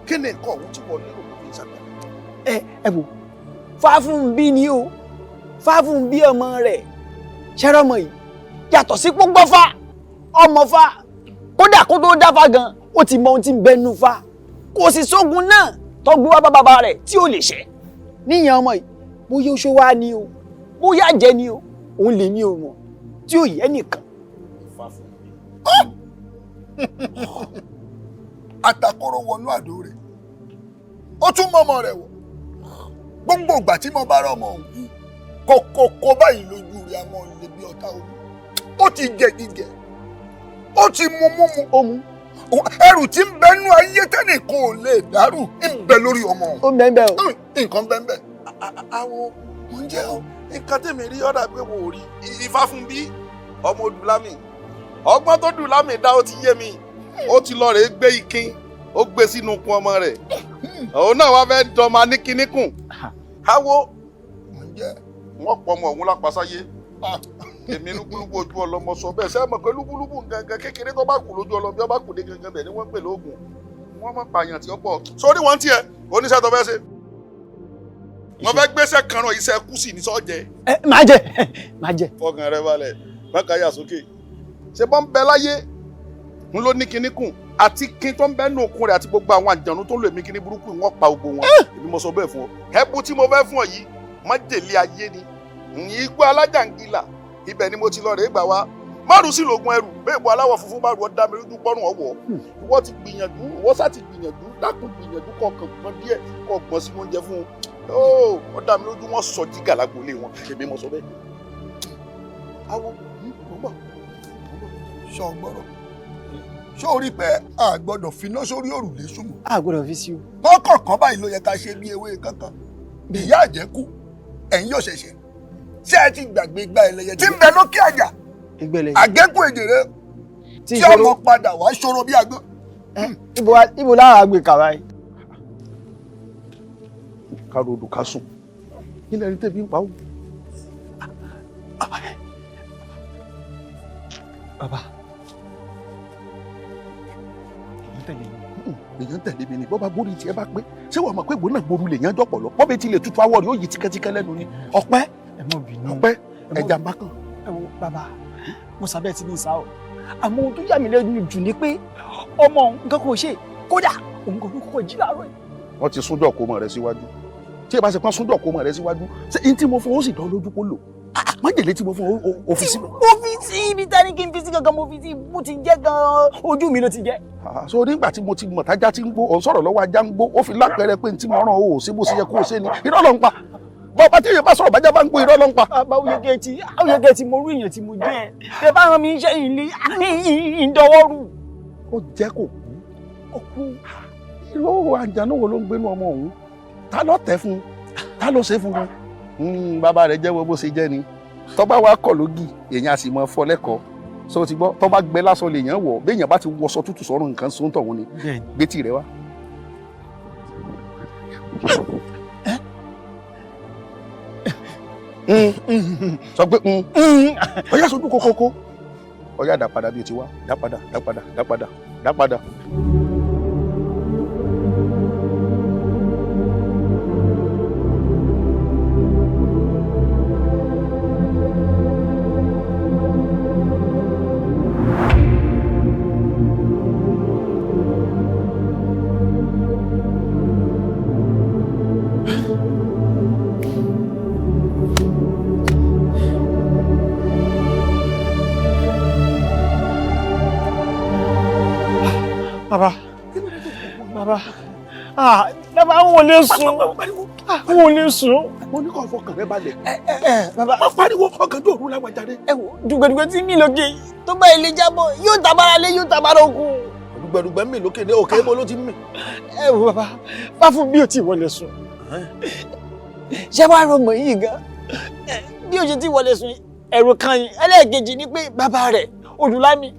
kí ni nǹkan ọ̀hún tí wọ́n lérò ló fi ṣàgbára. Ẹ wò Fáfúnbí ni o Fáfúnbí ọmọ rẹ̀ ṣẹ́rọ̀mọ yìí yàtọ̀ sí pọ́ngbọ́fà ọmọ fa kódà kó tó dáfà gan ó ti mọ ohun tí ń bẹnu fa kò sì sógun náà tó gbé wá bá bàbá rẹ̀ tí ò lè ṣẹ́ níyàn ọmọ yìí bóyá oṣó wá ni o bóyá jẹ ni o òun lè ní o mọ̀ tí ò yẹ nìkan. Àtàkọ́rọ̀ wọnú àdó rẹ̀ ó tún mọ́mọ́ rẹ̀ wọ̀ gbogbo ìgbà tí mo bá rọ̀ ọmọ òun kọ̀kọ̀kọ̀ báyìí lójú rẹ̀ àmọ́ lè bí ọ̀tá omi ó ti jẹ jíjẹ ó ti mu omu ẹrù tí ń bẹ nú ayé tẹ́nìkan ò lè dárù ń bẹ lórí ọmọ òun. Ó ń bẹ́ẹ̀ o. Nǹkan bẹ́ẹ̀. Àwọn mo ń jẹ́ o nǹkan tèmi rí ọ̀dà pé mo rí Ifáfúnbí ọmọ Odùlámì ọgbọ́n tó Dùlámì dá ó ti yé mi ó ti lọ rèé gbé ikin ó gbé sínú ikùn ọmọ rẹ̀ òun náà wá fẹ́ dọ́mọ aníkíníkùn áwo wọ́n pọ̀ ọmọ òun lápasáyé èmi lúbúlúbú ojú ọlọmọ sọ bẹ́ẹ̀ ṣé mọ̀ pé lúbúlúbú gangan kékeré tó bá kù lójú ọlọmọ bí ó bá kù dé gangan bẹ́ẹ̀ ni wọ́n pè lóògùn wọ́n mọ̀ pààyàn tí ó pọ̀ sórí wọn tiẹ̀ oníṣẹ́ tó fẹ́ ṣe wọ́n fẹ́ gbéṣẹ́ kanran iṣẹ́ kú sí ní sọ́jẹ́. Má jẹ. Fọkàn rẹ balẹ̀ mọ́kàyà sókè ṣé bọ́n bẹ láyé ń ló ní kinní kùn àti kin tó ń bẹ nù okun rẹ̀ àti gbogbo àwọn àjànú tó lò èmi kinní burúkú wọ́n pa gbogbo wọn èmi mo sọ bẹ́ẹ̀ fún ọ ẹ̀bù tí mo fẹ́ fún ọ yìí májèlé ayé ni igbó alájàngílà ibẹ̀ ni mo ti lọ rèé gbà wá márùn sí lògùn ẹrù bẹ́ẹ̀ bọ́ aláwọ̀ funfun bá rù ọ́ dá mi lójú pọ́rùn ọ̀wọ́ ìwọ ti gbìyànjú ìwọ sá ti gbìyànjú dákun gbìyànjú kọ̀ọ̀kan gbọ́n díẹ̀ kọ̀ gbọ́n sínú oúnjẹ fún un ó dá mi lójú wọn sọ jígà lágboolé wọn èmi mo sọ bẹ́ẹ̀. awo bọ̀ sọ gbọ́rọ̀ ṣé o rí pé a gbọ́dọ̀ finá sórí òrùlé súnmọ́. a gbọ́dọ̀ fi sí o. kọ́kọ̀ọ̀kan báyìí ló yẹ ká ṣe bí ewé kankan ìyá àjẹkù ẹ̀yin yóò ṣẹ̀ṣẹ̀ ṣé ẹ ti gbàgbé gba ẹlẹ́yẹ tí ń bẹ lókè àjà àgẹ́kù èjèrè tí ọmọ padà wá ṣòro bí agbọ́n. ibo lára gbé kàrá yìí. ká rodò ká sùn kí lẹ́ni tẹ́bi ń pa ó. bàbá èèyàn tẹ̀lé mi ni bọ́ bá borí tiẹ̀ bá pé ṣé wàá mọ̀ pé ìgbóná gboru lè yàn jọ̀pọ̀ lọ bọ́ bẹ́ẹ̀ ti lè tutù awọ rẹ̀ ó yí tíkẹ́tíkẹ́ lẹ́nu ni ọpẹ́ ọpẹ́ ẹja bá kàn. ẹ wo bàbá mo sábẹ́ ti ní ìsá o àmọ́ ohun tó yà mí lẹ́nu jù ni pé ọmọ nǹkan kò ṣe kódà òun kò kókó jí láàárọ̀ yìí. wọ́n ti súnjọ́ kó mọ̀ rẹ síwájú tí ẹ bá ṣe pọ́n súnjọ́ kó mọ̀ rẹ síwájú ṣé n tí mo fún ó sì dán lójú kó lò májèlé tí mo fún ó fi sí. mo fi sí ibi tani kí n fi sí gangan mo fi sí mo ti jẹ gan ojú mi ló ti jẹ. so nígbà tí mo ti mọ̀ tájá ti ń gbó ọ̀ ń sọ̀rọ̀ lọ́wọ́ ajá ń gbó ó fi lápẹẹrẹ pé n tí mo rán o ò sí bó ṣe yẹ kó o ṣe ni irọ́ ló ń pa bọ́ọ̀bá tí èèyàn bá sọ̀rọ̀ bájá bá ń gbó irọ́ ló ń pa. bàbá oyè tí mo rú èèyàn tí mo jẹ́ ẹ bá rán mi iṣẹ́ ìlú ìdánwọ́rù. ó jẹ́ kó kú irú àjànú wo ló ń gbénú ọmọ òun ta ló tẹ̀ fún ta ló ṣe fún un bàbá rẹ̀ jẹ́wọ́ bó ṣe jẹ́ ni tọ́ba wa kọ̀ lógì èèyàn a sì mọ fọ́ lẹ́kọ̀ọ́ so ti gbọ́ tọ́ba gbẹ lásán lè yàn wọ̀ béèyàn bá ti wọṣọ tútù sọ́run nǹkan sóńtọ̀ wọn ni gbé tì rẹ wá. sọ pé ọyá sojú kókókó ọyá dá padà bí o ti wá dá padà dá padà dá padà dá padà. bàbá bàbá n ò lè sùn n ò lè sùn. mo ní kó fọkàn rẹ balẹ̀. bàbá má pariwo ọkàn tó òru láwọn jáde. ẹ wo dùgbẹ̀dùgbẹ̀ tí mi lókè tó bá ilé jábọ̀ yóò tabara lé yóò tabara oko. dùgbẹ̀dùgbẹ̀ mi lókè ní òkè mo ló ti mì. ẹ wo bàbá bá fún bí o ti wọlé sùn. ṣé wàá rọmọ yìí gan bí o ṣe ti wọlé sùn ẹ̀rù kan yìí ẹlẹ́ẹ̀kejì ni pé bàbá rẹ̀ Odùlámì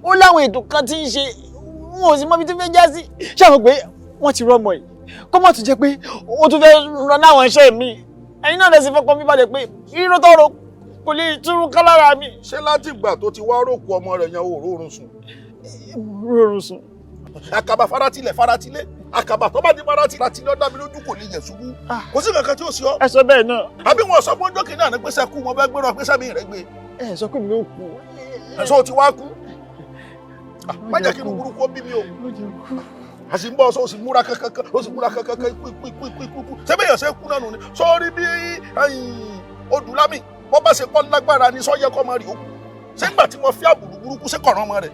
ó láwọn ètò kan tí ń ṣe wọn ò sì mọbi tó fẹ́ já sí ṣàwọn pé wọ́n ti rọmọ yìí kó má tún jẹ́ pé ó tún fẹ́ rán láwọn iṣẹ́ mi ẹ̀yin náà lè sì fọkàn mi balẹ̀ pé irú tọrọ kò lè túrú ká lára mi. ṣé láti ìgbà tó ti wá rókù ọmọ rẹ̀ yan òórùn sùn. rọrùn sùn. àkàbà faratilẹ̀ àkàbà tó bá di faratilẹ̀ ọ̀dà mi lójú kò lè yẹ̀ ṣubú kò sí kankan tí ó sì ọ́. ẹ sọ bẹ́ẹ̀ náà. àbí wọn sọ fún ọjọ́ kìíní àná pé sẹ́kù mo fẹ́ gbéra pé sẹ́mi rẹ̀ gbé. ẹ sọ pé mi ò kú. ẹ sọ ti wá kú. má jẹ́ kí inú burúkú ó bí mi o. a sì ń bọ́ ọ sọ o sì múra kankan ikú ṣé bẹ́ẹ̀ yẹn ṣe kú náà nù ni sọ́ọ́rí bí Odùlámì bọ́ bá ṣe kọ́ lágbára ni sọ́yẹ́ kọ́ máa rí òkú ṣé gbà tí mo fi àbùrù burúkú ṣe kọ̀ràn ọmọ rẹ̀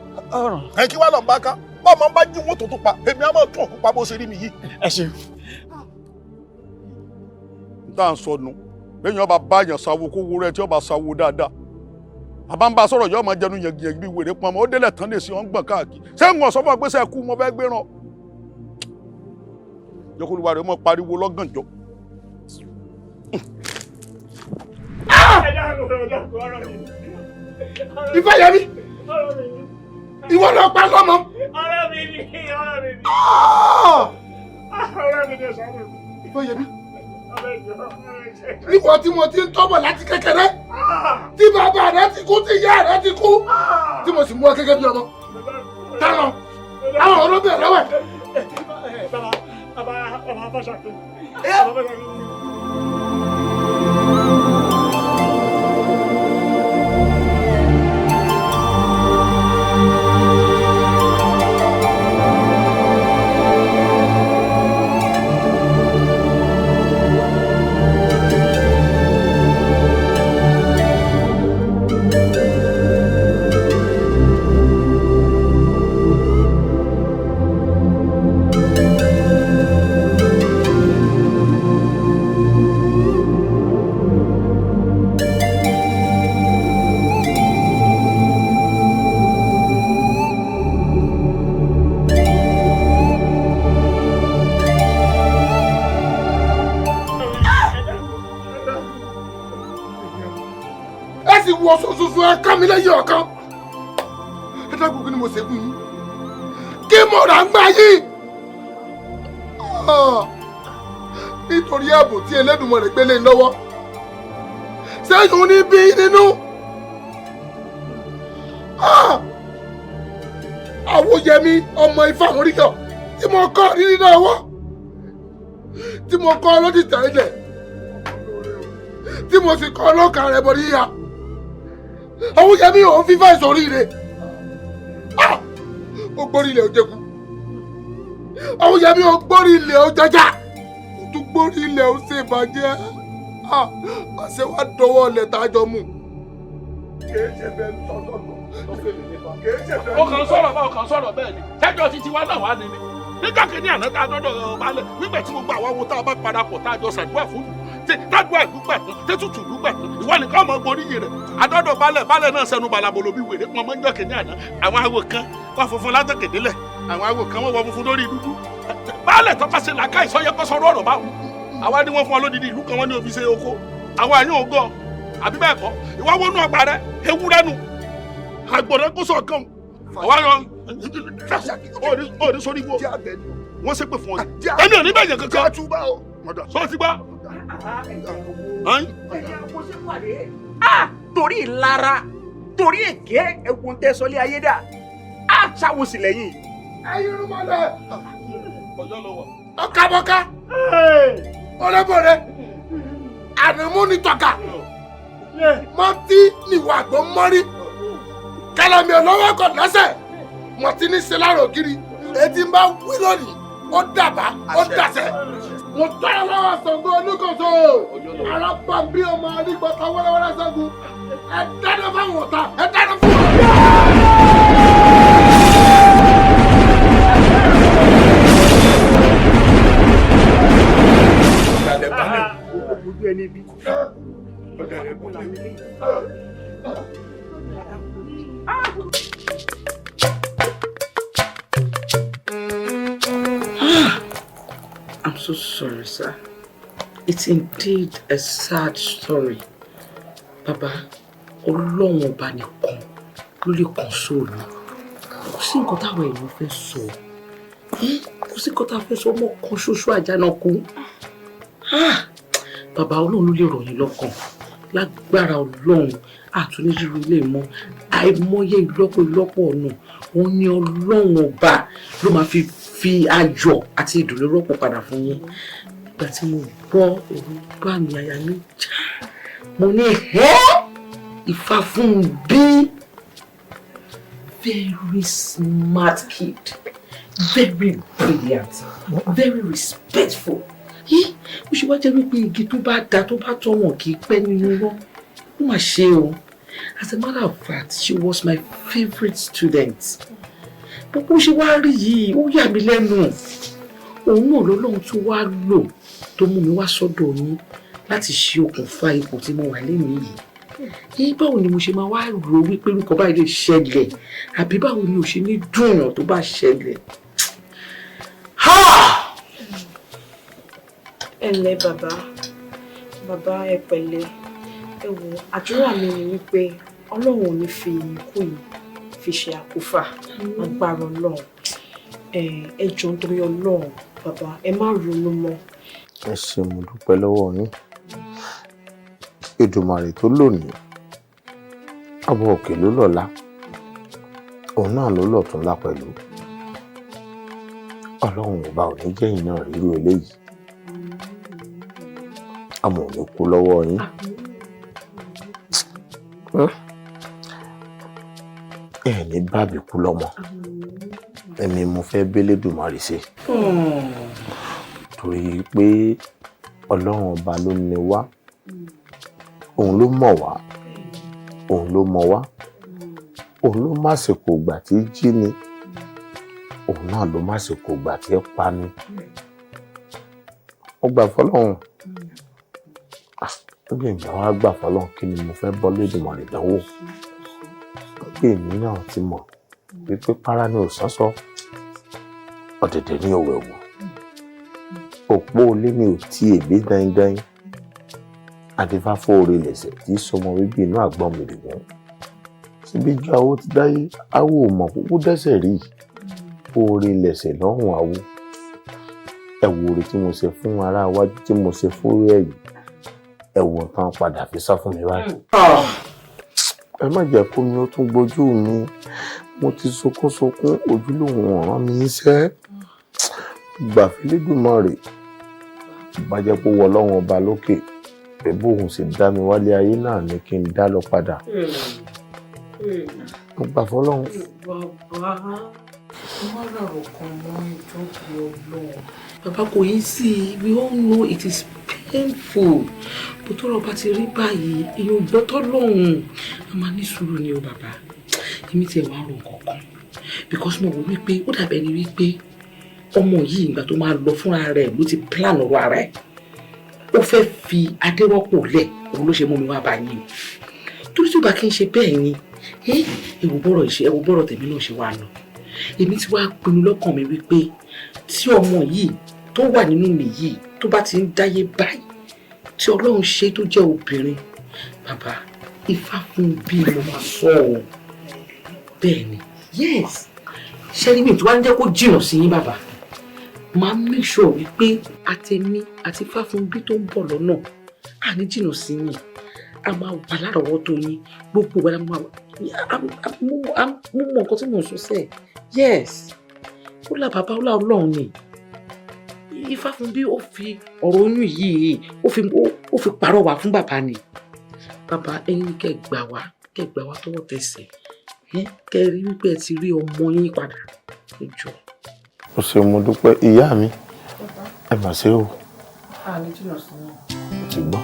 ẹ̀ kí wàá lọ bá ká bọ́ ọmọ bá jí wọn tó tún pa èmi á máa tún òkú pa bó ṣe rí mi yìí. ẹ ṣeun. n tá à ń sọnù lẹ́yìn ọba báyàn sáwo kó wo rẹ tí ọba sáwo dáadáa àbá ń bá a sọ̀rọ̀ yọ ọmọ jẹnu yẹn bí wèrè pọn ọmọ ó délẹ̀ tán lè ṣe ọ́n gbọ̀n káàkiri ṣé ń wọ̀n sọ́fọ́ pé sẹ́ẹ̀kú mo fẹ́ gbéràn yọkùnrin rẹ̀ mọ́ pariwo lọ́gànjọ́. Ìfẹ́yẹmí ìwọ lọ pa lọ́mọ. ọ̀rẹ́ mi ni Ìfẹ́yẹmí ìwọ tí mo ti ń tọ́bọ̀ láti kékeré tí bàbá rẹ ti kú tí ìyá rẹ ti kú tí mo sì mú ọ gẹ́gẹ́ bí ọmọ tẹ́lọ̀ àwọn olóbìnrin rẹ wẹ̀. Baba Fáṣàkì. wá ká mi lẹ́yìn ọ̀kan. Ẹ dákun kí ni mo ṣe fún yín? Kí mo rà ń gbà yín? Nítorí ààbò tí Elédùmarè gbélé lọ́wọ́. Sẹ́yìn ní bí nínú. Àwòyẹmí ọmọ Ifá Àmúríkà tí mo kọ́ rírí náà wọ́. Tí mo kọ́ lódìtà ilẹ̀. Tí mo sì kọ́ lọ́kà rẹ̀ bọ̀ níyà. Àwòyẹmí ò fífà ìsọ̀rí rẹ̀. Ó gbórí ilẹ̀ òjẹ̀kú. Àwòyẹmí ò gbórí ilẹ̀ òjẹ̀jà. Ó tún gbórí ilẹ̀ òṣè ìbàjẹ́. Àṣẹ wa dọwọ́ ilẹ̀ tá a jọ mú. Kìí ṣe bẹ́ẹ̀ sọ́dọ̀ ọkàn sọ̀rọ̀ bẹ́ẹ̀ ni ṣẹ́jọ́ ti tiwa náà wà ní ni nígbà kìíní àná tá a dọ́dọ̀ balẹ̀ nígbà tí gbogbo àwọn ohun tá a bá parapọ̀ tá a jọ ṣàdúrà fún tádùá ìdúgbà tán tẹ́tùtù ìdúgbà tán ìwọ nìkan ọmọ gboríyìn rẹ̀ adọ́dọ̀ balẹ̀ náà sẹnu balabolo bí wèrè pọn mọ́jọ́ kìíní àná àwọn awo kan wọ́n funfun látọ̀kẹ̀délẹ̀ àwọn awo kan wọ́n wọ funfun lórí dúdú balẹ̀ tó bá ṣe làákà ìsọyẹ kó sọ̀rọ̀ ọ̀rọ̀ báwọn àwa ni wọ́n fún ọ lódìdí ìlú kan wọ́n ní òfin ṣe oko àwọn àyàn ògọ́ àbí bẹ́ẹ̀ kọ́ ìwà wọnú ọgbà rẹ ewúrẹ́ nu agbọ̀dọ̀ kó sọ̀ kan àwa yọ ọ̀rí sórí wo wọ́n ṣépè fún ọ ẹni ò ní bẹ̀yẹ̀ kankan sọ ti gbá. Torí ìlara torí èké ẹkùn tẹ sọlé ayé dà ṣàwọ sí lẹ́yìn. ẹyin rúmọlẹ ọkàbọkà ọlẹbọrẹ ànàmúnitọkà mọtí níwà àgbọn mọrí kẹlẹmi ọlọwọ kọ lẹsẹ mọtí ní sẹlárò ògiri etí ń bá wí lónìí ó dàbá ó dàsẹ mo tọrọ lọ́wọ́ Ṣàngó Olúkòso alábàbí ọmọ adigbọta wẹrẹwẹrẹ Ṣàngó ẹ dáná fáwọn ọ̀tá ẹ dáná fún wọn. I'm so sorry, sir. It's indeed a sad story. Baba, Ọlọ́run ọba nìkan ló lè console mi. Kò sí nǹkan táwọn èèyàn fẹ́ sọ. Kò sí nǹkan táwọn fẹ́ sọ ọmọ kan ṣoṣo Àjànàkú. Baba, Ọlọ́run ló lè rọ̀ yín lọ́kàn. Lágbára Ọlọ́run, àtúnírírú ilé mọ́. Àìmọye ìlọ́pọ̀ ọ̀nà. Wọ́n ní Ọlọ́run ọba ló máa fi ayọ̀ àti ìdùnnú rọ́pò padà fún yín. Ìgbà tí mo gbọ́ orúkọ àmì àyà mi já. Mo ní Ifá fún bí very smart kid, very brilliant, very respectful. Ó ṣe wá jẹ́ wípé igi tó bá da tó bá tọ́ wọn kì í pẹ́ nínú wọn. Ó mà ṣe o. As a matter of fact, she was my favorite student. Bó ṣe wá rí yìí, ó yà mí lẹ́nu. Òun náà lọ́lọ́run tó wá lò tó mú mi wá sọ́dọ̀ yín láti ṣe okùnfà ipò tí mo wà lẹ́yìn yìí. Báwo ni mo ṣe máa wá rò wípé nǹkan báyìí lè ṣẹlẹ̀? Àbí báwo ni ò ṣe ní dùnyàn tó bá ṣẹlẹ̀? Ẹ ǹlẹ́ bàbá ẹ pẹ̀lẹ́. Ẹ wò, àdúrà mi ni wípé Ọlọ́run ò ní fi ikú yìí fi ṣe àkúfà agbára Ọlọ́run. Ẹ jọ̀ọ́ nítorí Ọlọ́run bàbá ẹ má ronú mọ́. Ẹ ṣé mo dúpẹ́ lọ́wọ́ yín. Èdùmàrè tó lónìí ọba òkè ló lọ́la òun náà ló lọ́túnla pẹ̀lú. Ọlọ́run ọba ò ní jẹ́yìn náà rírú eléyìí. Àmọ́ ò ní kú lọ́wọ́ yín. Ẹ ní bábí kú lọ́mọ. Èmi mo fẹ́ b'Elédùmarè ṣe. Torí pé Ọlọ́run ọba ló ní wá. Òun ló mọ̀ wá. Òun ló mọ̀ wá. Òun ló másìkò ìgbà tí jí ni. Òun náà ló másìkò ìgbà tí pa ni. Ó gbà fọ́lọ́run. Ó bí ìgbà wá gbà fọ́lọ́run kí ni mo fẹ́ bọ́ l'Édùmarè dánwò. Pé èmi náà ti mọ̀ wípé para ni ò sánsọ́. Ọ̀dẹ̀dẹ̀ ní òwẹ̀wò. Òpó olé ni ò tí ègbé dáindáin. Adífá fóore lẹ̀sẹ̀ tí sọmọ bíbí inú àgbọn mìrìwọ̀n. síbi ju awo ti dáyé awo ò mọ̀ kúkú dẹ́sẹ̀ rí oore lẹ̀sẹ̀ lọ́rùn awo ẹ̀wò oore tí mo ṣe fún ará iwájú tí mo ṣe fún ẹ̀yìn ẹ̀wò tán padà fi sá fún mi báyìí. ẹ má jẹ́ kó mi ó tún gbójú mi mo ti sunkún ojúlówó ọ̀ràn mi níṣẹ́ gbà fílẹ́dùmọ̀ rè bá jẹ́ kó wọ ọlọ́run ọba lókè pé bóun sì dá mi wálé ayé náà ni kí n dá lọ padà mo gbà fọlọ́run. bàbá má ràrò kan mọ́ ìjọba ọlọ́run bàbá kò yí sí i we all know it is painful bó tọ́rọ̀ bá ti rí báyìí èèyàn gbọ́tọ́ lọ́hùn a máa ní sùúrù ni o bàbá èmi tiẹ̀ wá rò kankan because mo wò wípé ó dàbẹ̀ ni wípé ọmọ yìí ìgbà tó máa lọ fúnra rẹ̀ ló ti plan ọ̀rọ̀ ara ẹ̀ ó fẹ́ fi adérọ́pò lẹ̀ òun ló ṣe mú mi wá báyìí torí tó bá kí n ṣe bẹ́ẹ̀ ni ewu bọ́rọ̀ tèmi náà ṣe wà lọ èmi ti wá pinnu lọ́kàn mi wípé tí ọmọ yìí tó wà nínú mi yìí tó bá ti ń dáyé báyìí tí Ọlọ́run ṣe tó jẹ́ obìnrin bàbá ifá fún bí mo máa sọ ọ́ bẹ́ẹ̀ ni yes ṣẹ́rí mi tí wàá ń jẹ́ kó jìnnà sí yín bàbá máa make sure wípé àtẹ̀mí àti Fáfúnbí tó ń bọ̀ lọ́nà àní jìnnà sí yín a máa wà lárọ̀ọ́wọ́tó yín gbogbo wa máa wà mo mọ nǹkan tí mò ń sọ sẹ́ẹ̀ yes ó là bàbá ó là Ọlọ́run ni Fáfúnbí ó fi ọ̀rọ̀ oyún yìí ó fi pàrọwà fún bàbá ni bàbá ẹ̀yin kẹ́ gbà wá tọwọ́ tẹsẹ̀ kẹ́ rí wípé ẹ ti rí ọmọ yín padà ẹ jọ̀ọ́. mo ṣe mo dúpẹ́ ìyá mi ẹ mà ṣe o. àní jìnnà sí wọn. mo ti gbọ́.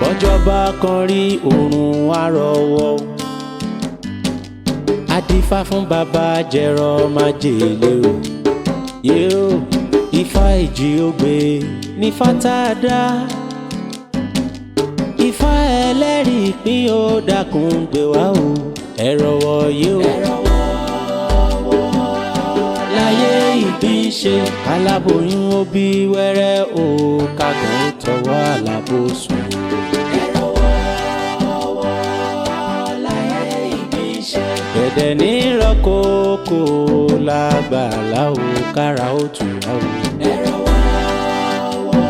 bọ́jọ́bá kan rí òrùn àrọ̀wọ́ adífá fún bàbá jẹ̀rọ májèlé o yóò ifá ìjì ògbé ní fátádá ifá ẹlẹ́rìí pín ó dákun gbé wá o ẹ̀rọ̀wọ́ yóò láyé ìpín ṣe aláboyún ó bí wẹ́rẹ́ o kágun ó tọwọ́ àlàbòsùn. Ẹ̀dẹ̀ ní rọ́kòkò lágbàlá o kára ó tù wá o. Ẹ̀rọ wá wọ́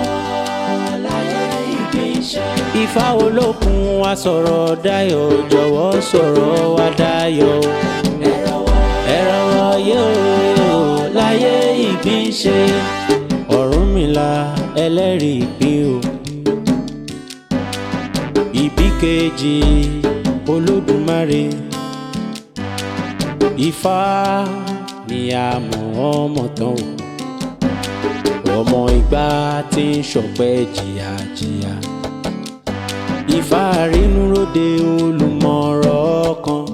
láyé ìgbésẹ̀. Ifá olókun wa sọ̀rọ̀ dayọ̀ jọ̀wọ́ sọ̀rọ̀ wa dayọ̀. Ẹ̀rọ wọ́ yóò láyé ìgbésẹ̀. Ọ̀rúnmìlà ẹlẹ́rìí ìpín o. Ìbí kejì Olódùmarè. Ifá ni a mọ̀ ọmọ tán o ọmọ ìgbà tí ń ṣọpẹ́ jìyàjìyà Ifá rínúróde olùmọ̀rọ̀ kan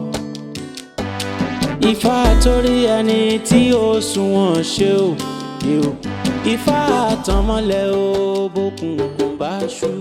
Ifá torí ẹni tí ó sunwọ̀n ṣe o Ifá àtọmọ́lẹ̀ o bókùnkùn bá ṣú.